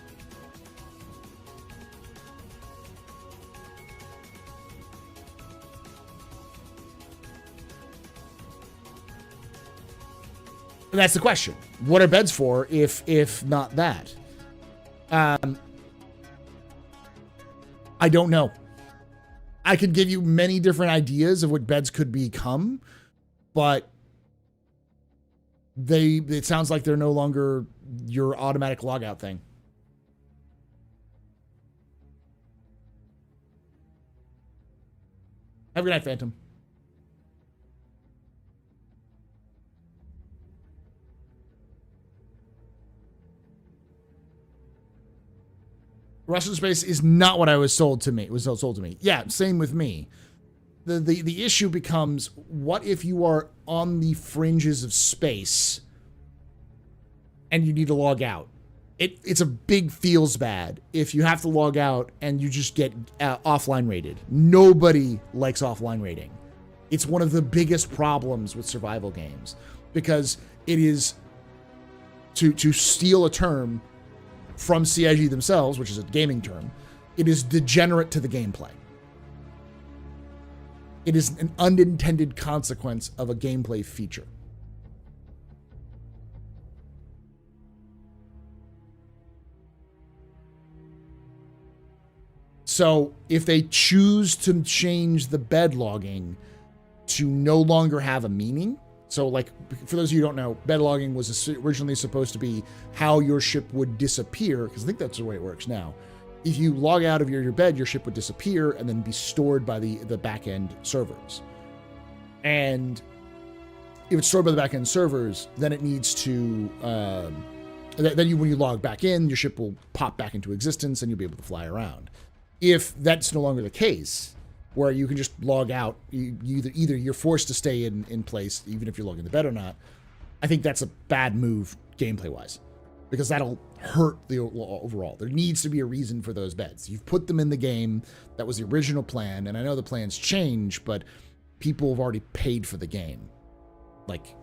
And that's the question. What are beds for if not that? I don't know. I could give you many different ideas of what beds could become, but it sounds like they're no longer your automatic logout thing. Have a good night, Phantom. Russian space is not what I was sold to me. It was sold to me. Yeah, same with me. The issue becomes, what if you are on the fringes of space and you need to log out? It's a big feels bad if you have to log out and you just get offline rated. Nobody likes offline rating. It's one of the biggest problems with survival games, because it is, to steal a term from CIG themselves, which is a gaming term, it is degenerate to the gameplay. It is an unintended consequence of a gameplay feature. So if they choose to change the bed logging to no longer have a meaning, so like, for those of you who don't know, bed logging was originally supposed to be how your ship would disappear, because I think that's the way it works now. If you log out of your bed, your ship would disappear and then be stored by the back-end servers. And if it's stored by the back-end servers, then it needs to, when you log back in, your ship will pop back into existence and you'll be able to fly around. If that's no longer the case, where you can just log out, either you're forced to stay in place, even if you're logging the bed or not, I think that's a bad move gameplay-wise, because that'll hurt the overall. There needs to be a reason for those beds. You've put them in the game. That was the original plan, and I know the plans change, but people have already paid for the game. Like,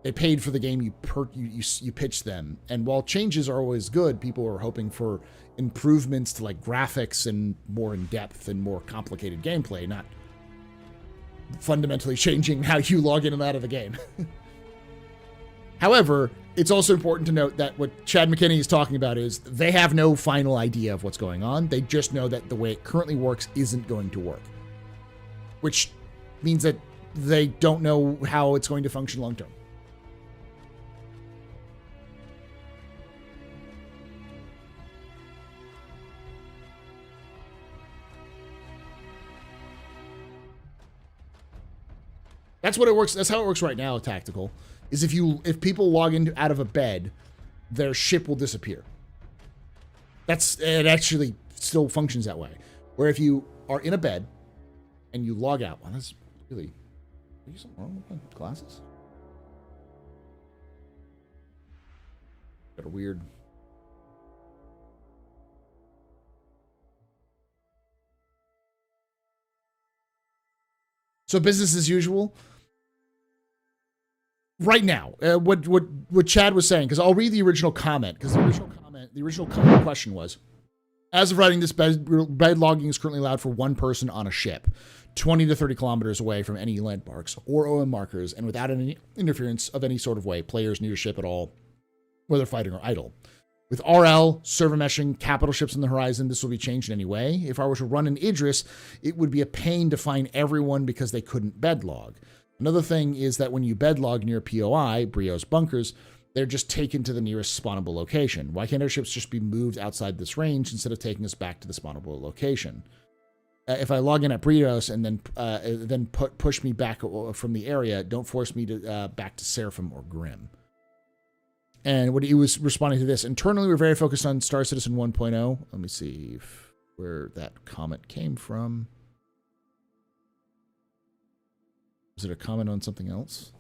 they paid for the game you pitched them, and while changes are always good, people are hoping for improvements to like graphics and more in depth and more complicated gameplay, not fundamentally changing how you log in and out of the game. However, it's also important to note that what Chad McKinney is talking about is they have no final idea of what's going on. They just know that the way it currently works isn't going to work, which means that they don't know how it's going to function long term. That's what it works. That's how it works right now. Tactical is if people log in out of a bed, their ship will disappear. It actually still functions that way. Where if you are in a bed and you log out, well, that's really, are you something wrong with my glasses? Got a weird. So business as usual. Right now, what Chad was saying, because I'll read the original comment, because the original comment question was, as of writing this, bed logging is currently allowed for one person on a ship, 20 to 30 kilometers away from any landmarks or OM markers, and without any interference of any sort of way, players near ship at all, whether fighting or idle. With RL, server meshing, capital ships on the horizon, this will be changed in any way. If I were to run an Idris, it would be a pain to find everyone because they couldn't bed log. Another thing is that when you bed log near POI, Brio's bunkers, they're just taken to the nearest spawnable location. Why can't our ships just be moved outside this range instead of taking us back to the spawnable location? If I log in at Brios and then push me back from the area, don't force me to back to Seraphim or Grim. And what he was responding to this, internally we're very focused on Star Citizen 1.0. Let me see where that comment came from. Was it a comment on something else?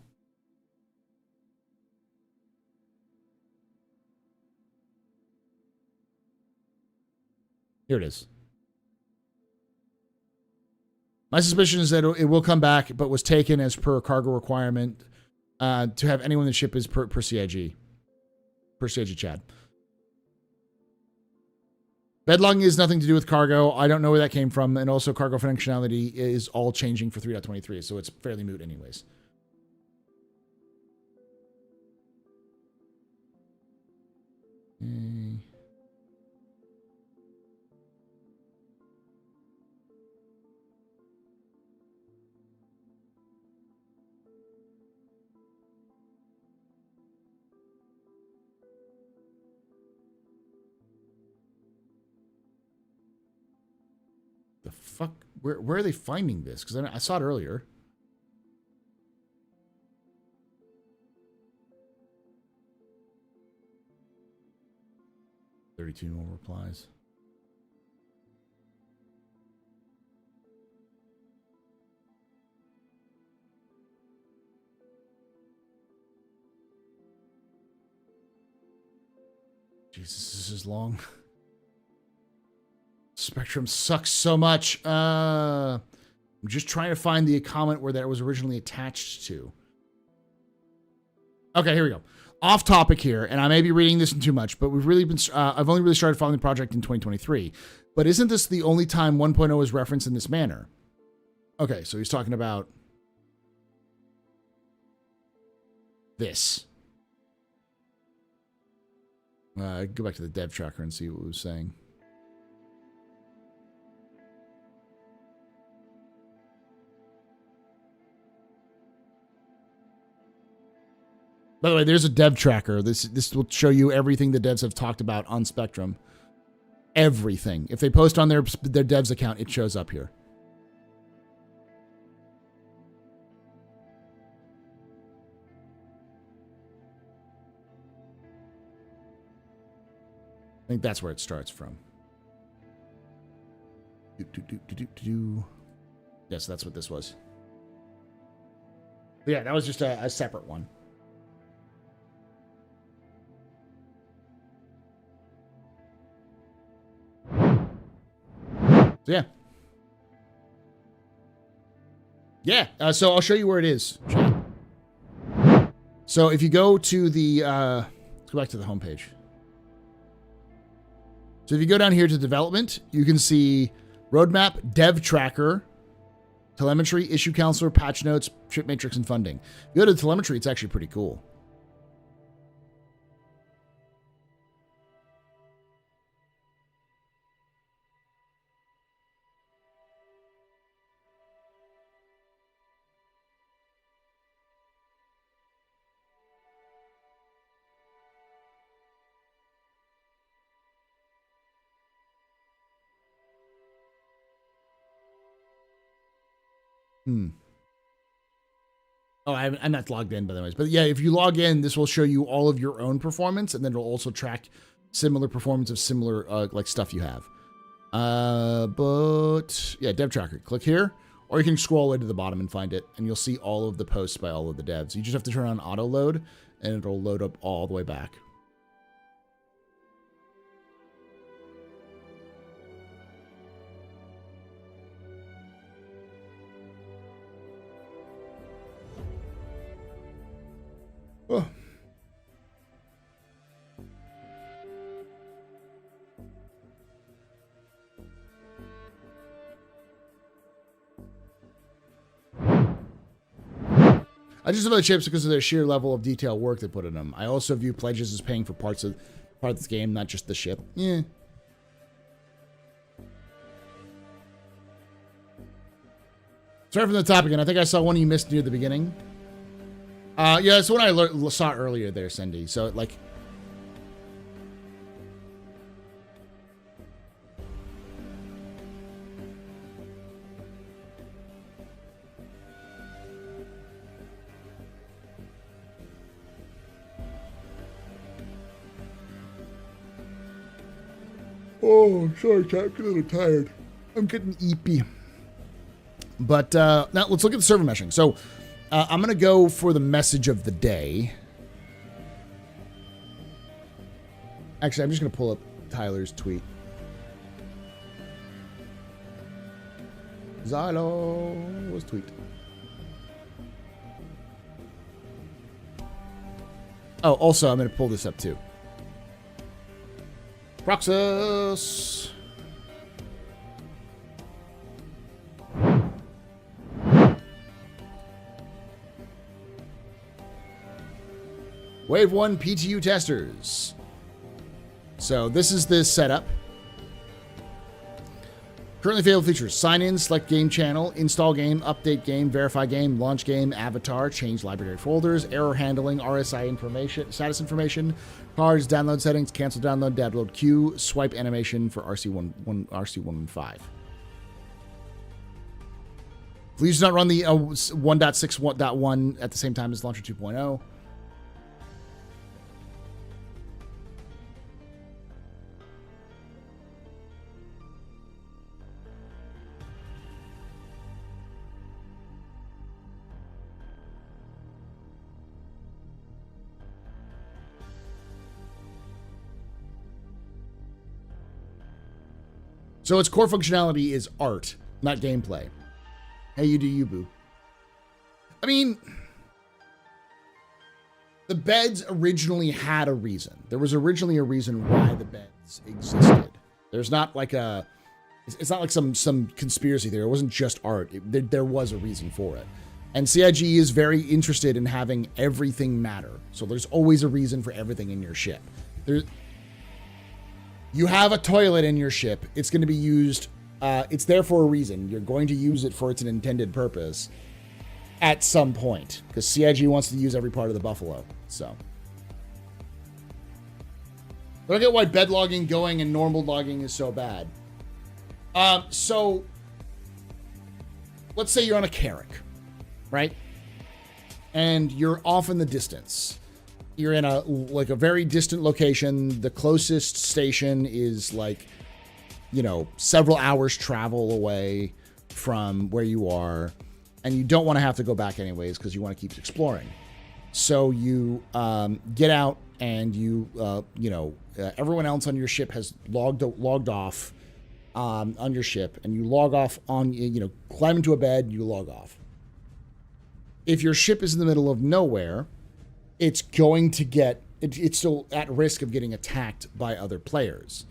Here it is. My suspicion is that it will come back, but was taken as per cargo requirement to have anyone in the ship is per CIG. Per CIG Chad. Bedlogging is nothing to do with cargo. I don't know where that came from. And also cargo functionality is all changing for 3.23, so it's fairly moot anyways. Okay. The fuck? Where are they finding this? Because I saw it earlier. $32 more replies. Jesus, this is long. Spectrum sucks so much. I'm just trying to find the comment where that was originally attached to. Okay, here we go. Off topic here, and I may be reading this in too much, but we've really been. I've only really started following the project in 2023. But isn't this the only time 1.0 is referenced in this manner? Okay, so he's talking about this. Go back to the dev tracker and see what it was saying. By the way, there's a dev tracker. This will show you everything the devs have talked about on Spectrum. Everything. If they post on their devs account, it shows up here. I think that's where it starts from. Yes, that's what this was. Yeah, that was just a separate one. So yeah. Yeah, so I'll show you where it is. So if you go to the, let's go back to the homepage. So if you go down here to development, you can see roadmap, dev tracker, telemetry, issue counselor, patch notes, chip matrix, and funding. If you go to the telemetry, it's actually pretty cool. Oh, I'm not logged in, by the way. But yeah, if you log in, this will show you all of your own performance, and then it'll also track similar performance of similar like stuff you have. But yeah, dev tracker. Click here, or you can scroll way to the bottom and find it, and you'll see all of the posts by all of the devs. You just have to turn on auto load, and it'll load up all the way back. Oh. I just love the chips because of their sheer level of detail work they put in them. I also view pledges as paying for parts of the game, not just the ship. Yeah. Sorry from the top again. I think I saw one you missed near the beginning. Yeah, it's one I saw earlier there, Cindy. So, like... Oh, sorry, chat. I'm getting a little tired. I'm getting eepy. But now let's look at the server meshing. So I'm going to go for the message of the day. Actually, I'm just going to pull up Tyler's tweet. Zylo's tweet. Oh, also, I'm going to pull this up too. Roxas. Wave 1 PTU testers. So this is the setup. Currently available features: sign in, select game channel, install game, update game, verify game, launch game, avatar, change library folders, error handling, RSI information, status information, cards, download settings, cancel download, download queue, swipe animation for RC115. Please do not run the 1.6.1 at the same time as Launcher 2.0. So its core functionality is art, not gameplay. Hey, you do you, boo. I mean, the beds originally had a reason. There was originally a reason why the beds existed. There's not like a, it's not like some conspiracy there. It wasn't just art. There was a reason for it. And CIG is very interested in having everything matter. So there's always a reason for everything in your ship. You have a toilet in your ship. It's going to be used. It's there for a reason. You're going to use it for its intended purpose at some point, because CIG wants to use every part of the buffalo. So I don't get why bed logging going and normal logging is so bad. So let's say you're on a Carrack, right? And you're off in the distance. You're in a very distant location. The closest station is like, several hours travel away from where you are, and you don't want to have to go back anyways because you want to keep exploring. So you get out, and everyone else on your ship has logged off on your ship, and you log off on, climb into a bed, you log off. If your ship is in the middle of nowhere, it's going to it's still at risk of getting attacked by other players.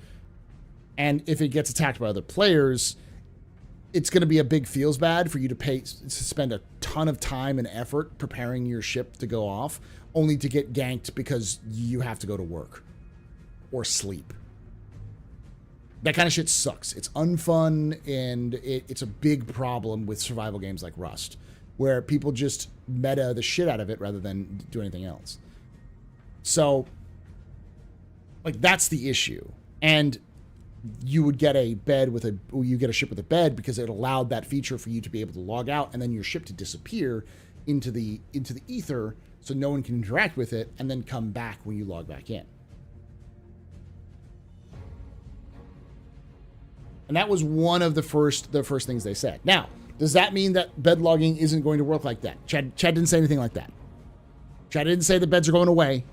And if it gets attacked by other players, it's going to be a big feels bad for you to spend a ton of time and effort preparing your ship to go off, only to get ganked because you have to go to work or sleep. That kind of shit sucks. It's unfun, and it's a big problem with survival games like Rust, where people just meta the shit out of it rather than do anything else. So, that's the issue. And you would get a ship with a bed because it allowed that feature for you to be able to log out and then your ship to disappear into the ether so no one can interact with it and then come back when you log back in. And that was one of the first things they said. Now, does that mean that bed logging isn't going to work like that? Chad didn't say anything like that. Chad didn't say the beds are going away.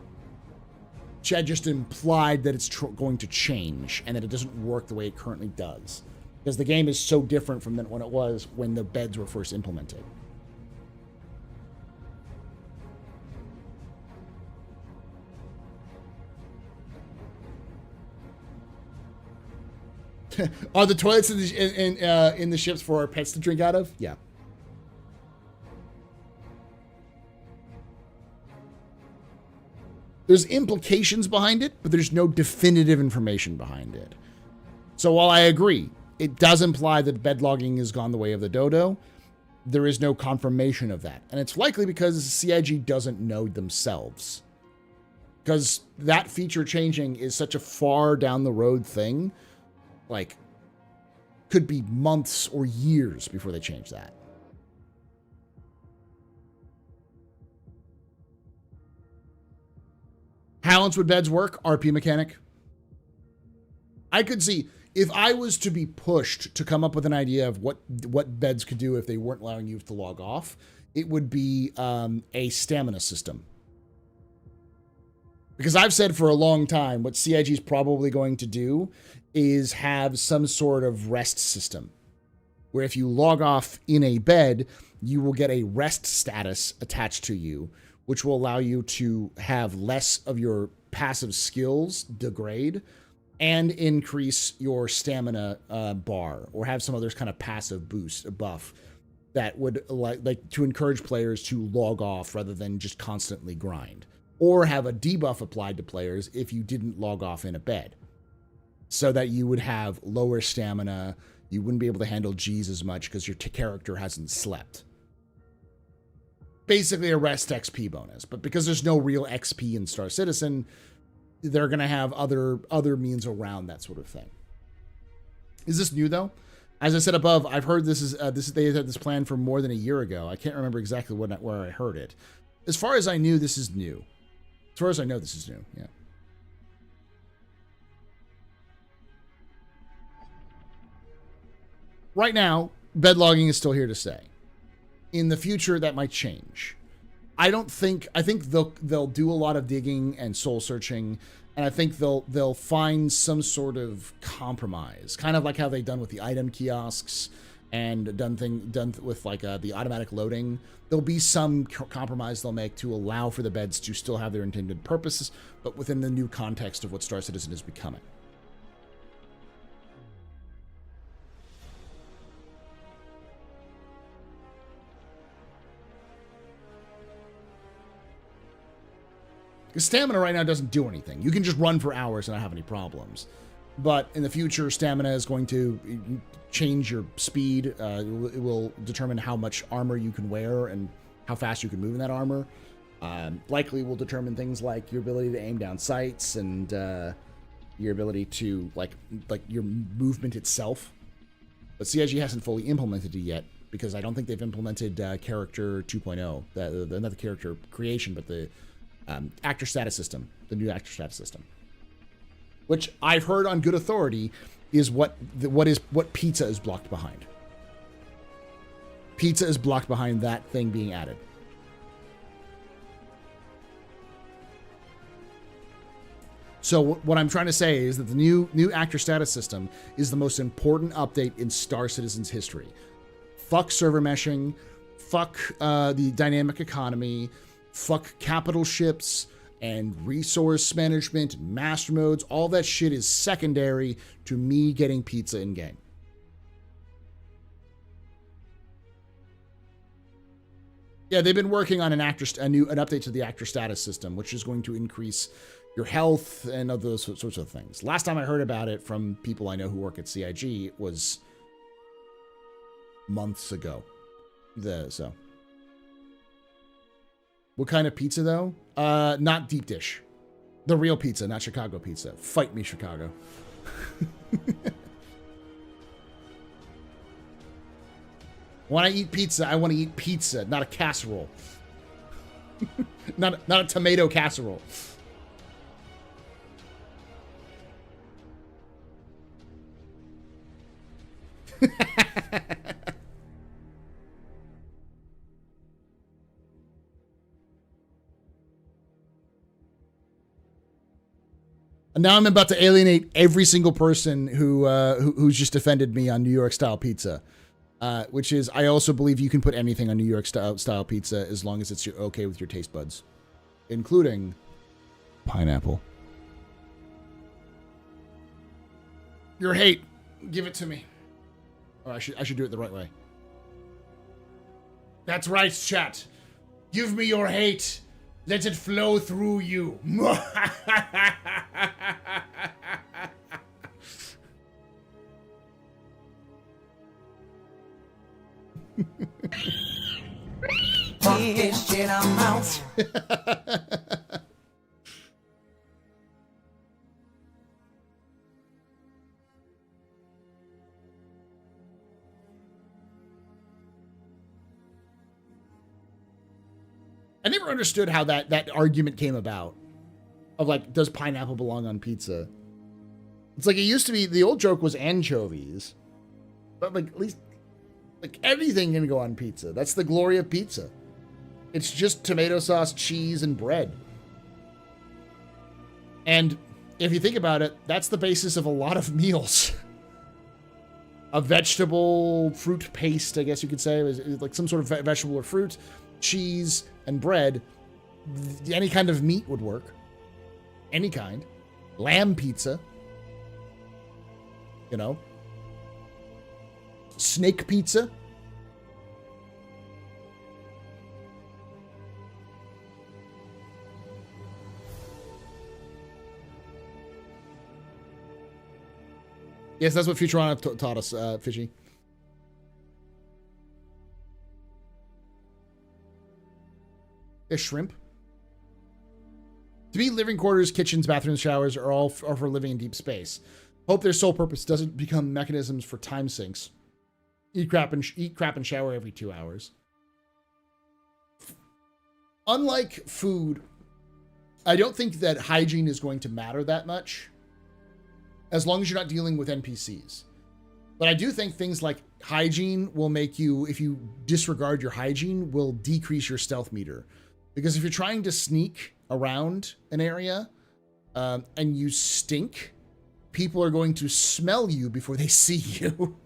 Chad just implied that it's going to change and that it doesn't work the way it currently does. Because the game is so different from when it was when the beds were first implemented. Are the toilets in the ships for our pets to drink out of? Yeah. There's implications behind it, but there's no definitive information behind it. So while I agree, it does imply that bed logging has gone the way of the dodo, there is no confirmation of that. And it's likely because CIG doesn't know themselves. Because that feature changing is such a far down the road thing. Could be months or years before they change that. How else would beds work? RP mechanic. I could see, if I was to be pushed to come up with an idea of what beds could do if they weren't allowing you to log off, it would be a stamina system. Because I've said for a long time, what CIG is probably going to do is have some sort of rest system where if you log off in a bed, you will get a rest status attached to you, which will allow you to have less of your passive skills degrade and increase your stamina bar, or have some other kind of passive boost, a buff that would like to encourage players to log off rather than just constantly grind, or have a debuff applied to players if you didn't log off in a bed, so that you would have lower stamina. You wouldn't be able to handle G's as much because your character hasn't slept. Basically a rest XP bonus, but because there's no real XP in Star Citizen, they're going to have other means around that sort of thing. Is this new though? As I said above, I've heard this is they had this plan for more than a year ago. I can't remember exactly where I heard it. As far as I knew, this is new. As far as I know, this is new. Yeah. Right now, bed logging is still here to stay. In the future, that might change. I think they'll do a lot of digging and soul searching, and I think they'll find some sort of compromise, kind of like how they've done with the item kiosks and done with like the automatic loading. There'll be some compromise they'll make to allow for the beds to still have their intended purposes, but within the new context of what Star Citizen is becoming. Because stamina right now doesn't do anything. You can just run for hours and not have any problems. But in the future, stamina is going to change your speed. It will determine how much armor you can wear and how fast you can move in that armor. Likely will determine things like your ability to aim down sights and your ability to, like your movement itself. But CIG hasn't fully implemented it yet, because I don't think they've implemented Character 2.0. Not the character creation, but the actor status system, the new actor status system, which I've heard on good authority is what Pizza is blocked behind. Pizza is blocked behind that thing being added. So what I'm trying to say is that the new actor status system is the most important update in Star Citizen's history. Fuck server meshing, fuck the dynamic economy, fuck capital ships and resource management, master modes. All that shit is secondary to me getting pizza in game. Yeah, they've been working on an update to the actor status system, which is going to increase your health and other those sorts of things. Last time I heard about it from people I know who work at CIG was months ago. What kind of pizza, though? Not deep dish. The real pizza, not Chicago pizza. Fight me, Chicago. When I eat pizza, I want to eat pizza, not a casserole. not a tomato casserole. And now I'm about to alienate every single person who's just offended me on New York style pizza, which is I also believe you can put anything on New York style pizza as long as it's okay with your taste buds, including pineapple. Your hate, give it to me. Or I should do it the right way. That's right, chat. Give me your hate. Let it flow through you. This shit I'm out. I never understood how that argument came about. Of like, does pineapple belong on pizza? It's like it used to be, the old joke was anchovies. But like, at least, like anything can go on pizza. That's the glory of pizza. It's just tomato sauce, cheese, and bread. And if you think about it, that's the basis of a lot of meals. A vegetable fruit paste, I guess you could say, like some sort of vegetable or fruit, cheese, and bread. Any kind of meat would work. Any kind. Lamb pizza. You know. Snake pizza. Yes, that's what Futurana taught us, Fishy. A shrimp. To me, living quarters, kitchens, bathrooms, showers are for living in deep space. Hope their sole purpose doesn't become mechanisms for time sinks. Eat crap and shower every 2 hours. Unlike food, I don't think that hygiene is going to matter that much as long as you're not dealing with NPCs. But I do think things like hygiene will make you, if you disregard your hygiene, will decrease your stealth meter. Because if you're trying to sneak around an area and you stink, people are going to smell you before they see you.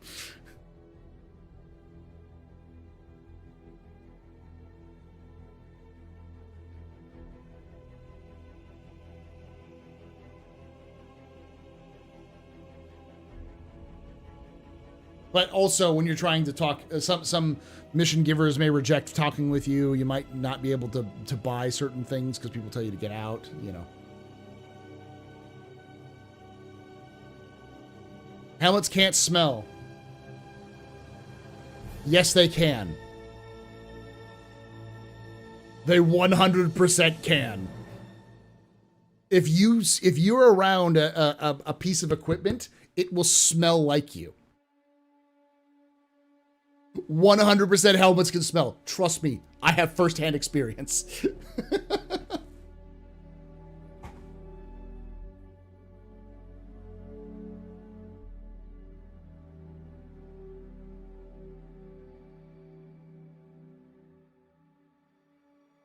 But also, when you're trying to talk, some mission givers may reject talking with you. You might not be able to buy certain things because people tell you to get out, you know. Helmets can't smell. Yes, they can. They 100% can. If you're around a piece of equipment, it will smell like you. 100% helmets can smell. Trust me, I have firsthand experience.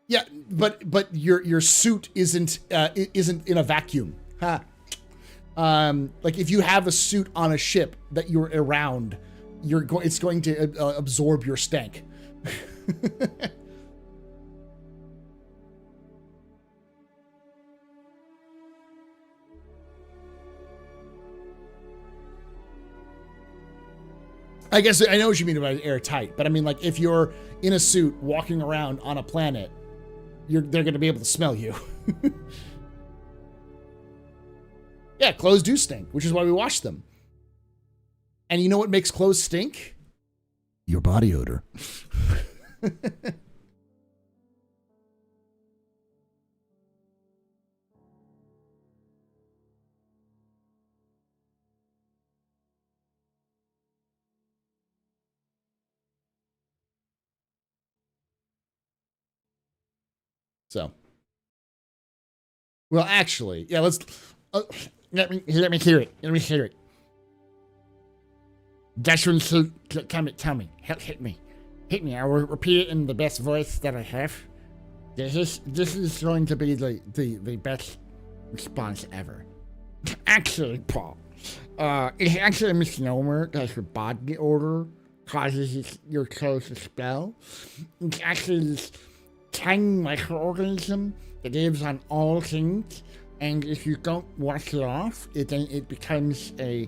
Yeah, but your suit isn't in a vacuum. Ha. Like if you have a suit on a ship that you're around, it's going to absorb your stank. I guess I know what you mean about airtight, but I mean, like, if you're in a suit walking around on a planet, they're going to be able to smell you. Yeah, clothes do stink, which is why we wash them. And you know what makes clothes stink? Your body odor. So, well, actually, yeah, let's let me hear it. Let me hear it. Dashun, tell me, hit me. I will repeat it in the best voice that I have. This is going to be the best response ever. Actually, Paul, it's actually a misnomer that your body odor causes your clothes to smell. It's actually this tiny microorganism that lives on all things, and if you don't wash it off, it becomes a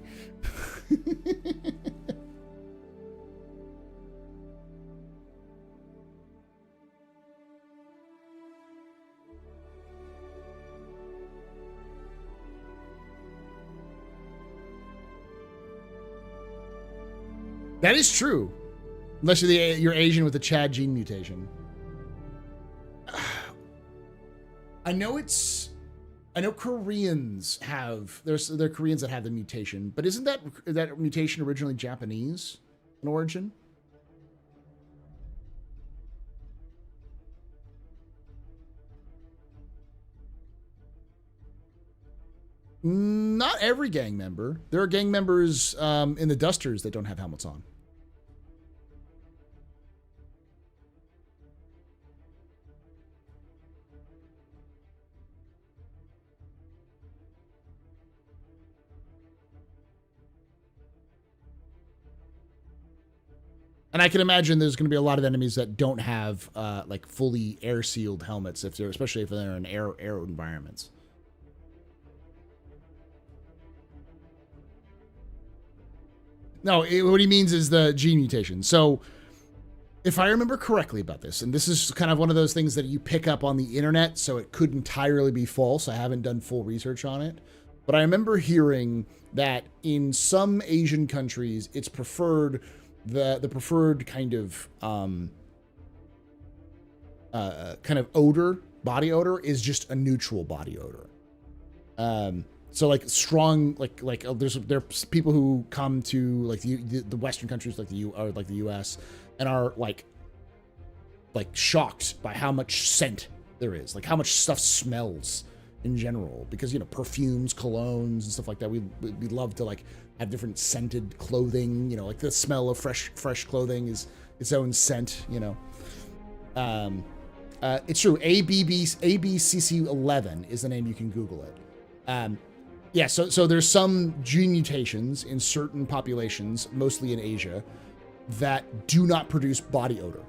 That is true. Unless you're Asian with a Chad gene mutation. I know Koreans have, there are Koreans that have the mutation, but isn't that mutation originally Japanese in origin? Not every gang member. There are gang members in the Dusters that don't have helmets on. And I can imagine there's going to be a lot of enemies that don't have like fully air sealed helmets, especially if they're in air environments. No, what he means is the gene mutation. So, if I remember correctly about this, and this is kind of one of those things that you pick up on the internet, so it could entirely be false. I haven't done full research on it. But I remember hearing that in some Asian countries, it's preferred, the preferred kind of odor, body odor, is just a neutral body odor. So like strong, there's people who come to like the Western countries like the U.S. and are like shocked by how much scent there is, like how much stuff smells in general, because perfumes, colognes, and stuff like that. We love to like have different scented clothing. Like the smell of fresh clothing is its own scent. It's true. ABCC11 is the name. You can Google it. Yeah, so there's some gene mutations in certain populations, mostly in Asia, that do not produce body odor.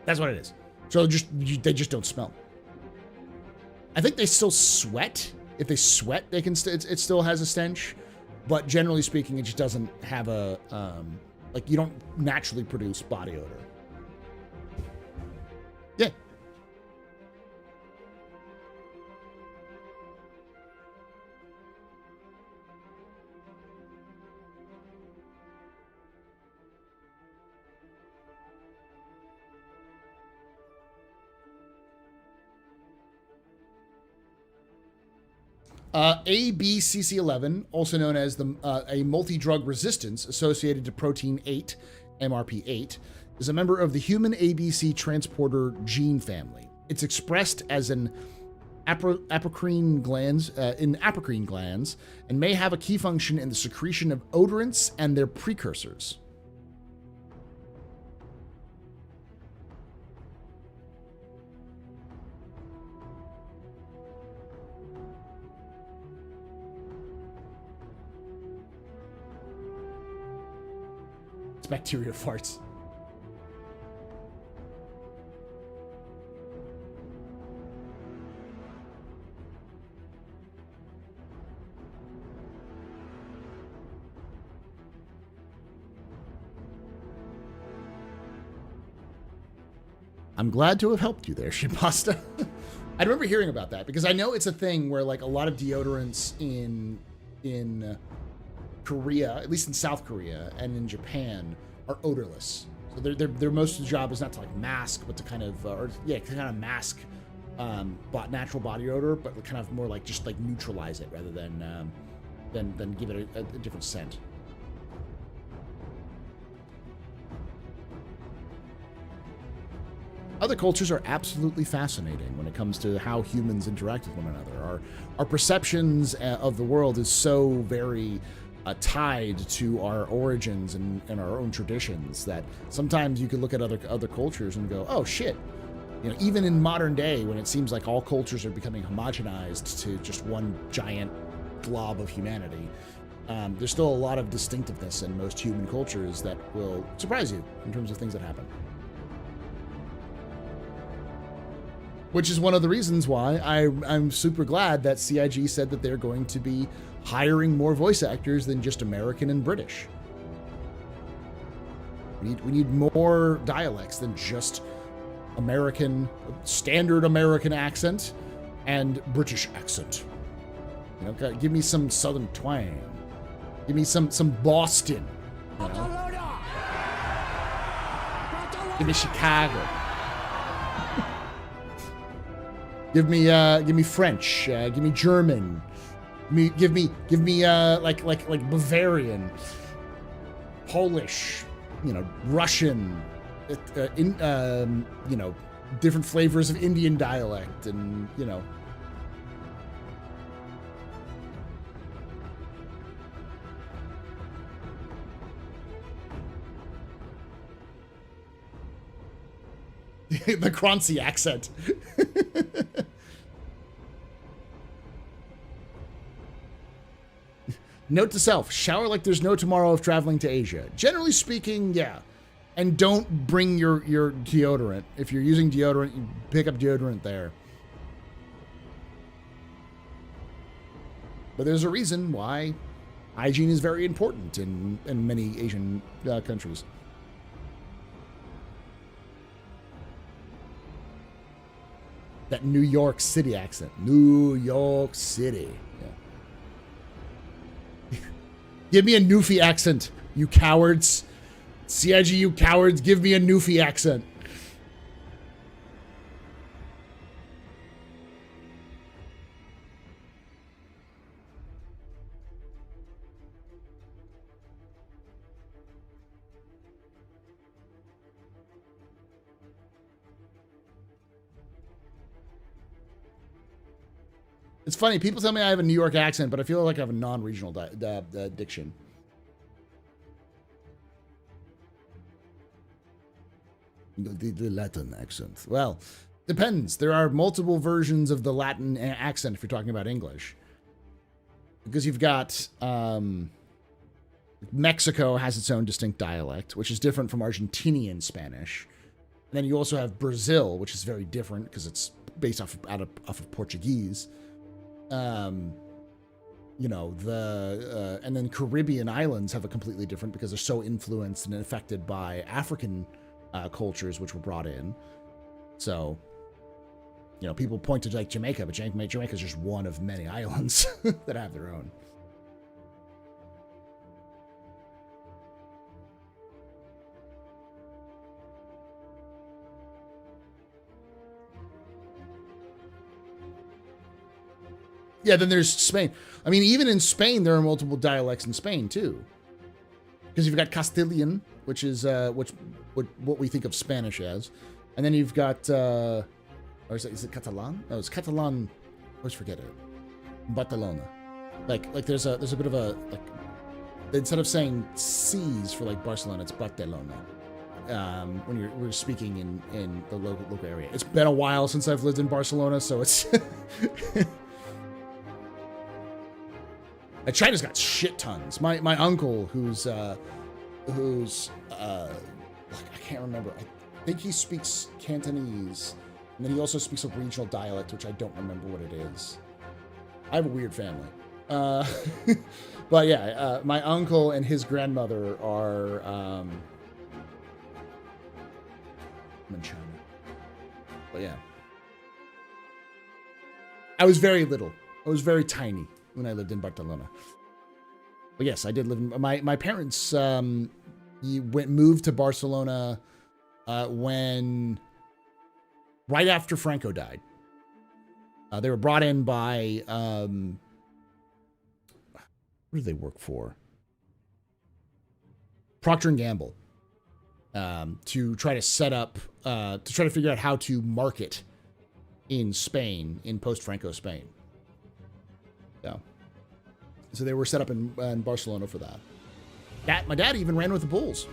That's what it is. So they just don't smell. I think they still sweat. If they sweat, they can. It still has a stench, but generally speaking, it just doesn't have a like you don't naturally produce body odor. Yeah. ABCC11, also known as a multi-drug resistance associated to protein 8, MRP8, is a member of the human ABC transporter gene family. It's expressed as an apocrine glands and may have a key function in the secretion of odorants and their precursors. It's bacteria farts. I'm glad to have helped you there, Shipasta. I remember hearing about that because I know it's a thing where like a lot of deodorants in Korea, at least in South Korea and in Japan, are odorless. So their most of the job is not to like mask, but to kind of mask natural body odor, but kind of more like just like neutralize it rather than give it a different scent. Other cultures are absolutely fascinating when it comes to how humans interact with one another. Our perceptions of the world is so very tied to our origins and our own traditions that sometimes you could look at other cultures and go, oh shit. Even in modern day, when it seems like all cultures are becoming homogenized to just one giant glob of humanity, there's still a lot of distinctiveness in most human cultures that will surprise you in terms of things that happen. Which is one of the reasons why I'm super glad that CIG said that they're going to be hiring more voice actors than just American and British. We need more dialects than just American, standard American accent and British accent. Give me some Southern twang. Give me some Boston. Give me Chicago. Give me French. Give me German. Give me like Bavarian, Polish, Russian, different flavors of Indian dialect, and the Croncy accent. Note to self, shower like there's no tomorrow if traveling to Asia. Generally speaking, yeah. And don't bring your deodorant. If you're using deodorant, you pick up deodorant there. But there's a reason why hygiene is very important in many Asian countries. That New York City accent. New York City. Yeah. Give me a Newfie accent, you cowards. CIG, you cowards, give me a Newfie accent. It's funny, people tell me I have a New York accent, but I feel like I have a non-regional diction. The Latin accent. Well, depends. There are multiple versions of the Latin accent if you're talking about English. Because you've got Mexico has its own distinct dialect, which is different from Argentinian Spanish. And then you also have Brazil, which is very different because it's based off of Portuguese. You know, and then Caribbean islands have a completely different because they're so influenced and affected by African cultures which were brought in. So, you know, people point to like Jamaica, but Jamaica is just one of many islands that have their own. Yeah, then there's Spain. I mean, even in Spain, there are multiple dialects in Spain too, because you've got Castilian, which is what we think of Spanish as, and then you've got or is it Catalan? No, it's Catalan. I always forget it. Barcelona. Like there's a bit of a like instead of saying C's for like Barcelona, it's Barcelona. When we're speaking in the local area. It's been a while since I've lived in Barcelona, so it's. China's got shit tons. My uncle, who's I can't remember. I think he speaks Cantonese, and then he also speaks a regional dialect, which I don't remember what it is. I have a weird family. But yeah, my uncle and his grandmother are MANCHACA. But yeah, I was very little. I was very tiny when I lived in Barcelona. But yes, I did live in my parents moved to Barcelona when right after Franco died. They were brought in by who did they work for? Procter and Gamble, to try to set up to try to figure out how to market in Spain, in post-Franco Spain. So they were set up in Barcelona for that. My dad even ran with the Bulls.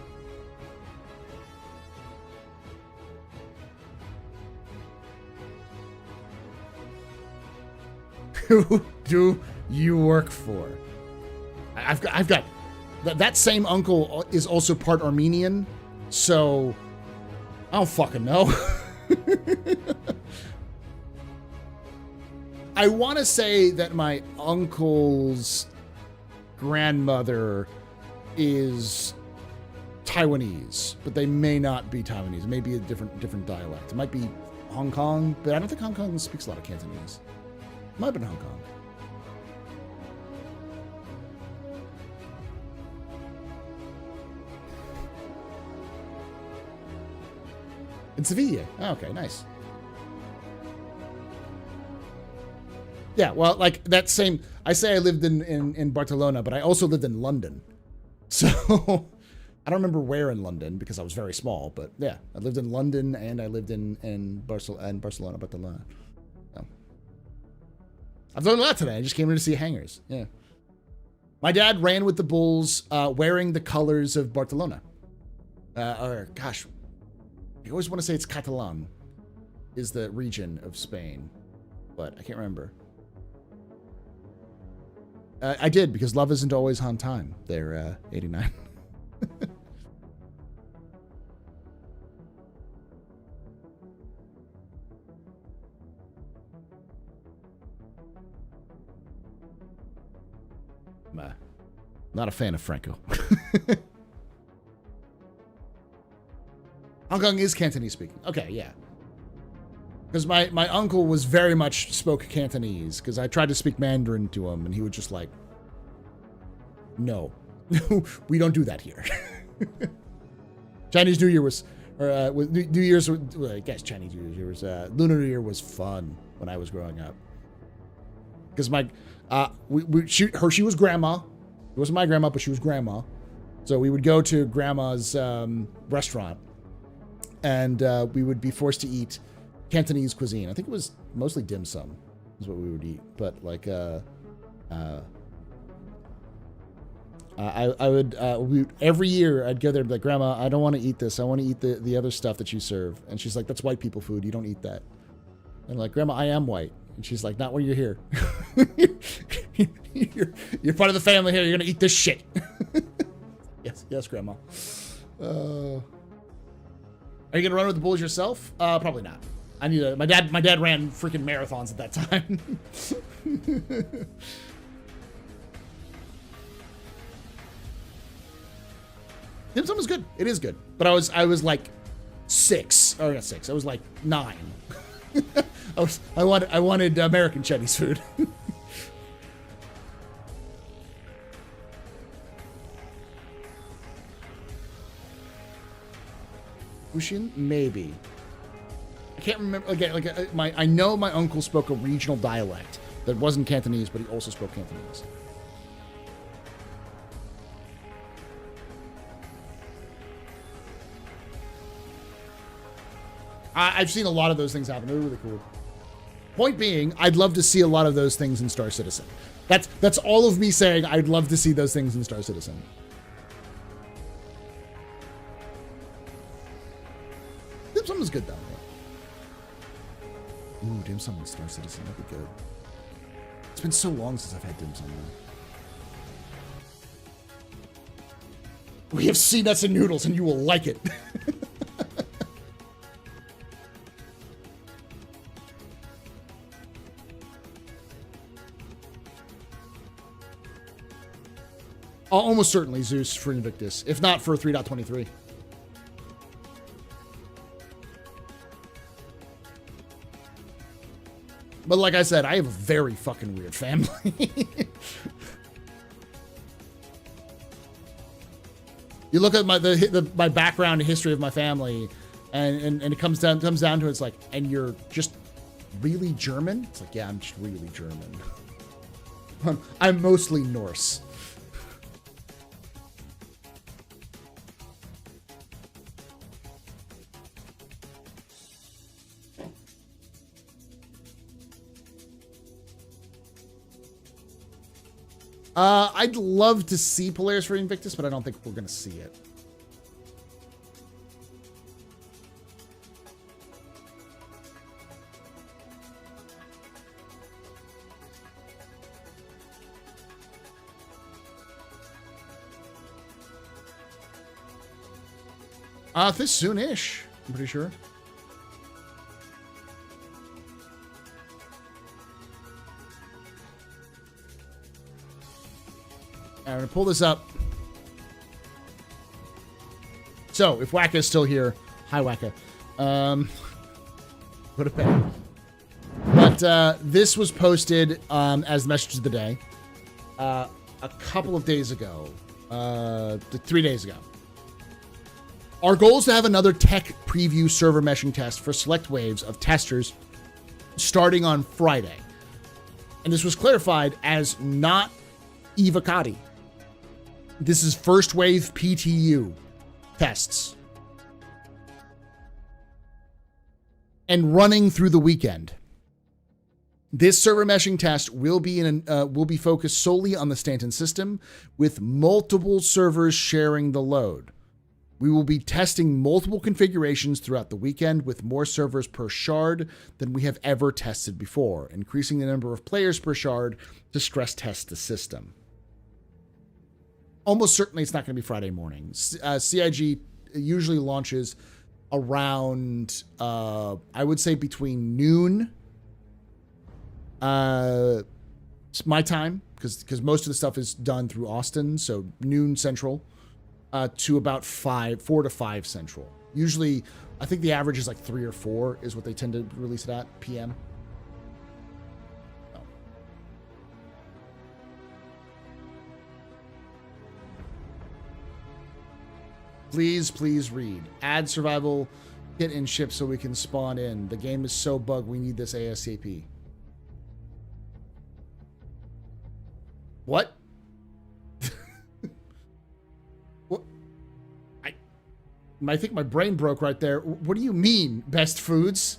Who do you work for? I've got that same uncle is also part Armenian, so I don't fucking know. I want to say that my uncle's grandmother is Taiwanese, but they may not be Taiwanese. It may be a different dialect. It might be Hong Kong, but I don't think Hong Kong speaks a lot of Cantonese. It might have been Hong Kong. In Sevilla. Oh, okay, nice. Yeah, well, like that same, I say I lived in Barcelona, but I also lived in London. So I don't remember where in London because I was very small, but yeah, I lived in London and I lived in Barcelona. So. I've learned a lot today. I just came here to see hangers. Yeah. My dad ran with the Bulls wearing the colors of Barcelona. I always want to say it's Catalan is the region of Spain, but I can't remember. I did, because love isn't always on time. They're 89. I'm not a fan of Franco. Hong Kong is Cantonese speaking. Okay, yeah. Because my uncle was very much spoke Cantonese, because I tried to speak Mandarin to him, and he would just like, no, we don't do that here. Chinese New Year was, New Year's. Well, I guess Chinese New Year was Lunar New Year was fun when I was growing up. Because she was grandma. It wasn't my grandma, but she was grandma. So we would go to grandma's restaurant, and we would be forced to eat Cantonese cuisine. I think it was mostly dim sum is what we would eat. But like, every year I'd go there and be like, Grandma, I don't want to eat this. I want to eat the other stuff that you serve. And she's like, that's white people food. You don't eat that. And I'm like, Grandma, I am white. And she's like, not when you're here. you're part of the family here. You're going to eat this shit. Yes, Grandma. Are you going to run with the bulls yourself? Probably not. I need my dad ran freaking marathons at that time. Dim sum is good. It is good. But I was like 6. Or not 6. I was like 9. I wanted American Chinese food. Wuxin? Maybe. I can't remember. Again, I know my uncle spoke a regional dialect that wasn't Cantonese, but he also spoke Cantonese. I've seen a lot of those things happen. They're really cool. Point being, I'd love to see a lot of those things in Star Citizen. That's all of me saying I'd love to see those things in Star Citizen. Dim sum is good though. Ooh, dim sum in Star Citizen, that'd be good. It's been so long since I've had dim sum now. We have sea nuts and noodles, and you will like it. Almost certainly Zeus for Invictus, if not for 3.23. But like I said, I have a very fucking weird family. You look at my background and history of my family, and it comes down to it's like, and you're just really German? It's like, yeah, I'm just really German. I'm mostly Norse. I'd love to see Polaris for Invictus, but I don't think we're going to see it. This soon-ish, I'm pretty sure. I'm going to pull this up. So, if Wacka is still here, hi Wacka. Put it back. But this was posted as the message of the day a couple of days ago. 3 days ago. Our goal is to have another tech preview server meshing test for select waves of testers starting on Friday. And this was clarified as not Evocati. This is first wave PTU tests. And running through the weekend. This server meshing test will be focused solely on the Stanton system, with multiple servers sharing the load. We will be testing multiple configurations throughout the weekend with more servers per shard than we have ever tested before, increasing the number of players per shard to stress test the system. Almost certainly it's not going to be Friday morning. CIG usually launches around, I would say between noon, my time, because most of the stuff is done through Austin, so noon Central, to about 4 to 5 Central. Usually, I think the average is like 3 or 4 is what they tend to release it at, PM. Please, please read. Add survival kit and ship so we can spawn in. The game is so bugged. We need this ASAP. What? What? I think my brain broke right there. What do you mean, best foods?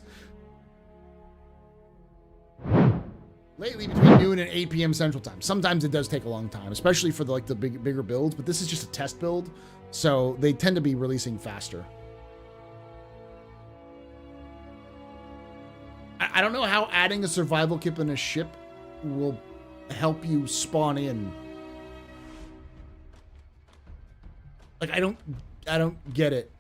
Lately, between noon and 8 p.m. Central Time. Sometimes it does take a long time, especially for the bigger builds, but this is just a test build, so they tend to be releasing faster. I don't know how adding a survival kit in a ship will help you spawn in. Like, I don't get it.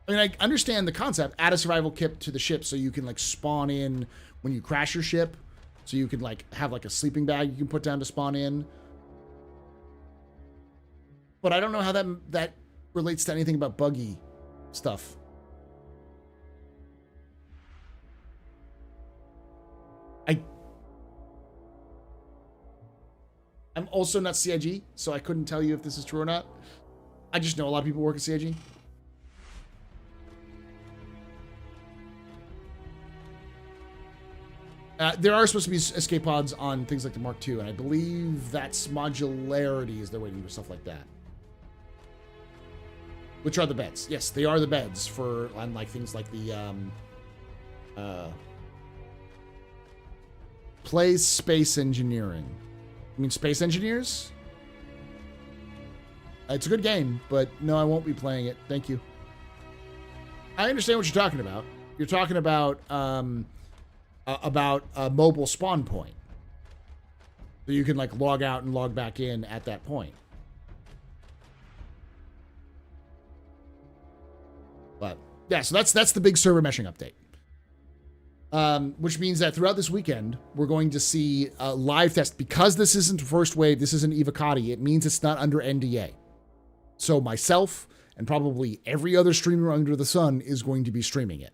I mean, I understand the concept. Add a survival kit to the ship so you can like spawn in when you crash your ship. So you can like have like a sleeping bag you can put down to spawn in. But I don't know how that relates to anything about buggy stuff. I'm also not CIG, so I couldn't tell you if this is true or not. I just know a lot of people work at CIG. There are supposed to be escape pods on things like the Mark II, and I believe that's modularity is they're waiting for stuff like that. Which are the beds. Yes, they are the beds for unlike things like the play space engineering. I mean space engineers? It's a good game, but no, I won't be playing it. Thank you. I understand what you're talking about. You're talking about a mobile spawn point. So you can like log out and log back in at that point. But yeah, so that's the big server meshing update. Which means that throughout this weekend, we're going to see a live test. Because this isn't first wave, this isn't Evocati, it means it's not under NDA. So myself and probably every other streamer under the sun is going to be streaming it.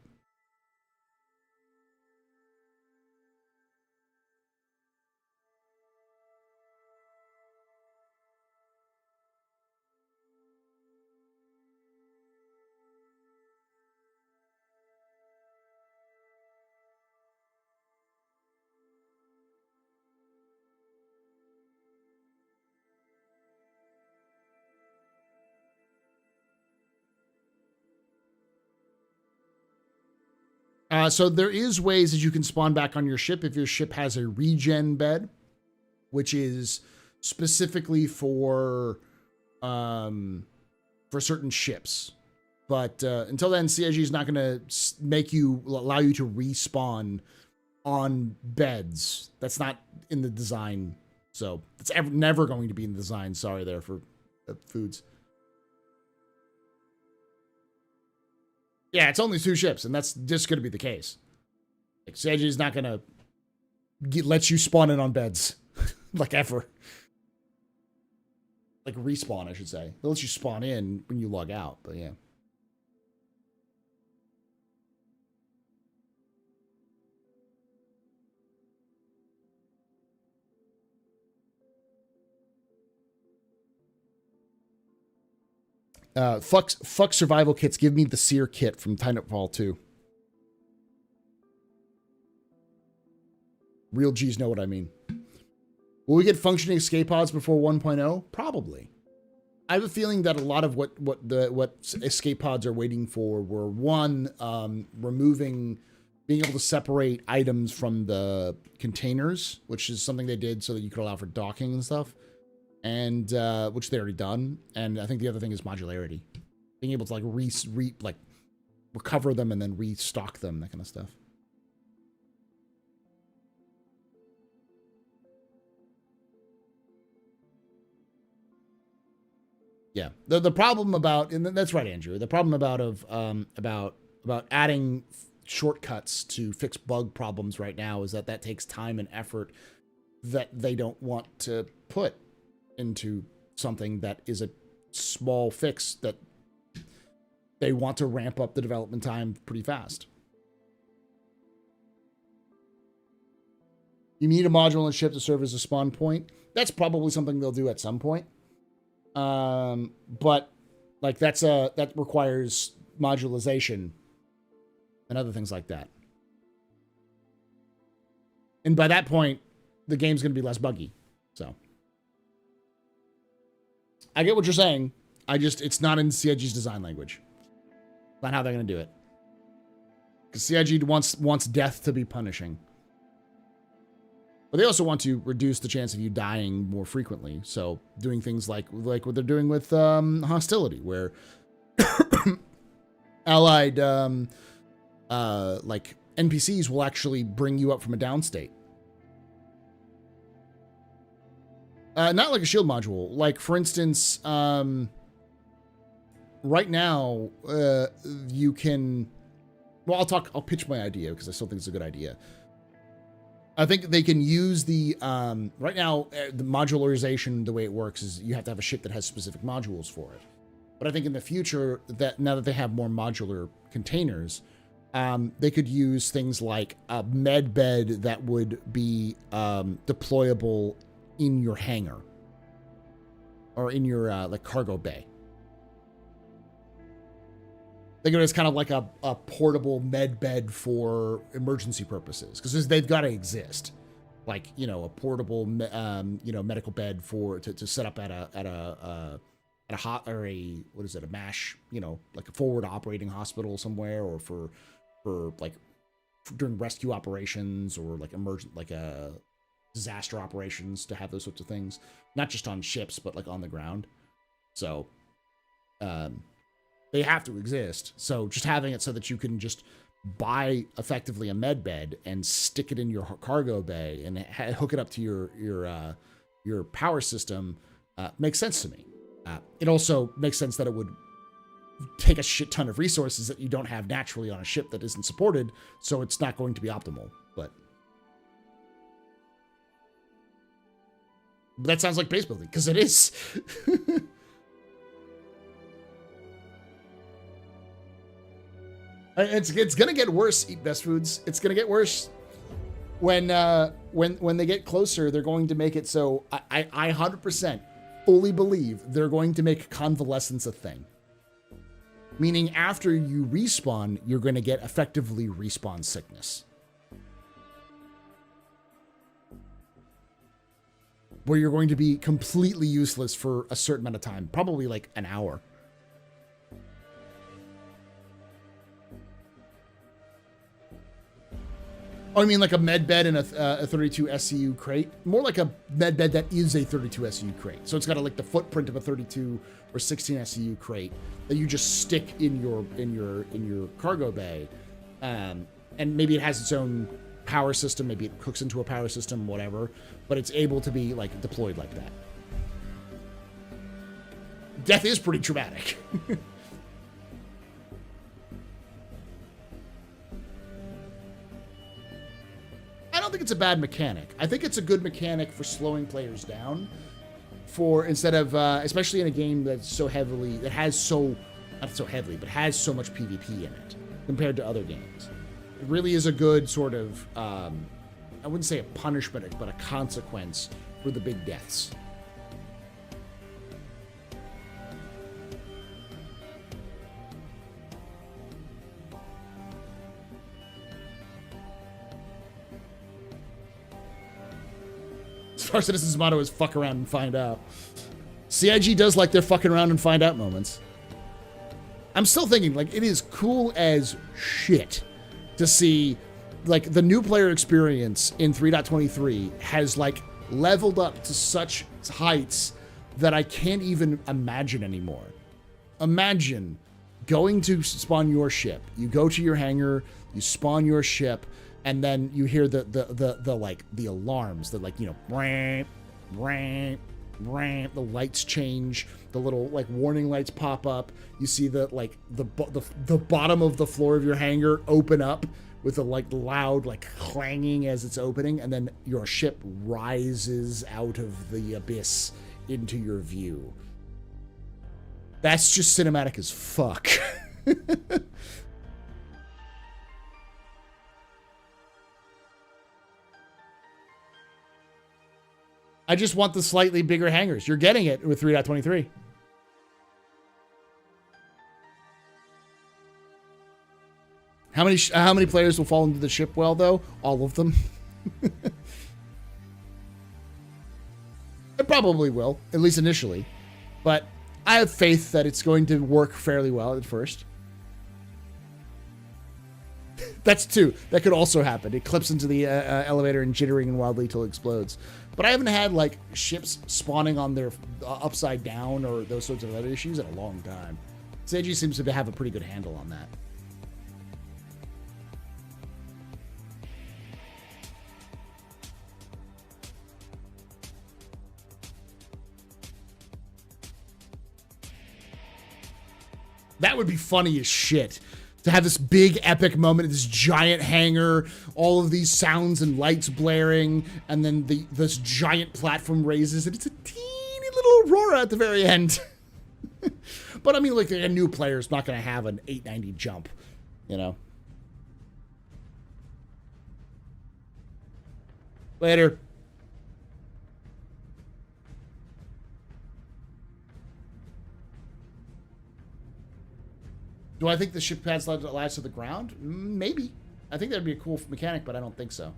So there is ways that you can spawn back on your ship if your ship has a regen bed, which is specifically for certain ships. But until then, CIG is not going to allow you to respawn on beds. That's not in the design. So it's never going to be in the design. Sorry there for foods. Yeah, it's only 2 ships, and that's just going to be the case. Like, CIG is not going to let you spawn in on beds, like ever. Like respawn, I should say. They'll let you spawn in when you log out, but yeah. Fuck survival kits. Give me the seer kit from Titanfall 2. Real G's know what I mean. Will we get functioning escape pods before 1.0? Probably. I have a feeling that a lot of what escape pods are waiting for were being able to separate items from the containers, which is something they did so that you could allow for docking and stuff. And which they already done, and I think the other thing is modularity, being able to like recover them and then restock them, that kind of stuff. Yeah, the problem about, and that's right, Andrew. The problem about adding shortcuts to fix bug problems right now is that takes time and effort that they don't want to put into something that is a small fix that they want to ramp up the development time pretty fast. You need a module and ship to serve as a spawn point. That's probably something they'll do at some point. But Like that requires modularization and other things like that. And by that point, the game's going to be less buggy. So I get what you're saying. It's not in CIG's design language. Not how they're going to do it. Because CIG wants death to be punishing. But they also want to reduce the chance of you dying more frequently. So doing things like what they're doing with hostility, where allied like NPCs will actually bring you up from a down state. Not like a shield module. Like, for instance, right now, you can... Well, I'll pitch my idea because I still think it's a good idea. I think they can use the... right now, the modularization, the way it works is you have to have a ship that has specific modules for it. But I think in the future, that now that they have more modular containers, they could use things like a med bed that would be deployable in your hangar or in your like cargo bay. Think of it as kind of like a portable med bed for emergency purposes, because they've got to exist. Like, you know, a portable medical bed to set up at a MASH, you know, like a forward operating hospital somewhere, or for like during rescue operations, or like emergent, like a disaster operations, to have those sorts of things, not just on ships, but like on the ground. So, they have to exist. So just having it so that you can just buy effectively a med bed and stick it in your cargo bay and hook it up to your power system makes sense to me. It also makes sense that it would take a shit ton of resources that you don't have naturally on a ship that isn't supported, so it's not going to be optimal. But that sounds like base building, because it is. It's gonna get worse. Eat best foods. It's gonna get worse when they get closer. They're going to make it so I 100% fully believe they're going to make convalescence a thing. Meaning, after you respawn, you're going to get effectively respawn sickness, where you're going to be completely useless for a certain amount of time, probably like an hour. Oh, I mean, like a med bed in a 32 SCU crate? More like a med bed that is a 32 SCU crate. So it's got like the footprint of a 32 or 16 SCU crate that you just stick in your cargo bay, and maybe it has its own power system. Maybe it hooks into a power system, whatever. But it's able to be like deployed like that. Death is pretty traumatic. I don't think it's a bad mechanic. I think it's a good mechanic for slowing players down, for instead of especially in a game that's so heavily, that has so, not so heavily, but has so much PvP in it compared to other games. It really is a good sort of I wouldn't say a punishment, but a consequence for the big deaths. Star Citizen's motto is fuck around and find out. CIG does like their fucking around and find out moments. I'm still thinking, like, it is cool as shit to see, like, the new player experience in 3.23 has, like, leveled up to such heights that I can't even imagine anymore. Imagine going to spawn your ship. You go to your hangar, you spawn your ship, and then you hear the like the alarms, the like, you know, ramp, ramp, ramp, the lights change, the little like warning lights pop up. You see the like the bottom of the floor of your hangar open up with a like loud like clanging as it's opening, and then your ship rises out of the abyss into your view. That's just cinematic as fuck. I just want the slightly bigger hangars. You're getting it with 3.23. How many players will fall into the ship well, though? All of them. It probably will, at least initially. But I have faith that it's going to work fairly well at first. That's two. That could also happen. It clips into the elevator and jittering and wildly till it explodes. But I haven't had like ships spawning on their upside down or those sorts of other issues in a long time. Seiji seems to have a pretty good handle on that. That would be funny as shit. To have this big epic moment, this giant hangar, all of these sounds and lights blaring, and then this giant platform raises, and it's a teeny little aurora at the very end. But I mean, like, a new player's not going to have an 890 jump, you know? Later. Do I think the ship pad slides to the ground? Maybe. I think that'd be a cool mechanic, but I don't think so.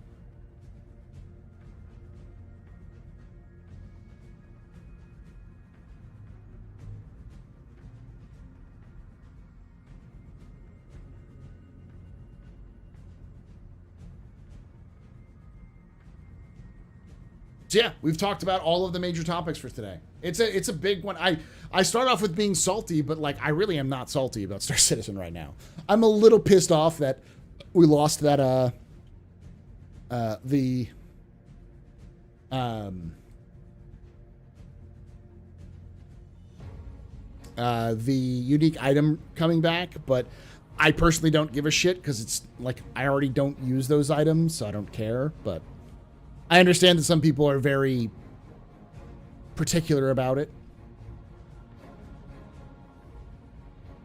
So yeah, we've talked about all of the major topics for today. It's a big one. I start off with being salty, but like I really am not salty about Star Citizen right now. I'm a little pissed off that we lost that the unique item coming back, but I personally don't give a shit because it's like I already don't use those items, so I don't care. But I understand that some people are very particular about it.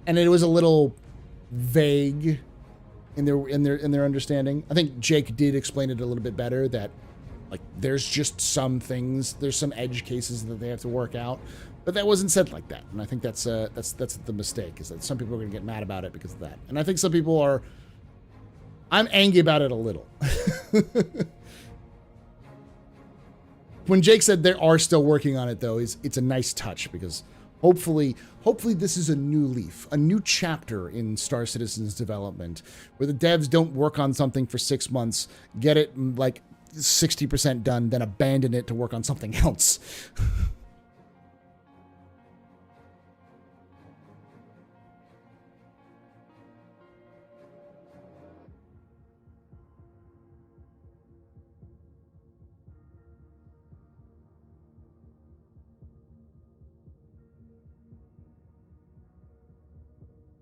And it was a little vague in their understanding. I think Jake did explain it a little bit better, that like there's just some things, there's some edge cases that they have to work out. But that wasn't said like that. And I think that's the mistake, is that some people are going to get mad about it because of that. And I think some people are, I'm angry about it a little. When Jake said they are still working on it, though, it's a nice touch, because hopefully this is a new leaf, a new chapter in Star Citizen's development, where the devs don't work on something for 6 months, get it like 60% done, then abandon it to work on something else.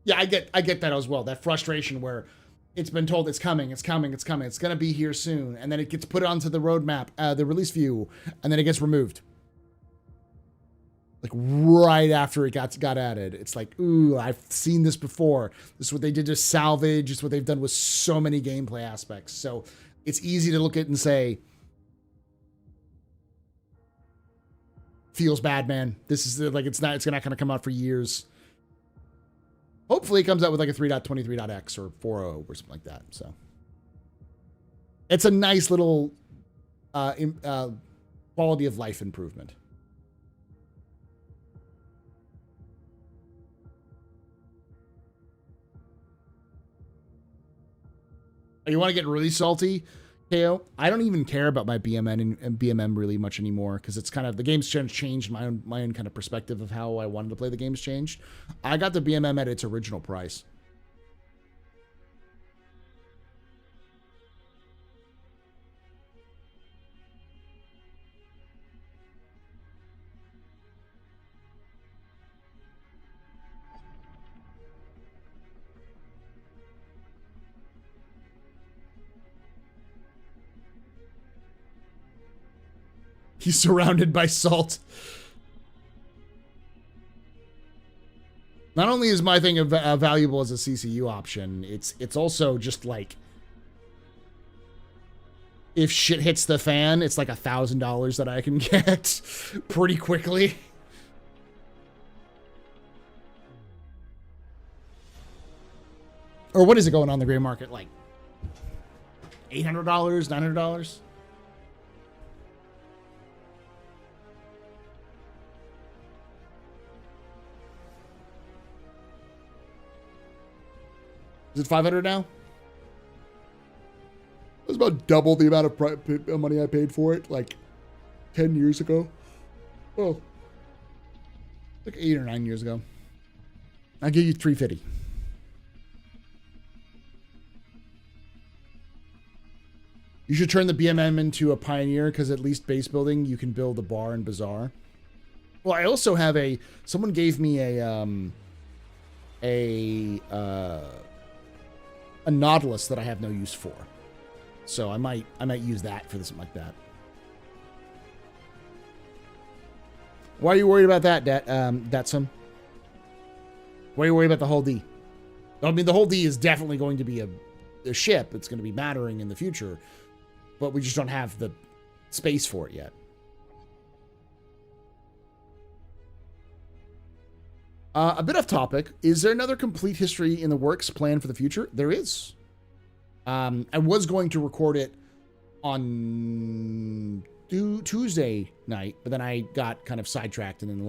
Yeah, I get that as well. That frustration where it's been told it's coming, it's going to be here soon, and then it gets put onto the roadmap, the release view, and then it gets removed. Like right after it got added. It's like, ooh, I've seen this before. This is what they did to salvage. It's what they've done with so many gameplay aspects. So it's easy to look at it and say, feels bad, man. This is like, it's not going to come out for years. Hopefully it comes out with like a 3.23.x or 4.0 or something like that. So it's a nice little quality of life improvement. You want to get really salty, KO? I don't even care about my BMN and BMM really much anymore, because it's kind of, the game's changed. My own kind of perspective of how I wanted to play the game's changed. I got the BMM at its original price. He's surrounded by salt. Not only is my thing valuable as a CCU option, it's also just like, if shit hits the fan, it's like $1,000 that I can get pretty quickly. Or what is it going on the gray market? Like $800, $900? Is it 500 now? That's about double the amount of money I paid for it like 10 years ago. Oh, like 8 or 9 years ago. I'll give you $350. You should turn the BMM into a Pioneer because at least base building you can build a bar and bazaar. Well, I also have someone gave me a Nautilus that I have no use for. So I might use that for something like that. Why are you worried about that, Datsun? Why are you worried about the Hull D? I mean, the Hull D is definitely going to be a ship. It's going to be mattering in the future, but we just don't have the space for it yet. A bit off topic. Is there another complete history in the works planned for the future? There is. I was going to record it on Tuesday night, but then I got kind of sidetracked, and then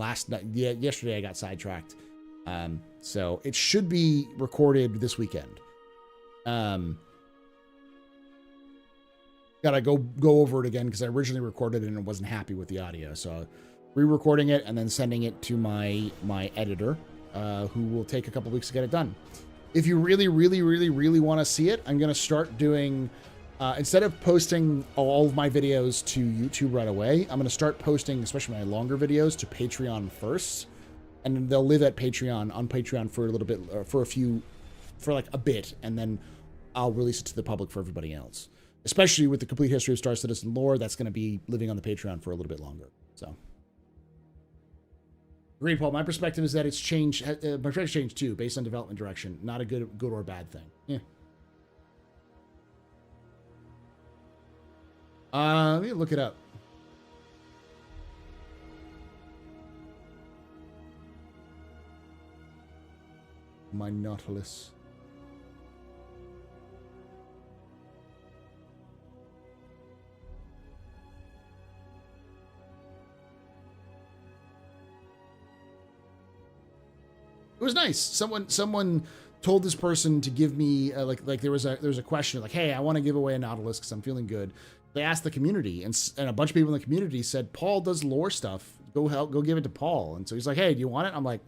yesterday I got sidetracked. So it should be recorded this weekend. Gotta go over it again because I originally recorded it and wasn't happy with the audio, so re-recording it and then sending it to my editor, who will take a couple weeks to get it done. If you really want to see it, I'm going to start doing, instead of posting all of my videos to YouTube right away, I'm going to start posting, especially my longer videos, to Patreon first. And they'll live at Patreon, on Patreon for a little bit, for like a bit, and then I'll release it to the public for everybody else. Especially with the complete history of Star Citizen lore, that's going to be living on the Patreon for a little bit longer. So. Agreed, Paul. My perspective is that it's changed. My perspective changed too, based on development direction. Not a good or bad thing. Yeah. Let me look it up. My Nautilus. It was nice. Someone told this person to give me like there was a question like, hey, I want to give away a Nautilus because I'm feeling good. They asked the community, and a bunch of people in the community said, Paul does lore stuff. Go give it to Paul. And so he's like, hey, do you want it? I'm like,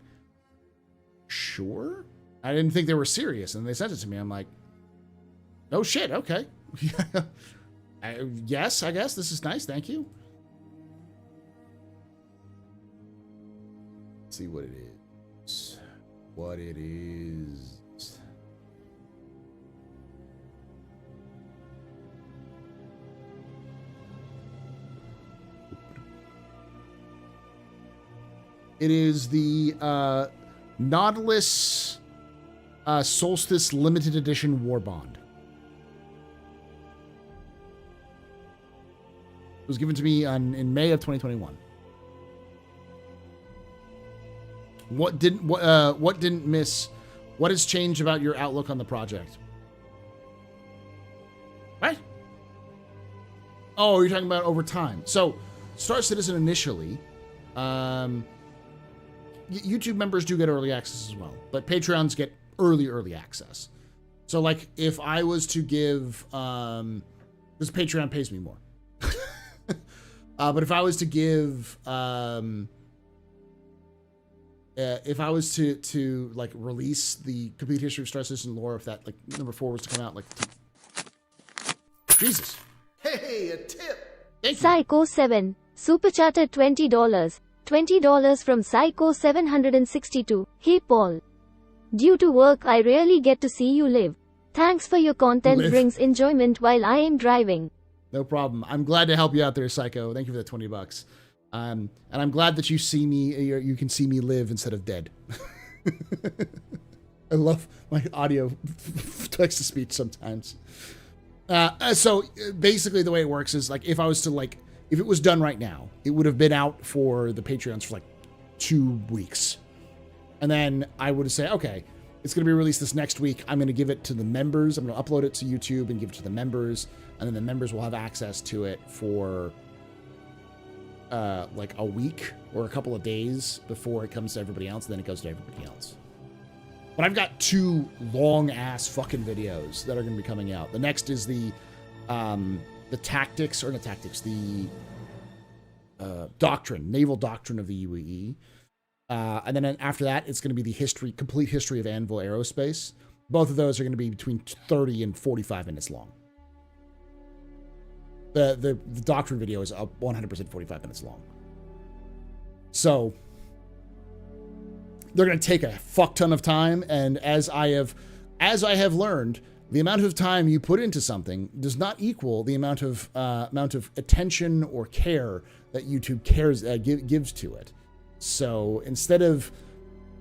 sure. I didn't think they were serious, and they sent it to me. I'm like, oh shit, okay. Yes, I guess this is nice. Thank you. Let's see what it is. What it is. It is the Nautilus Solstice Limited Edition War Bond. It was given to me in May of 2021. What didn't miss? What has changed about your outlook on the project? What? Oh, you're talking about over time. So, Star Citizen initially, YouTube members do get early access as well, but Patreons get early access. So, like, if I was to give, because Patreon pays me more, but if I was to give, if I was to like release the complete history of Star Citizen lore, if that like number 4 was to come out, like, Jesus, hey, a tip. Psycho 7 super chatted $20. $20 from Psycho 762. Hey Paul. Due to work, I rarely get to see you live. Thanks for your content. Brings enjoyment while I am driving. No problem. I'm glad to help you out there, Psycho. Thank you for the $20. And I'm glad that you see me. You can see me live instead of dead. I love my audio text to speech sometimes. So basically, the way it works is like if I was to like, if it was done right now, it would have been out for the Patreons for like 2 weeks, and then I would say, okay, It's going to be released this next week. I'm going to give it to the members. I'm going to upload it to YouTube and give it to the members. And then the members will have access to it for like a week or a couple of days before it comes to everybody else. And then it goes to everybody else. But I've got 2 long-ass fucking videos that are going to be coming out. The next is the tactics, or not tactics, the doctrine, naval doctrine of the UAE. And then after that, it's going to be the complete history of Anvil Aerospace. Both of those are going to be between 30 and 45 minutes long. The doctrine video is 100% 45 minutes long. So they're going to take a fuck ton of time, and as I have learned, the amount of time you put into something does not equal the amount of attention or care that YouTube gives to it. So instead of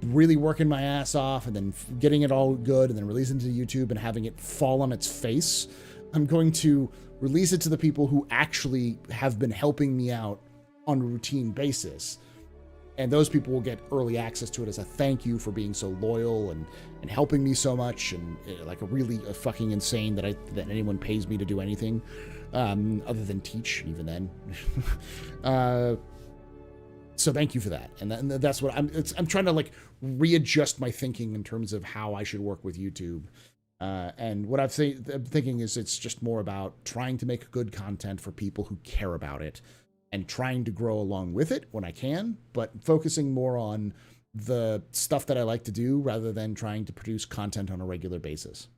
really working my ass off and then getting it all good and then releasing it to YouTube and having it fall on its face, I'm going to release it to the people who actually have been helping me out on a routine basis. And those people will get early access to it as a thank you for being so loyal and helping me so much, and like really fucking insane that anyone pays me to do anything other than teach, even then. So thank you for that. And that's what I'm trying to like readjust my thinking in terms of how I should work with YouTube. And what I'm thinking is it's just more about trying to make good content for people who care about it and trying to grow along with it when I can, but focusing more on the stuff that I like to do rather than trying to produce content on a regular basis.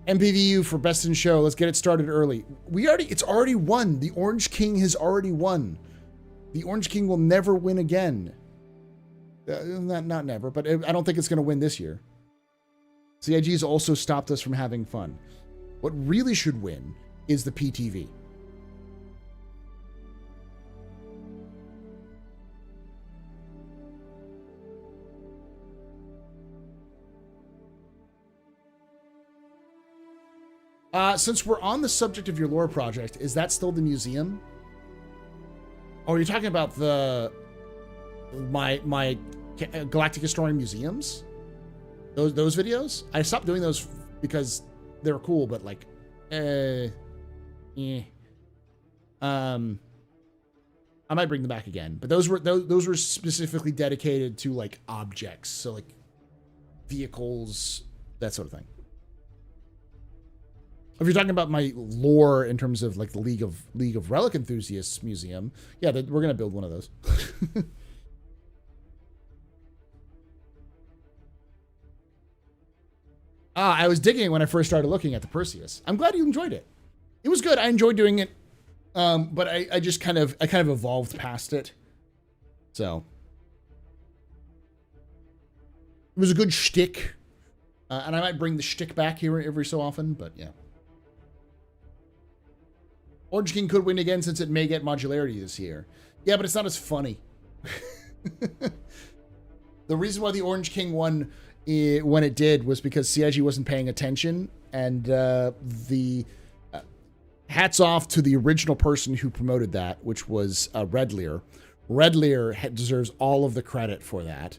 MPVU for Best in Show. Let's get it started early. It's already won. The Orange King has already won. The Orange King will never win again. Not never, but I don't think it's going to win this year. CIG has also stopped us from having fun. What really should win is the PTV. Since we're on the subject of your lore project, is that still the museum? Oh, you're talking about my Galactic Historian museums? Those videos? I stopped doing those because they were cool, but like, I might bring them back again. But those were specifically dedicated to like objects, so like vehicles, that sort of thing. If you're talking about my lore in terms of like the League of Relic Enthusiasts museum, yeah, we're gonna build one of those. I was digging it when I first started looking at the Perseus. I'm glad you enjoyed it. It was good. I enjoyed doing it, but I just kind of evolved past it. So it was a good shtick, and I might bring the shtick back here every so often. But yeah. Orange King could win again since it may get modularity this year. Yeah, but it's not as funny. The reason why the Orange King won when it did was because CIG wasn't paying attention, and the hats off to the original person who promoted that, which was Redlear. Redlear deserves all of the credit for that.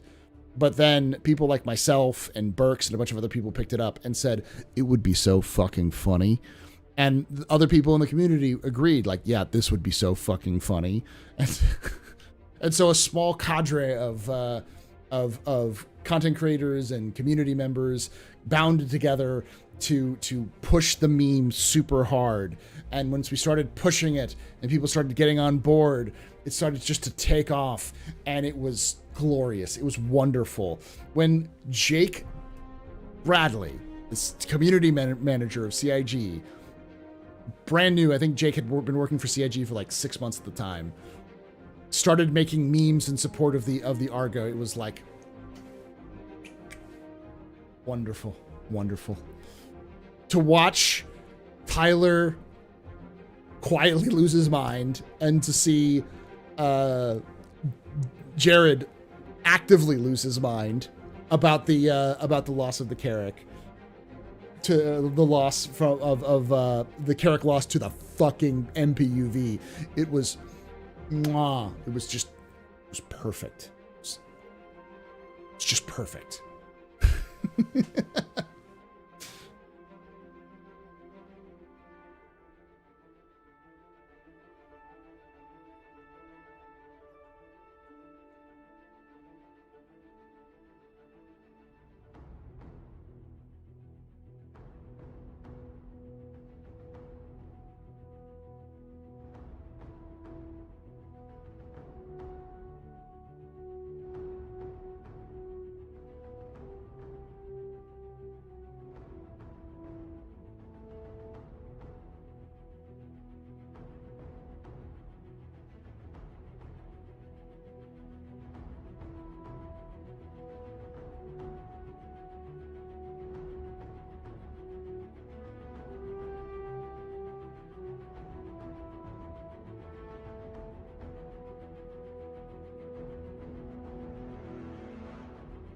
But then people like myself and Burks and a bunch of other people picked it up and said, it would be so fucking funny. And other people in the community agreed, like, yeah, this would be so fucking funny. And so a small cadre of content creators and community members bounded together to push the meme super hard. And once we started pushing it and people started getting on board, it started just to take off. And it was glorious. It was wonderful. When Jake Bradley, this community manager of CIG, brand new, I think Jake had been working for CIG for like 6 months at the time, started making memes in support of the Argo. It was like wonderful, wonderful to watch Tyler quietly lose his mind and to see Jared actively lose his mind about the loss of the Carrack, to the loss of the Carrack loss to the fucking MPUV. It was, mwah, it was perfect. It's just perfect.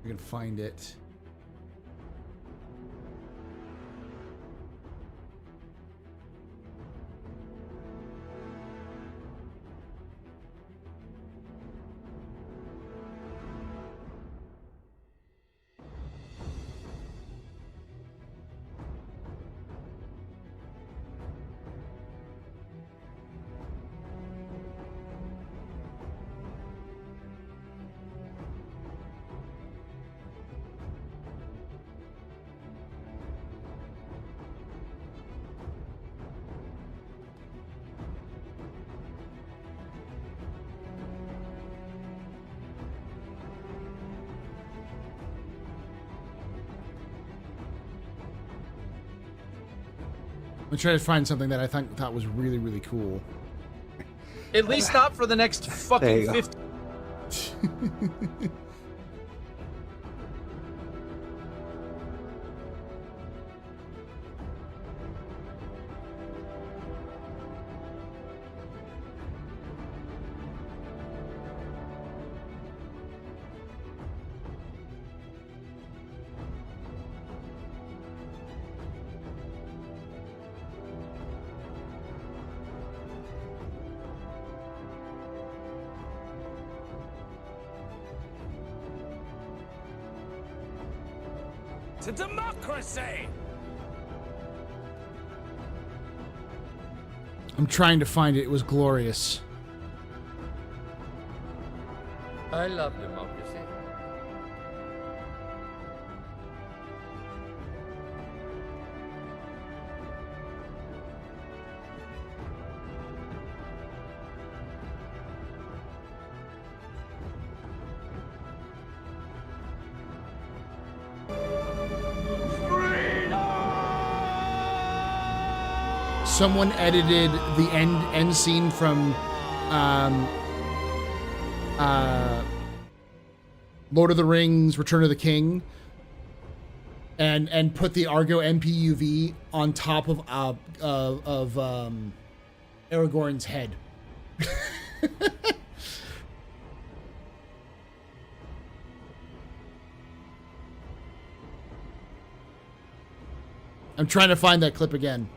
I can find it. I'm trying to find something that I thought was really, really cool. At least not for the next fucking 50. To democracy! I'm trying to find it. It was glorious. I love democracy. Someone edited the end scene from Lord of the Rings, Return of the King, and put the Argo MPUV on top of Aragorn's head. I'm trying to find that clip again.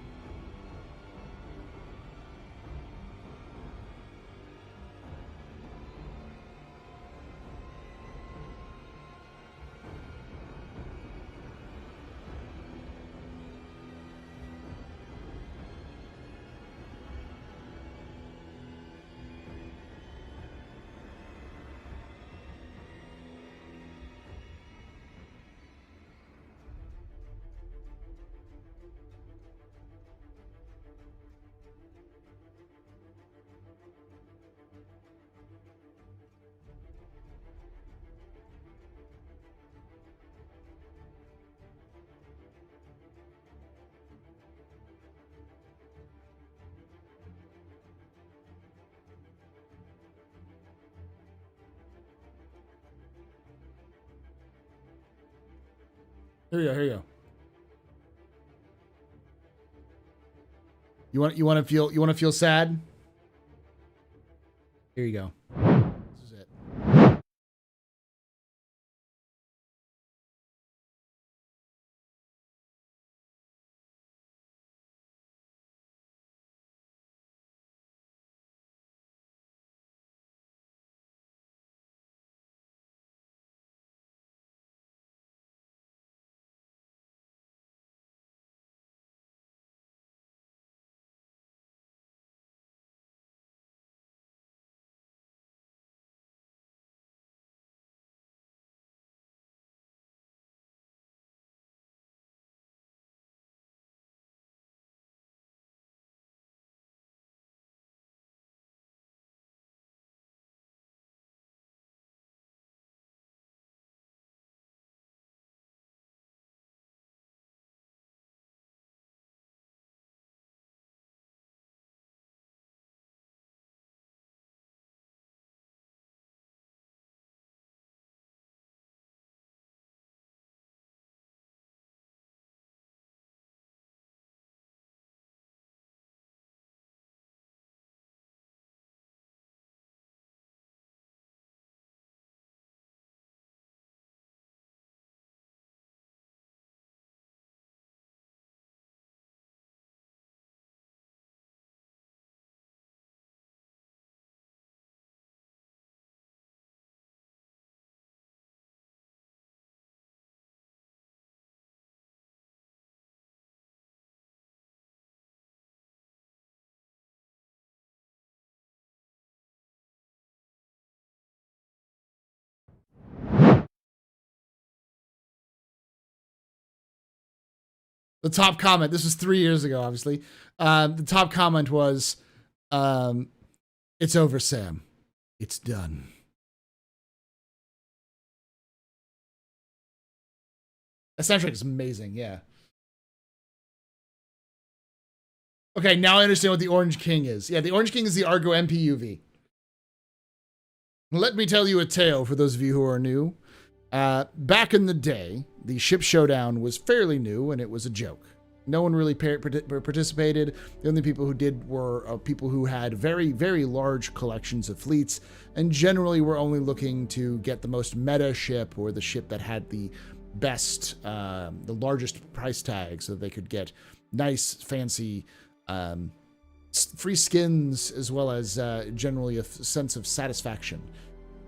Here you go. Here you go. You want to feel sad? Here you go. the top comment, this was 3 years ago, obviously. The top comment was, it's over, Sam. It's done. That soundtrack is amazing, yeah. Okay, now I understand what the Orange King is. Yeah, the Orange King is the Argo MPUV. Let me tell you a tale for those of you who are new. Back in the day, the ship showdown was fairly new and it was a joke. No one really participated. The only people who did were people who had very, very large collections of fleets and generally were only looking to get the most meta ship or the ship that had the best, the largest price tag so that they could get nice, fancy, free skins as well as generally a sense of satisfaction.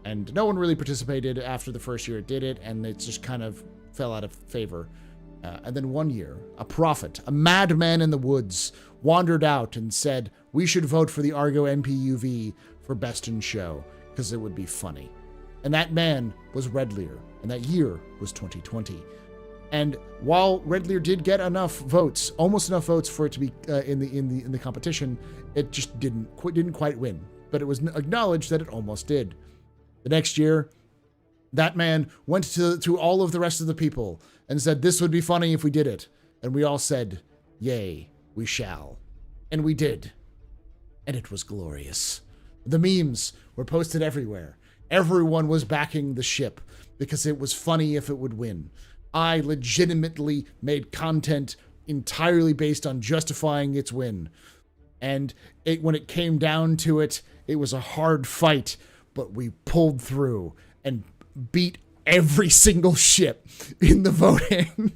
And no one really participated after the first year it did it, and it just kind of fell out of favor. And then one year, a prophet, a madman in the woods, wandered out and said, we should vote for the Argo MPUV for Best in Show, because it would be funny. And that man was Red Lear, and that year was 2020. And while Red Lear did get enough votes, almost enough votes for it to be in the competition, it just didn't quite win. But it was acknowledged that it almost did. The next year, that man went to all of the rest of the people and said, this would be funny if we did it. And we all said, yay, we shall. And we did. And it was glorious. The memes were posted everywhere. Everyone was backing the ship because it was funny if it would win. I legitimately made content entirely based on justifying its win. And when it came down to it, it was a hard fight, but we pulled through and beat every single ship in the voting.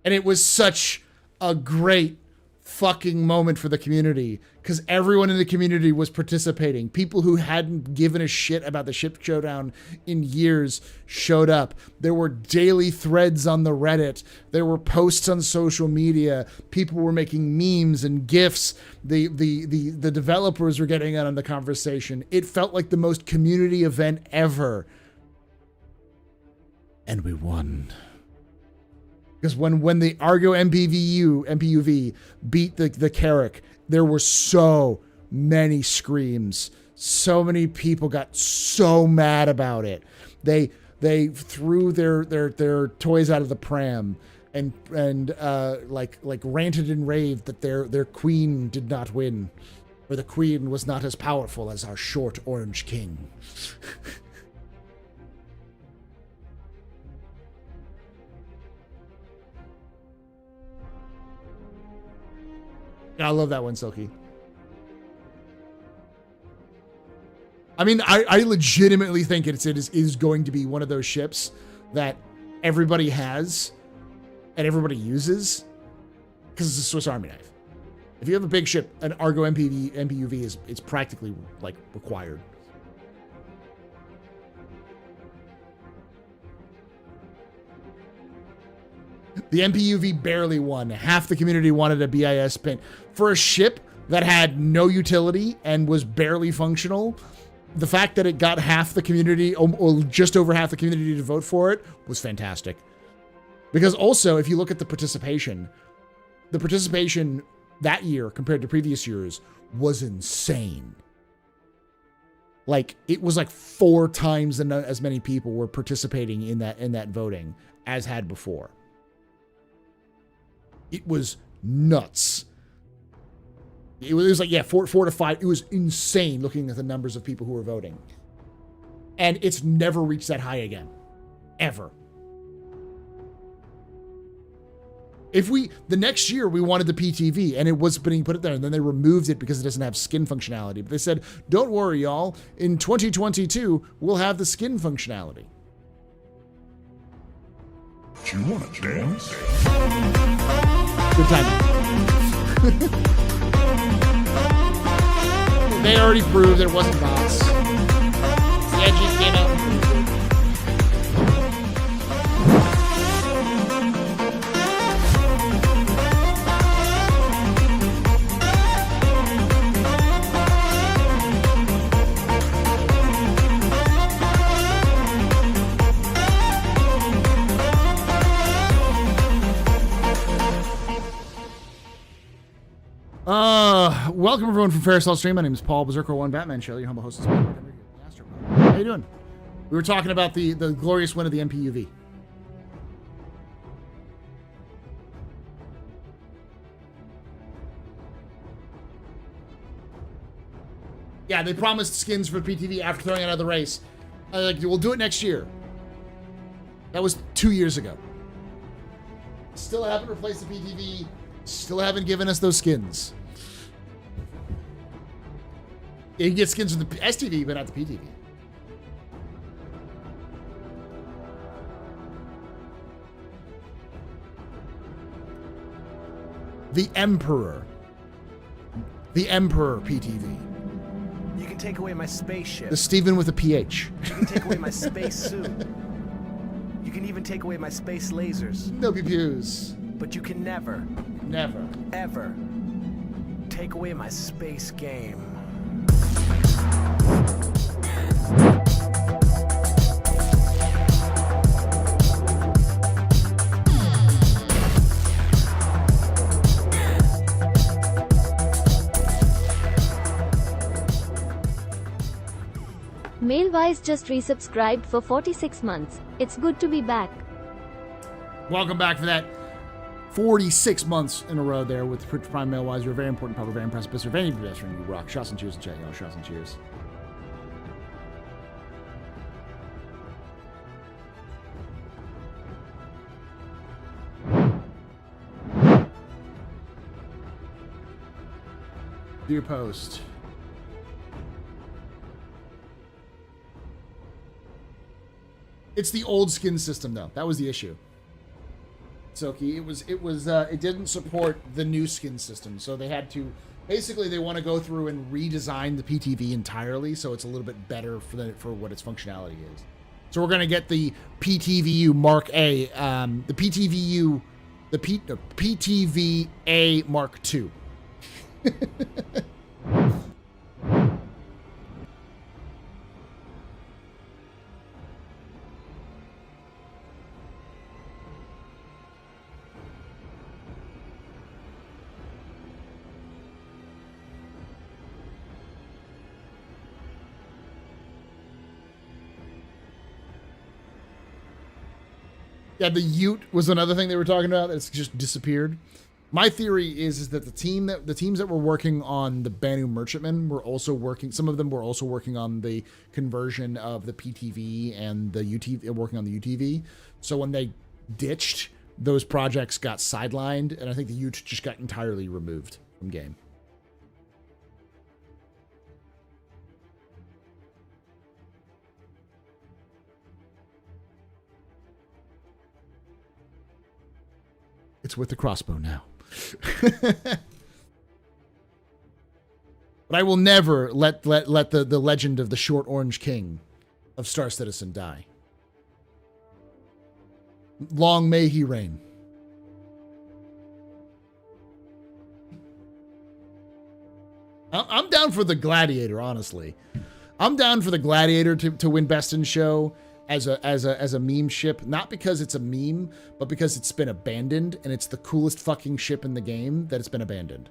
And it was such a great fucking moment for the community because everyone in the community was participating. People who hadn't given a shit about the ship showdown in years showed up. There were daily threads on the Reddit. There were posts on social media. People were making memes and GIFs. The developers were getting in on the conversation. It felt like the most community event ever. And we won. Because when the Argo MPUV beat the Carrack, there were so many screams. So many people got so mad about it. They threw their toys out of the pram and like ranted and raved that their queen did not win, or the queen was not as powerful as our short Orange King. I love that one, Silky. I mean, I legitimately think it is going to be one of those ships that everybody has and everybody uses because it's a Swiss Army knife. If you have a big ship, an Argo MPUV it's practically like required. The MPUV barely won. Half the community wanted a BIS pin. For a ship that had no utility and was barely functional, the fact that it got half the community, or just over half the community to vote for it, was fantastic. Because also, if you look at the participation that year compared to previous years was insane. Like, it was like 4 times as many people were participating in that voting as had before. It was nuts. It was like, yeah, 4 to 5. It was insane looking at the numbers of people who were voting. And it's never reached that high again. Ever. The next year we wanted the PTV and it was being put there, and then they removed it because it doesn't have skin functionality. But they said, don't worry, y'all. In 2022, we'll have the skin functionality. Do you want to dance? Good timing. They already proved there wasn't bots. Yeah, just get up. Welcome everyone from Ferris Stream. My name is Paul Berserker1 Batman Shelley, your humble host and speaker here at the AstroPub. How you doing? We were talking about the glorious win of the MPUV. Yeah, they promised skins for PTV after throwing it out of the race. Like, we'll do it next year. That was 2 years ago. Still haven't replaced the PTV. Still haven't given us those skins. Yeah, you can get skins with the STV, but not the PTV. The Emperor. The Emperor PTV. You can take away my spaceship. The Steven with a PH. You can take away my space suit. You can even take away my space lasers. No pew-pews. But you can never, ever take away my space game. Mailwise just resubscribed for 46 months. It's good to be back. Welcome back for that 46 months in a row there with Twitch Prime Mailwise. You're a very important part, very impressive. You're very best friend. You rock. Shots and cheers in chat, y'all. Shots and cheers. Do your post. It's the old skin system, though. That was the issue. Soki, it didn't support the new skin system, so they had to, basically they want to go through and redesign the PTV entirely, so it's a little bit better for what its functionality is. So we're gonna get the PTVU Mark A, the PTVA Mark II. Yeah, the Ute was another thing they were talking about. It's just disappeared. My theory is that the teams that were working on the Banu Merchantman were also working. Some of them were also working on the conversion of the PTV and the UTV, working on the UTV. So when they ditched, those projects got sidelined, and I think the Ute just got entirely removed from game. It's with the crossbow now. But I will never let the legend of the short orange king of Star Citizen die. Long may he reign. I'm down for the Gladiator, honestly. I'm down for the Gladiator to win Best in Show as a meme ship, not because it's a meme, but because it's been abandoned and it's the coolest fucking ship in the game that it's been abandoned.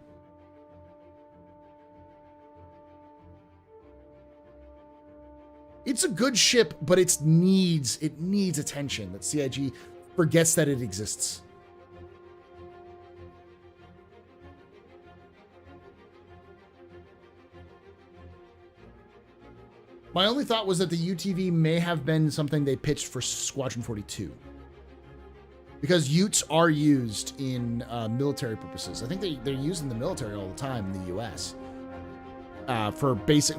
It's a good ship, but it needs attention. That CIG forgets that it exists. My only thought was that the UTV may have been something they pitched for Squadron 42. Because Utes are used in military purposes. I think they're used in the military all the time in the US. For basic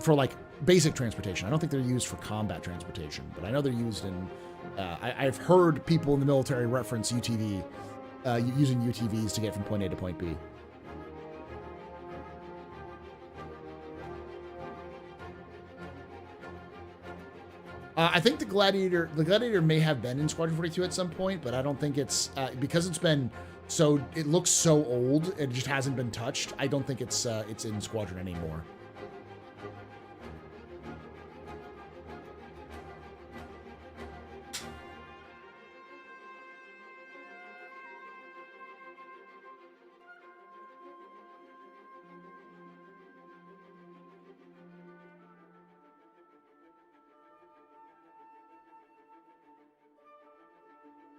transportation. I don't think they're used for combat transportation, but I know they're used in... I've heard people in the military reference UTV, using UTVs to get from point A to point B. I think the Gladiator may have been in Squadron 42 at some point, but I don't think it's because it's been it looks so old, it just hasn't been touched. I don't think it's in Squadron anymore.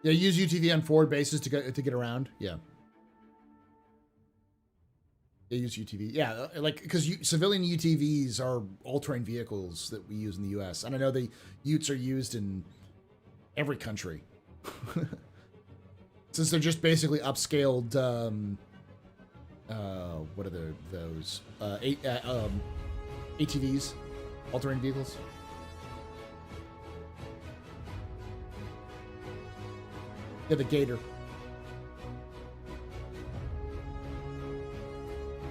Yeah, use UTV on forward bases to get around. Yeah. They use UTV. Yeah, like, because civilian UTVs are all-terrain vehicles that we use in the U.S. And I know the Utes are used in every country. Since they're just basically upscaled, what are those? ATVs, all-terrain vehicles. Yeah, the Gator.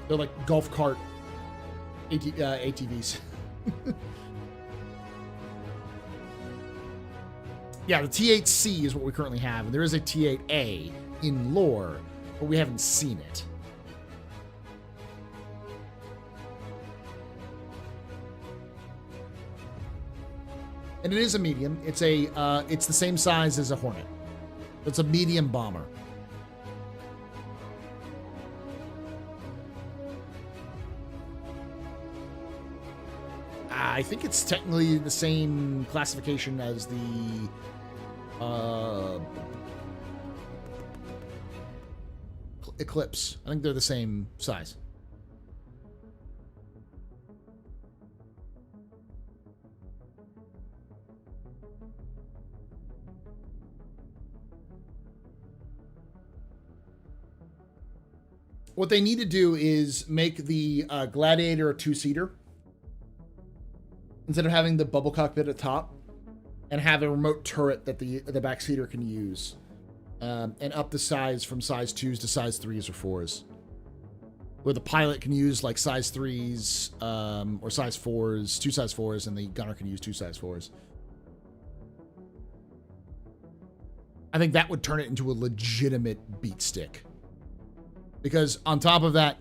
They're like golf cart ATVs. Yeah, the T8C is what we currently have, and there is a T8A in lore, but we haven't seen it. And it is a medium. It's the same size as a Hornet. It's a medium bomber. I think it's technically the same classification as the Eclipse. I think they're the same size. What they need to do is make the Gladiator a two-seater. Instead of having the bubble cockpit at the top, and have a remote turret that the backseater can use, and up the size from size 2s to size 3s or 4s, where the pilot can use like size 3s or size 4s, 2 size 4s, and the gunner can use 2 size 4s. I think that would turn it into a legitimate beat stick. Because on top of that,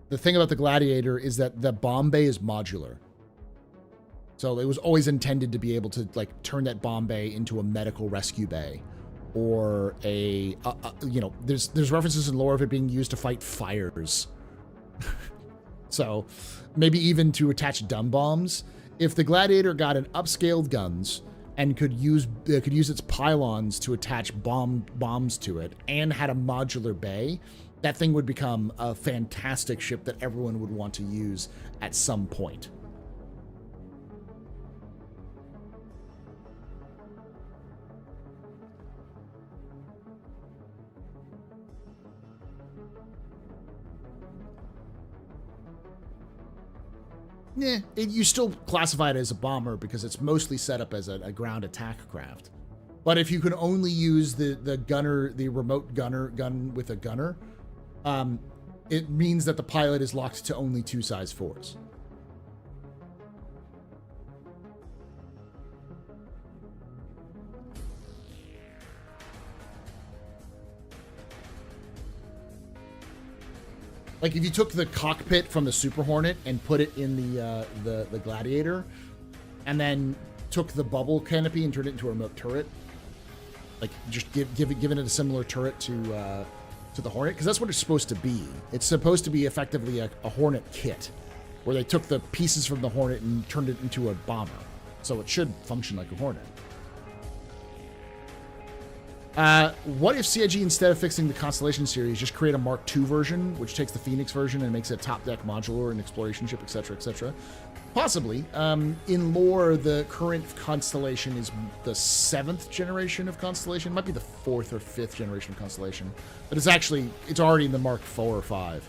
the thing about the Gladiator is that the bomb bay is modular. So it was always intended to be able to like turn that bomb bay into a medical rescue bay, or a you know, there's references in lore of it being used to fight fires. So maybe even to attach dumb bombs. If the Gladiator got an upscaled guns and could use its pylons to attach bombs to it, and had a modular bay, that thing would become a fantastic ship that everyone would want to use at some point. Yeah, you still classify it as a bomber because it's mostly set up as a ground attack craft. But if you can only use the gunner, the remote gun with a gunner, it means that the pilot is locked to only 2 size 4s. Like if you took the cockpit from the Super Hornet and put it in the Gladiator, and then took the bubble canopy and turned it into a remote turret, like just giving it a similar turret to the Hornet, because that's what it's supposed to be. It's supposed to be effectively a Hornet kit, where they took the pieces from the Hornet and turned it into a bomber. So it should function like a Hornet. What if CIG, instead of fixing the Constellation series, just create a Mark II version, which takes the Phoenix version and makes it top deck modular and exploration ship, etc., etc.? Possibly. In lore, the current Constellation is the 7th generation of Constellation. It might be the 4th or 5th generation of Constellation, but it's already in the Mark 4 or 5.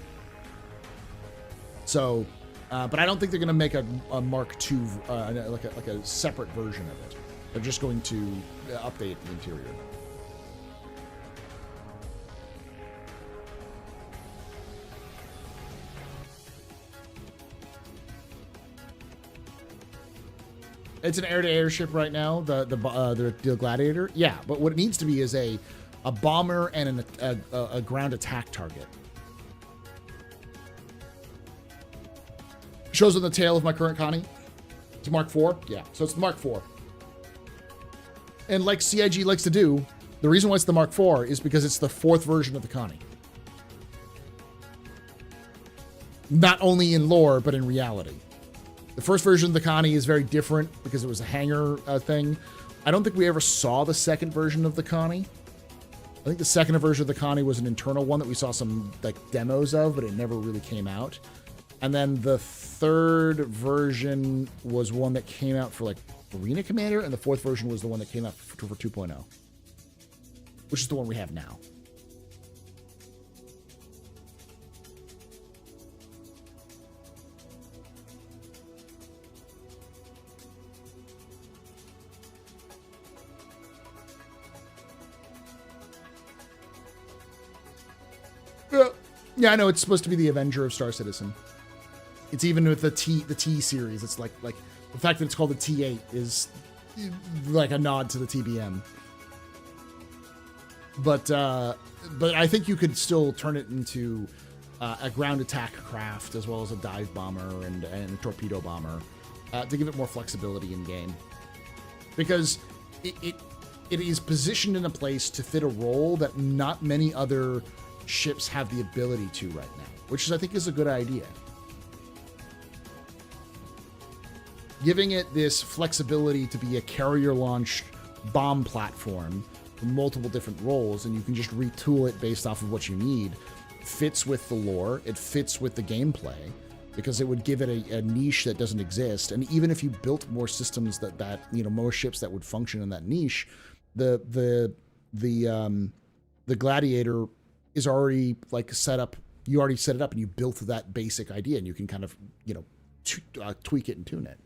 So, but I don't think they're going to make a Mark II, like a separate version of it. They're just going to update the interior. It's an air-to-air ship right now, the Gladiator. Yeah, but what it needs to be is a bomber and a ground attack target. Shows on the tail of my current Connie. It's Mark IV. Yeah, so it's the Mark IV. And like CIG likes to do, the reason why it's the Mark IV is because it's the 4th version of the Connie. Not only in lore, but in reality. The first version of the Connie is very different because it was a hangar thing. I don't think we ever saw the second version of the Connie. I think the second version of the Connie was an internal one that we saw some like demos of, but it never really came out. And then the third version was one that came out for like Arena Commander, and the fourth version was the one that came out for 2.0, which is the one we have now. Yeah, I know it's supposed to be the Avenger of Star Citizen. It's even with the T series. It's like the fact that it's called the T8 is like a nod to the TBM. But I think you could still turn it into a ground attack craft as well as a dive bomber and a torpedo bomber to give it more flexibility in game, because it is positioned in a place to fit a role that not many other ships have the ability to right now, which is, I think, is a good idea. Giving it this flexibility to be a carrier-launched bomb platform for multiple different roles, and you can just retool it based off of what you need, fits with the lore, it fits with the gameplay, because it would give it a niche that doesn't exist. And even if you built more systems that more ships that would function in that niche, the Gladiator is already like set up. You already set it up and you built that basic idea, and you can kind of, tweak it and tune it.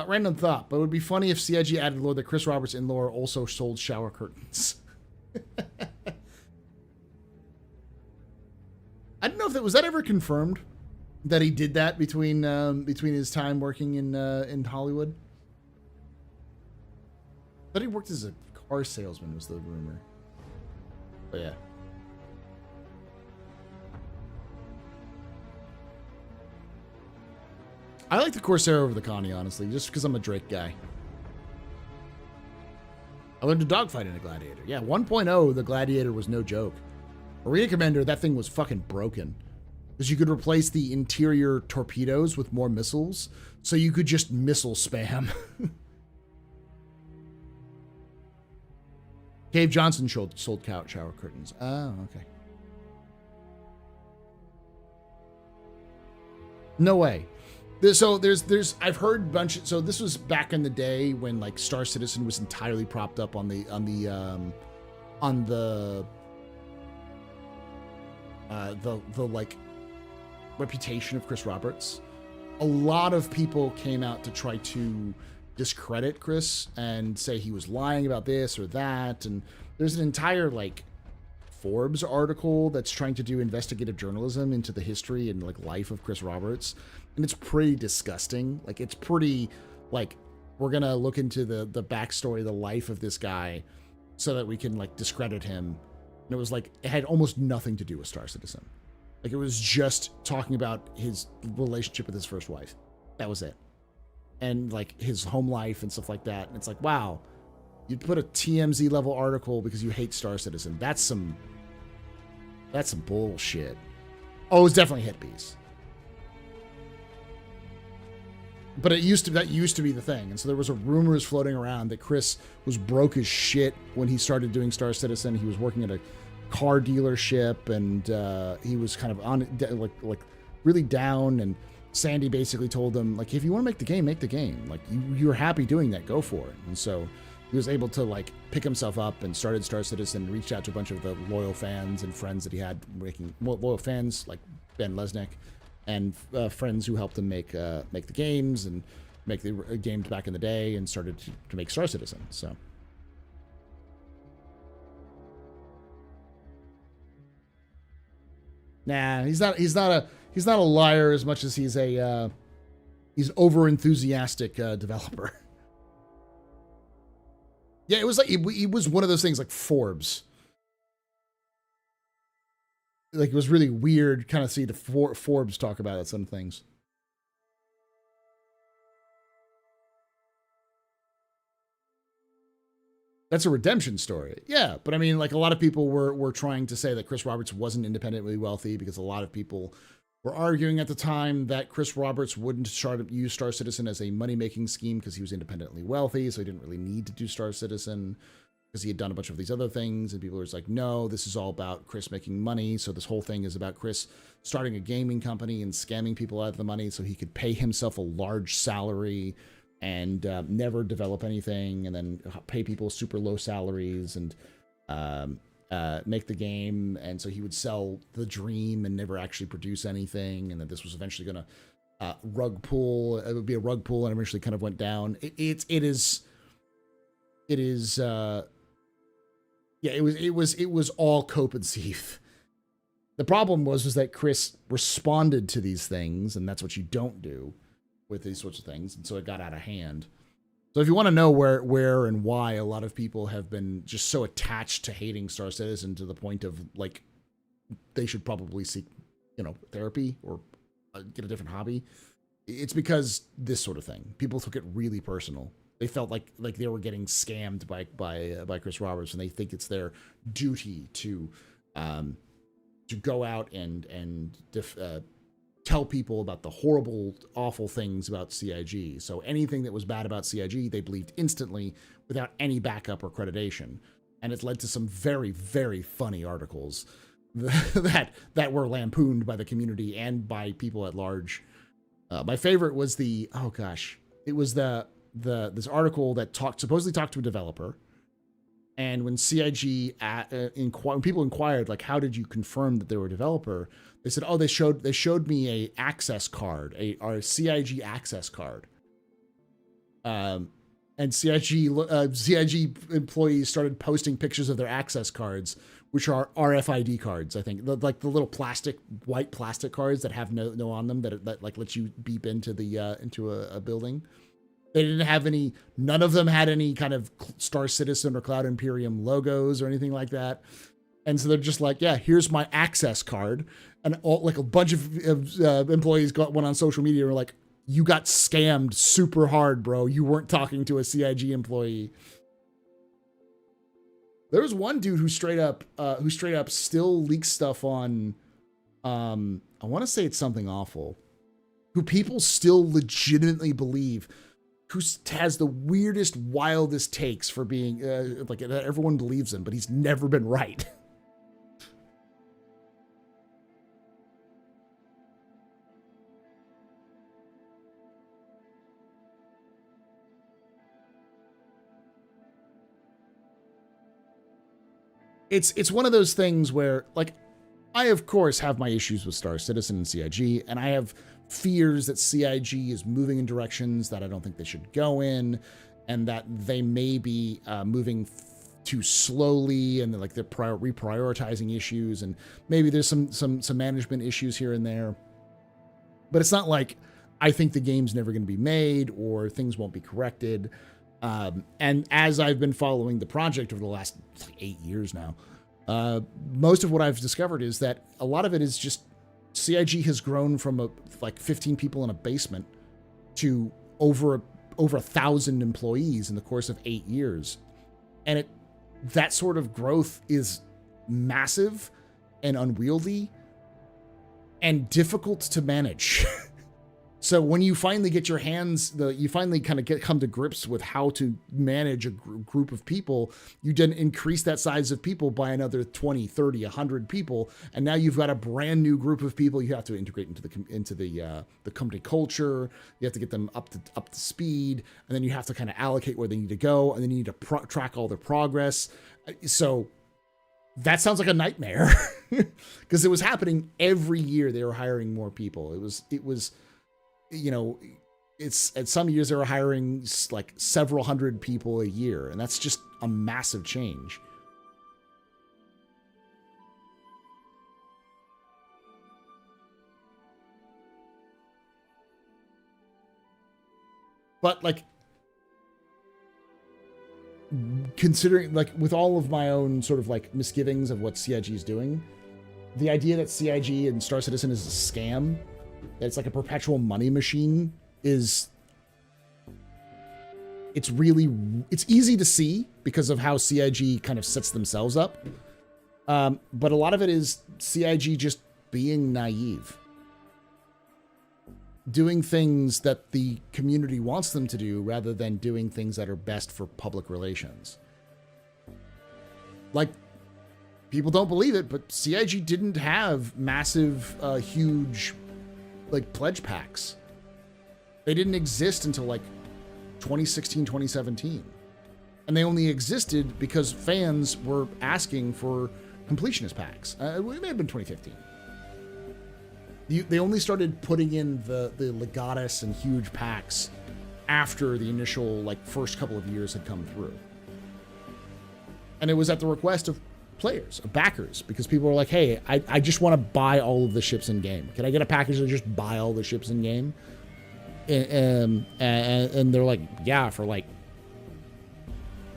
Random thought, but it would be funny if CIG added lore that Chris Roberts in lore also sold shower curtains. I don't know if that was ever confirmed that he did that between his time working in Hollywood. But he worked as a car salesman was the rumor. But yeah. I like the Corsair over the Connie, honestly, just because I'm a Drake guy. I learned to dogfight in a Gladiator. Yeah, 1.0, the Gladiator was no joke. Arena Commander, that thing was fucking broken. Because you could replace the interior torpedoes with more missiles, so you could just missile spam. Cave Johnson sold shower curtains. Oh, okay. No way. I've heard so this was back in the day when like Star Citizen was entirely propped up on the like reputation of Chris Roberts. A lot of people came out to try to discredit Chris and say he was lying about this or that, and there's an entire like Forbes article that's trying to do investigative journalism into the history and like life of Chris Roberts, and it's pretty disgusting. Like, it's pretty like, we're gonna look into the backstory, the life of this guy, so that we can like discredit him. And it was like, it had almost nothing to do with Star Citizen. Like, it was just talking about his relationship with his first wife. That was it. And like his home life and stuff like that. And it's like, wow, you'd put a TMZ level article because you hate Star Citizen. That's some bullshit. Oh, it was definitely hit piece. But that used to be the thing. And so there was rumors floating around that Chris was broke as shit when he started doing Star Citizen. He was working at a car dealership, and he was kind of on like really down, and Sandy basically told him, like, if you want to make the game, make the game. Like, you're happy doing that, go for it. And so he was able to like pick himself up and started Star Citizen, reached out to a bunch of the loyal fans and friends that he had making loyal fans like Ben Lesnick, and friends who helped him make the games and make the games back in the day, and started to make Star Citizen. So nah, he's not a liar as much as he's an over enthusiastic developer. Yeah, it was like he was one of those things like Forbes. Like, it was really weird kind of see the Forbes talk about it, some things. That's a redemption story. Yeah, but I mean, like a lot of people were trying to say that Chris Roberts wasn't independently wealthy because a lot of people were arguing at the time that Chris Roberts wouldn't use Star Citizen as a money-making scheme because he was independently wealthy, so he didn't really need to do Star Citizen because he had done a bunch of these other things. And people were just like, no, this is all about Chris making money. So this whole thing is about Chris starting a gaming company and scamming people out of the money so he could pay himself a large salary and never develop anything, and then pay people super low salaries and make the game. And so he would sell the dream and never actually produce anything. And that this was eventually going to rug pull. It would be a rug pull, and eventually kind of went down. It was all cope and seethe. The problem was that Chris responded to these things, and that's what you don't do with these sorts of things, and so it got out of hand. So if you want to know where and why a lot of people have been just so attached to hating Star Citizen to the point of like they should probably seek, therapy or get a different hobby, it's because this sort of thing. People took it really personal. They felt like they were getting scammed by Chris Roberts, and they think it's their duty to go out and tell people about the horrible, awful things about CIG. So anything that was bad about CIG, they believed instantly without any backup or accreditation. And it led to some very, very funny articles that were lampooned by the community and by people at large. My favorite was this article that supposedly talked to a developer. And when CIG when people inquired, like, how did you confirm that they were a developer? They said, oh, they showed me a access card, a CIG access card. And CIG employees started posting pictures of their access cards, which are RFID cards, I think, like the little white plastic cards that have no on them that like lets you beep into a building. They didn't have none of them had any kind of Star Citizen or Cloud Imperium logos or anything like that. And so they're just like, yeah, here's my access card. And a bunch of employees went on social media and were like, you got scammed super hard, bro. You weren't talking to a CIG employee. There was one dude who straight up still leaks stuff on, I want to say it's Something Awful, who people still legitimately believe, who has the weirdest, wildest takes for being everyone believes him, but he's never been right. It's one of those things where, like, I of course have my issues with Star Citizen and CIG, and I have fears that CIG is moving in directions that I don't think they should go in, and that they may be moving too slowly, and like they're reprioritizing issues, and maybe there's some management issues here and there. But it's not like I think the game's never going to be made or things won't be corrected. And as I've been following the project over the last 8 years now, most of what I've discovered is that a lot of it is just CIG has grown from 15 people in a basement to over 1,000 employees in the course of 8 years. And that sort of growth is massive and unwieldy and difficult to manage. So when you finally get your you finally kind of come to grips with how to manage a group of people, you then increase that size of people by another 20, 30, 100 people. And now you've got a brand new group of people you have to integrate into the company culture. You have to get them up to speed. And then you have to kind of allocate where they need to go. And then you need to track all their progress. So that sounds like a nightmare because it was happening every year. They were hiring more people. It was, it's at some years they were hiring like several hundred people a year, and that's just a massive change. But like, considering, like, with all of my own sort of like misgivings of what CIG is doing, the idea that CIG and Star Citizen is a scam, that it's like a perpetual money machine, is it's easy to see because of how CIG kind of sets themselves up. But a lot of it is CIG just being naive. Doing things that the community wants them to do rather than doing things that are best for public relations. Like, people don't believe it, but CIG didn't have massive, huge, like, pledge packs. They didn't exist until, like, 2016, 2017. And they only existed because fans were asking for completionist packs. It may have been 2015. They only started putting in the Legatus and huge packs after the initial, like, first couple of years had come through. And it was at the request of players, of backers, because people were like, hey, I just want to buy all of the ships in game. Can I get a package to just buy all the ships in game? And they're like, yeah, for like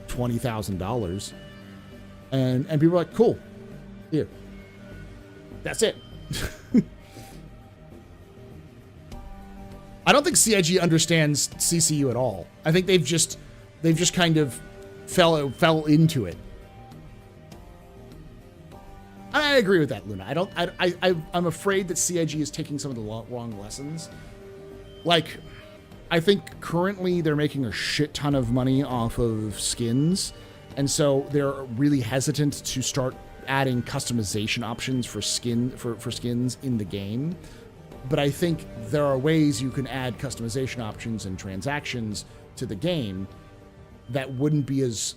$20,000. And people are like, cool, here. That's it. I don't think CIG understands CCU at all. I think they've just kind of fell into it. I agree with that, Luna. I'm afraid that CIG is taking some of the wrong lessons. Like, I think currently they're making a shit ton of money off of skins, and so they're really hesitant to start adding customization options for skins in the game. But I think there are ways you can add customization options and transactions to the game that wouldn't be as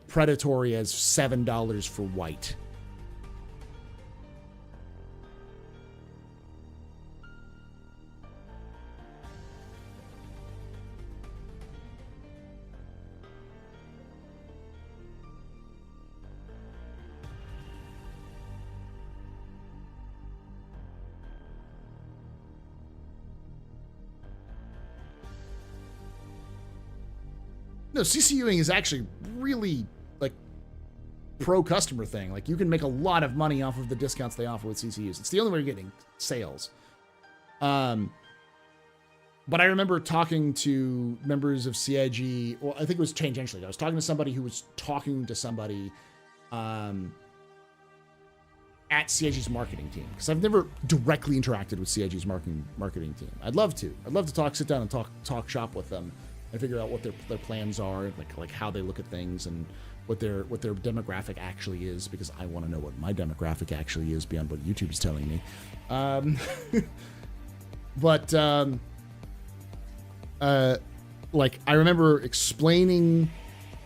predatory as $7 for white. No, CCUing is actually really, like, pro-customer thing. Like, you can make a lot of money off of the discounts they offer with CCUs. It's the only way you're getting sales. But I remember talking to members of CIG, well, I think it was Change Entry. I was talking to somebody who was talking to somebody at CIG's marketing team, because I've never directly interacted with CIG's marketing team. I'd love to. I'd love to sit down and talk shop with them and figure out what their plans are, like how they look at things and what their demographic actually is, because I want to know what my demographic actually is beyond what YouTube is telling me. Like, I remember explaining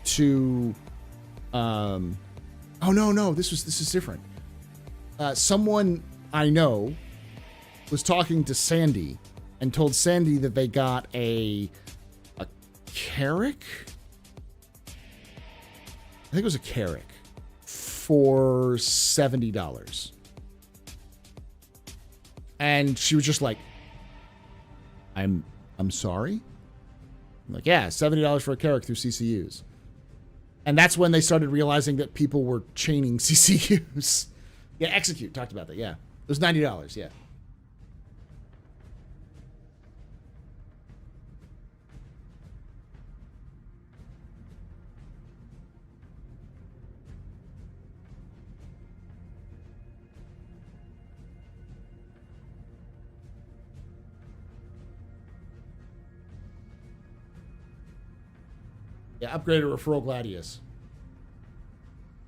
to, oh no, this is different. Someone I know was talking to Sandy and told Sandy that they got a Carrack? I think it was a Carrack for $70. And she was just like, I'm sorry? I'm like, yeah, $70 for a Carrack through CCUs. And that's when they started realizing that people were chaining CCUs. Yeah, Execute talked about that, yeah. It was $90, yeah. Yeah, upgrade a Referral Gladius.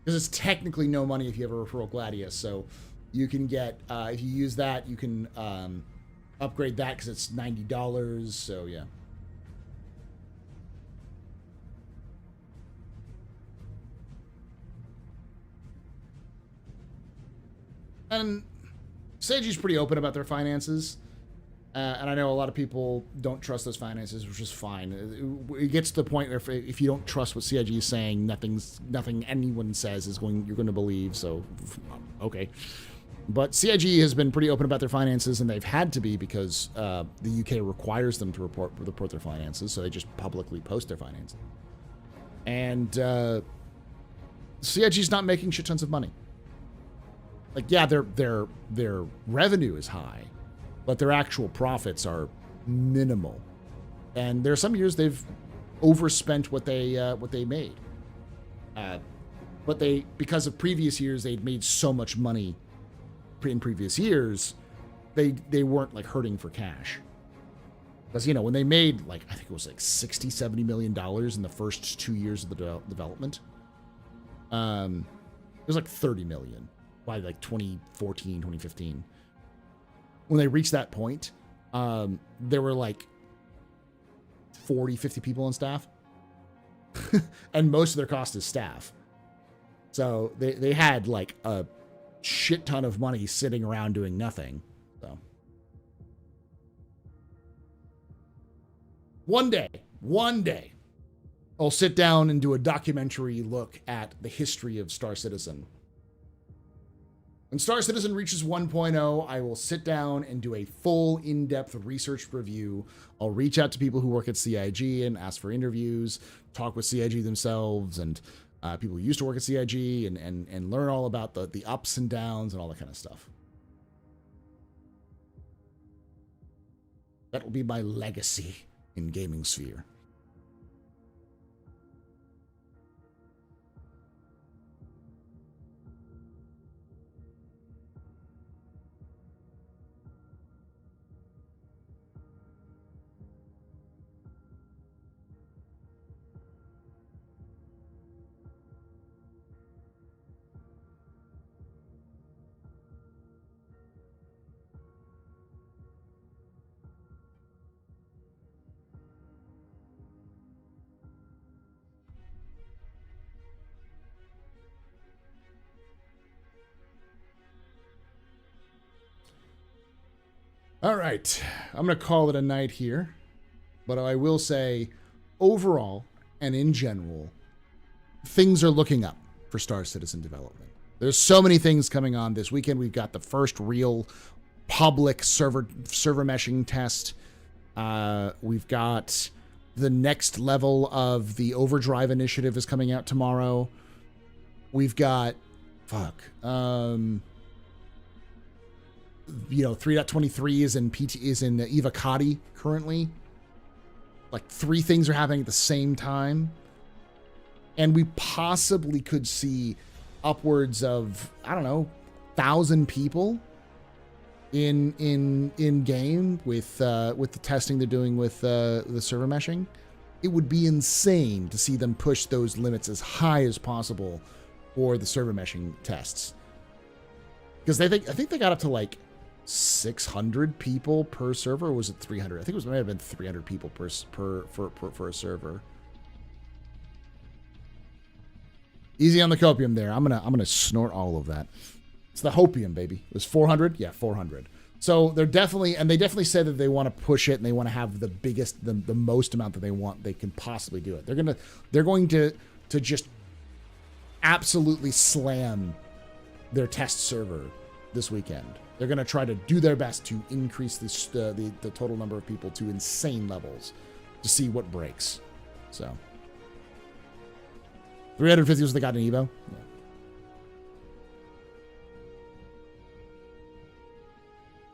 Because it's technically no money if you have a Referral Gladius, so you can get, if you use that, you can upgrade that because it's $90, so yeah. And Seiji's pretty open about their finances. And I know a lot of people don't trust those finances, which is fine. It gets to the point where if you don't trust what CIG is saying, nothing anyone says you're going to believe. So, okay. But CIG has been pretty open about their finances, and they've had to be because the UK requires them to report their finances, so they just publicly post their finances. And CIG's not making shit tons of money. Like, yeah, their revenue is high, but their actual profits are minimal. And there are some years they've overspent what they made. But because of previous years, they'd made so much money in previous years, they weren't like hurting for cash. Because, when they made like, I think it was like $60-70 million in the first 2 years of the development, it was like 30 million by like 2014, 2015. When they reached that point, there were like 40, 50 people on staff. And most of their cost is staff. So they had like a shit ton of money sitting around doing nothing. So one day, I'll sit down and do a documentary look at the history of Star Citizen. When Star Citizen reaches 1.0, I will sit down and do a full in-depth research review. I'll reach out to people who work at CIG and ask for interviews, talk with CIG themselves and people who used to work at CIG and learn all about the ups and downs and all that kind of stuff. That will be my legacy in gaming sphere. All right, I'm going to call it a night here, but I will say overall and in general, things are looking up for Star Citizen development. There's so many things coming on this weekend. We've got the first real public server meshing test. We've got the next level of the Overdrive initiative is coming out tomorrow. We've got, 3.23 is in Evocati currently. Like 3 things are happening at the same time. And we possibly could see upwards of, 1,000 people in game with the testing they're doing with the server meshing. It would be insane to see them push those limits as high as possible for the server meshing tests. Because I think they got up to like 600 people per server, or was it 300? I think it might have been 300 people for a server. Easy on the copium there. I'm gonna snort all of that. It's the hopium, baby. It was 400. Yeah, 400. So they definitely said that they want to push it and they want to have the biggest, the most amount that they can possibly do it. They're going to just absolutely slam their test server this weekend. They're going to try to do their best to increase the total number of people to insane levels to see what breaks. So 350 was what they got in Evo. Yeah.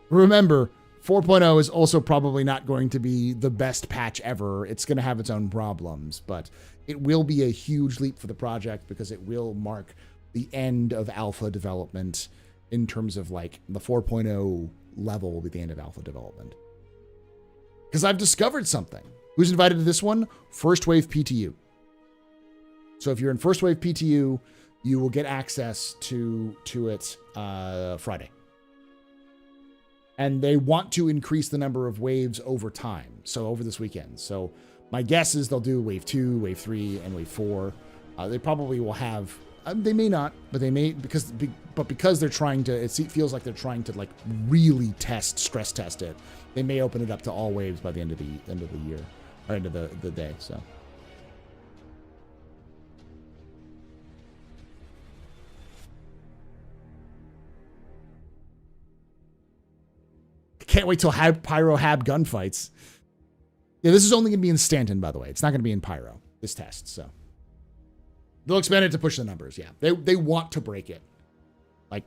Remember, 4.0 is also probably not going to be the best patch ever. It's going to have its own problems, but it will be a huge leap for the project because it will mark the end of alpha development. In terms of like the 4.0 level will be the end of alpha development. Because I've discovered something. Who's invited to this one? First Wave PTU. So if you're in First Wave PTU, you will get access to it Friday. And they want to increase the number of waves over time. So over this weekend. So my guess is they'll do Wave 2, Wave 3, and Wave 4. They probably will have... they may not, but they may because they're trying to. It feels like they're trying to like really stress test it. They may open it up to all waves by the end of the year or end of the day. So can't wait till Pyro Hab gunfights. Yeah, this is only going to be in Stanton, by the way. It's not going to be in Pyro this test. So. They'll expand it to push the numbers. Yeah, they want to break it. Like,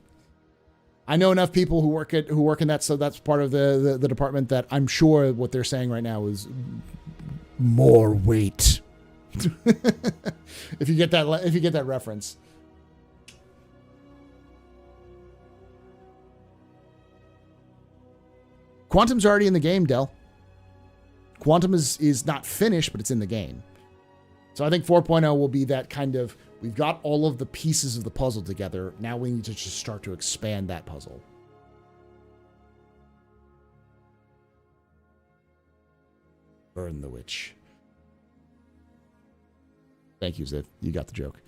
I know enough people who work in that, so that's part of the department that I'm sure what they're saying right now is more weight, if you get that reference. Quantum's already in the game, Del. Quantum is not finished, but it's in the game. So I think 4.0 will be that kind of, we've got all of the pieces of the puzzle together. Now we need to just start to expand that puzzle. Burn the witch. Thank you, Ziv. You got the joke.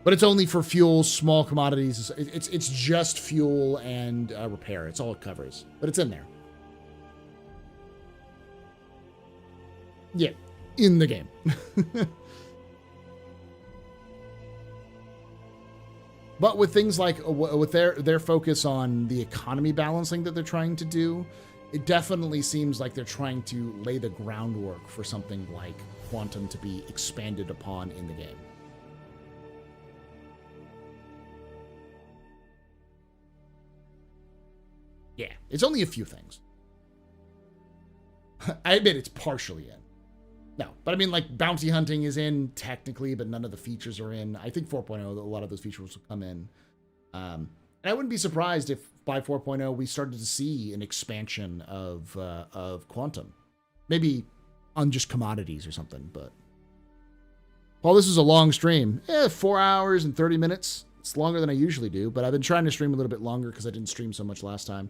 But it's only for fuel, small commodities. It's just fuel and repair. It's all it covers. But it's in there. Yeah, in the game. But with things like, with their focus on the economy balancing that they're trying to do, it definitely seems like they're trying to lay the groundwork for something like Quantum to be expanded upon in the game. Yeah, it's only a few things. I admit it's partially in. No, but I mean, like, bounty hunting is in technically, but none of the features are in. I think 4.0, a lot of those features will come in. And I wouldn't be surprised if by 4.0 we started to see an expansion of Quantum. Maybe on just commodities or something, but... Well, this is a long stream. 4 hours and 30 minutes. It's longer than I usually do, but I've been trying to stream a little bit longer because I didn't stream so much last time.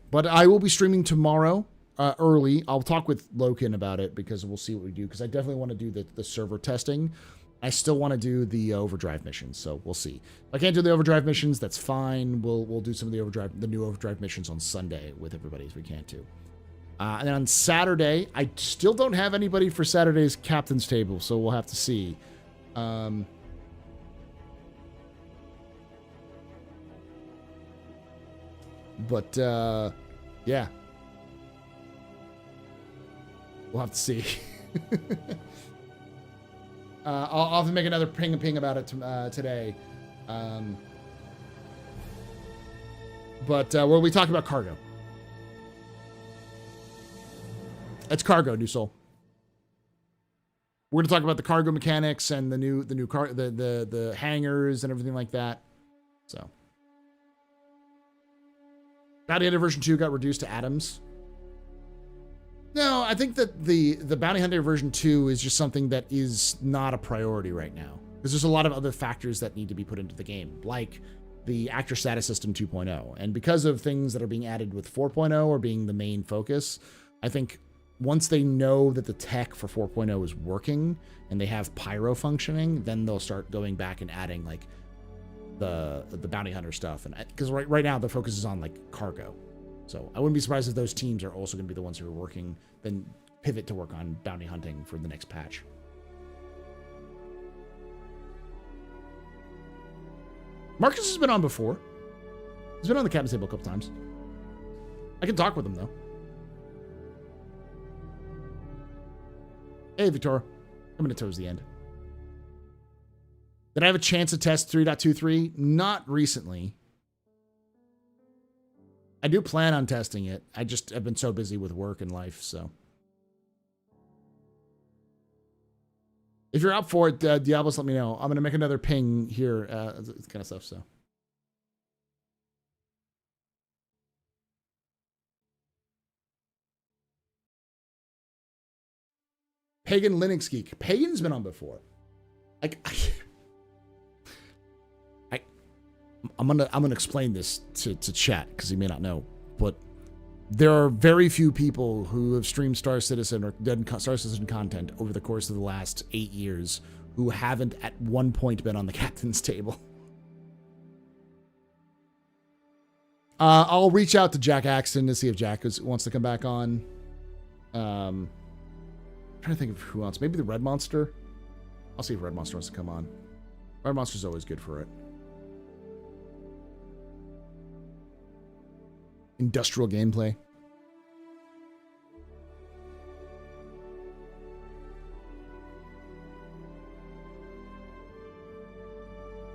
But I will be streaming tomorrow early. I'll talk with Loken about it because we'll see what we do, because I definitely want to do the server testing. I still want to do the overdrive missions, so we'll see. If I can't do the overdrive missions, that's fine. We'll do some of the new overdrive missions on Sunday with everybody if we can too. And then on Saturday, I still don't have anybody for Saturday's captain's table, so we'll have to see. But, yeah. We'll have to see. I'll have to make another ping about it today. But where we talk about cargo. It's cargo, New Soul. We're going to talk about the cargo mechanics and the new the hangars and everything like that. So. Bounty Hunter version 2 got reduced to atoms. No, I think that the Bounty Hunter version 2 is just something that is not a priority right now. Because there's a lot of other factors that need to be put into the game, like the actor status system 2.0. And because of things that are being added with 4.0 or being the main focus, I think once they know that the tech for 4.0 is working and they have pyro functioning, then they'll start going back and adding like the bounty hunter stuff. And because right now the focus is on like cargo, so I wouldn't be surprised if those teams are also going to be the ones who are working, then pivot to work on bounty hunting for the next patch. Marcus has been on before. He's been on the captain's table a couple times. I can talk with him though. Hey Victoria, coming to towards the end. Did I have a chance to test 3.23? Not recently. I do plan on testing it. I've been so busy with work and life, so. If you're up for it, Diablos, let me know. I'm going to make another ping here, kind of stuff, so. Pagan Linux Geek. Pagan's been on before. I'm gonna explain this to chat because he may not know, but there are very few people who have streamed Star Citizen or done Star Citizen content over the course of the last 8 years who haven't at one point been on the captain's table. I'll reach out to Jack Axton to see if Jack wants to come back on. I'm trying to think of who else. Maybe the Red Monster. I'll see if Red Monster wants to come on. Red Monster's always good for it. Industrial gameplay.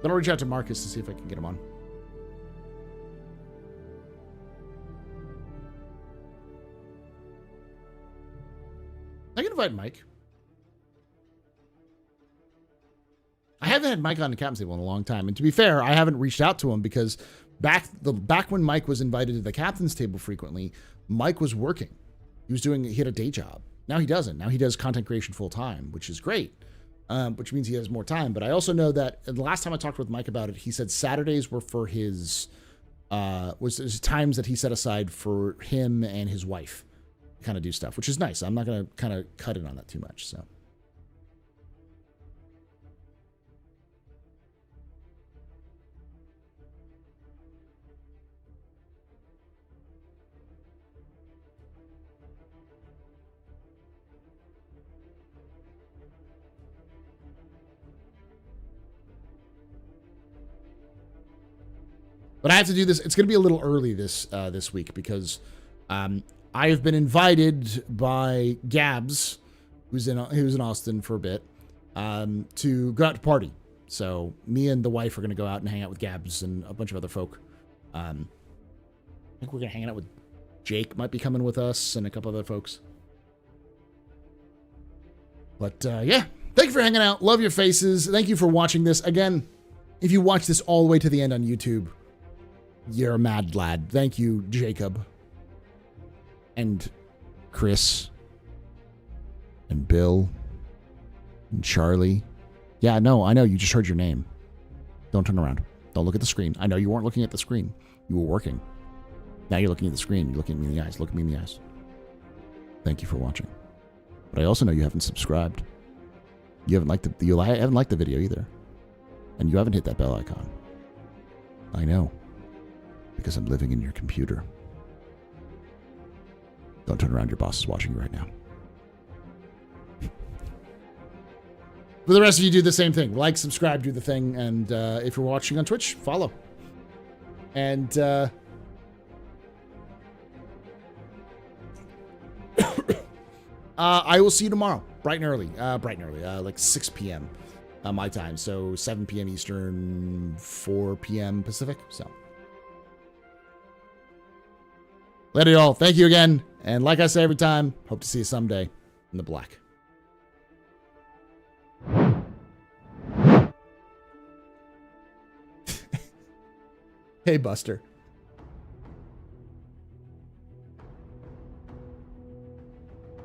Then I'll reach out to Marcus to see if I can get him on. I can invite Mike. I haven't had Mike on the captain's table in a long time. And to be fair, I haven't reached out to him because back when Mike was invited to the captain's table frequently, Mike was working. He had a day job. Now he doesn't. Now he does content creation full time, which is great. Which means he has more time. But I also know that the last time I talked with Mike about it, he said Saturdays were for his times that he set aside for him and his wife to kind of do stuff, which is nice. I'm not going to kind of cut in on that too much. So. But I have to do this. It's going to be a little early this week because I have been invited by Gabs, who's in Austin for a bit, to go out to party. So me and the wife are going to go out and hang out with Gabs and a bunch of other folk. I think we're going to hang out with Jake. Might be coming with us and a couple other folks. But yeah, thank you for hanging out. Love your faces. Thank you for watching this. Again, if you watch this all the way to the end on YouTube, you're a mad lad. Thank you, Jacob. And Chris. And Bill. And Charlie. Yeah, no, I know. You just heard your name. Don't turn around. Don't look at the screen. I know you weren't looking at the screen. You were working. Now you're looking at the screen. You're looking at me in the eyes. Look at me in the eyes. Thank you for watching. But I also know you haven't subscribed. You haven't liked the video either. And you haven't hit that bell icon. I know. Because I'm living in your computer. Don't turn around. Your boss is watching you right now. For the rest of you, do the same thing. Like, subscribe, do the thing. And if you're watching on Twitch, follow. And I will see you tomorrow. Bright and early. Like 6 p.m. My time. So 7 p.m. Eastern, 4 p.m. Pacific. So. Later, y'all. Thank you again. And like I say every time, hope to see you someday in the black. Hey, Buster.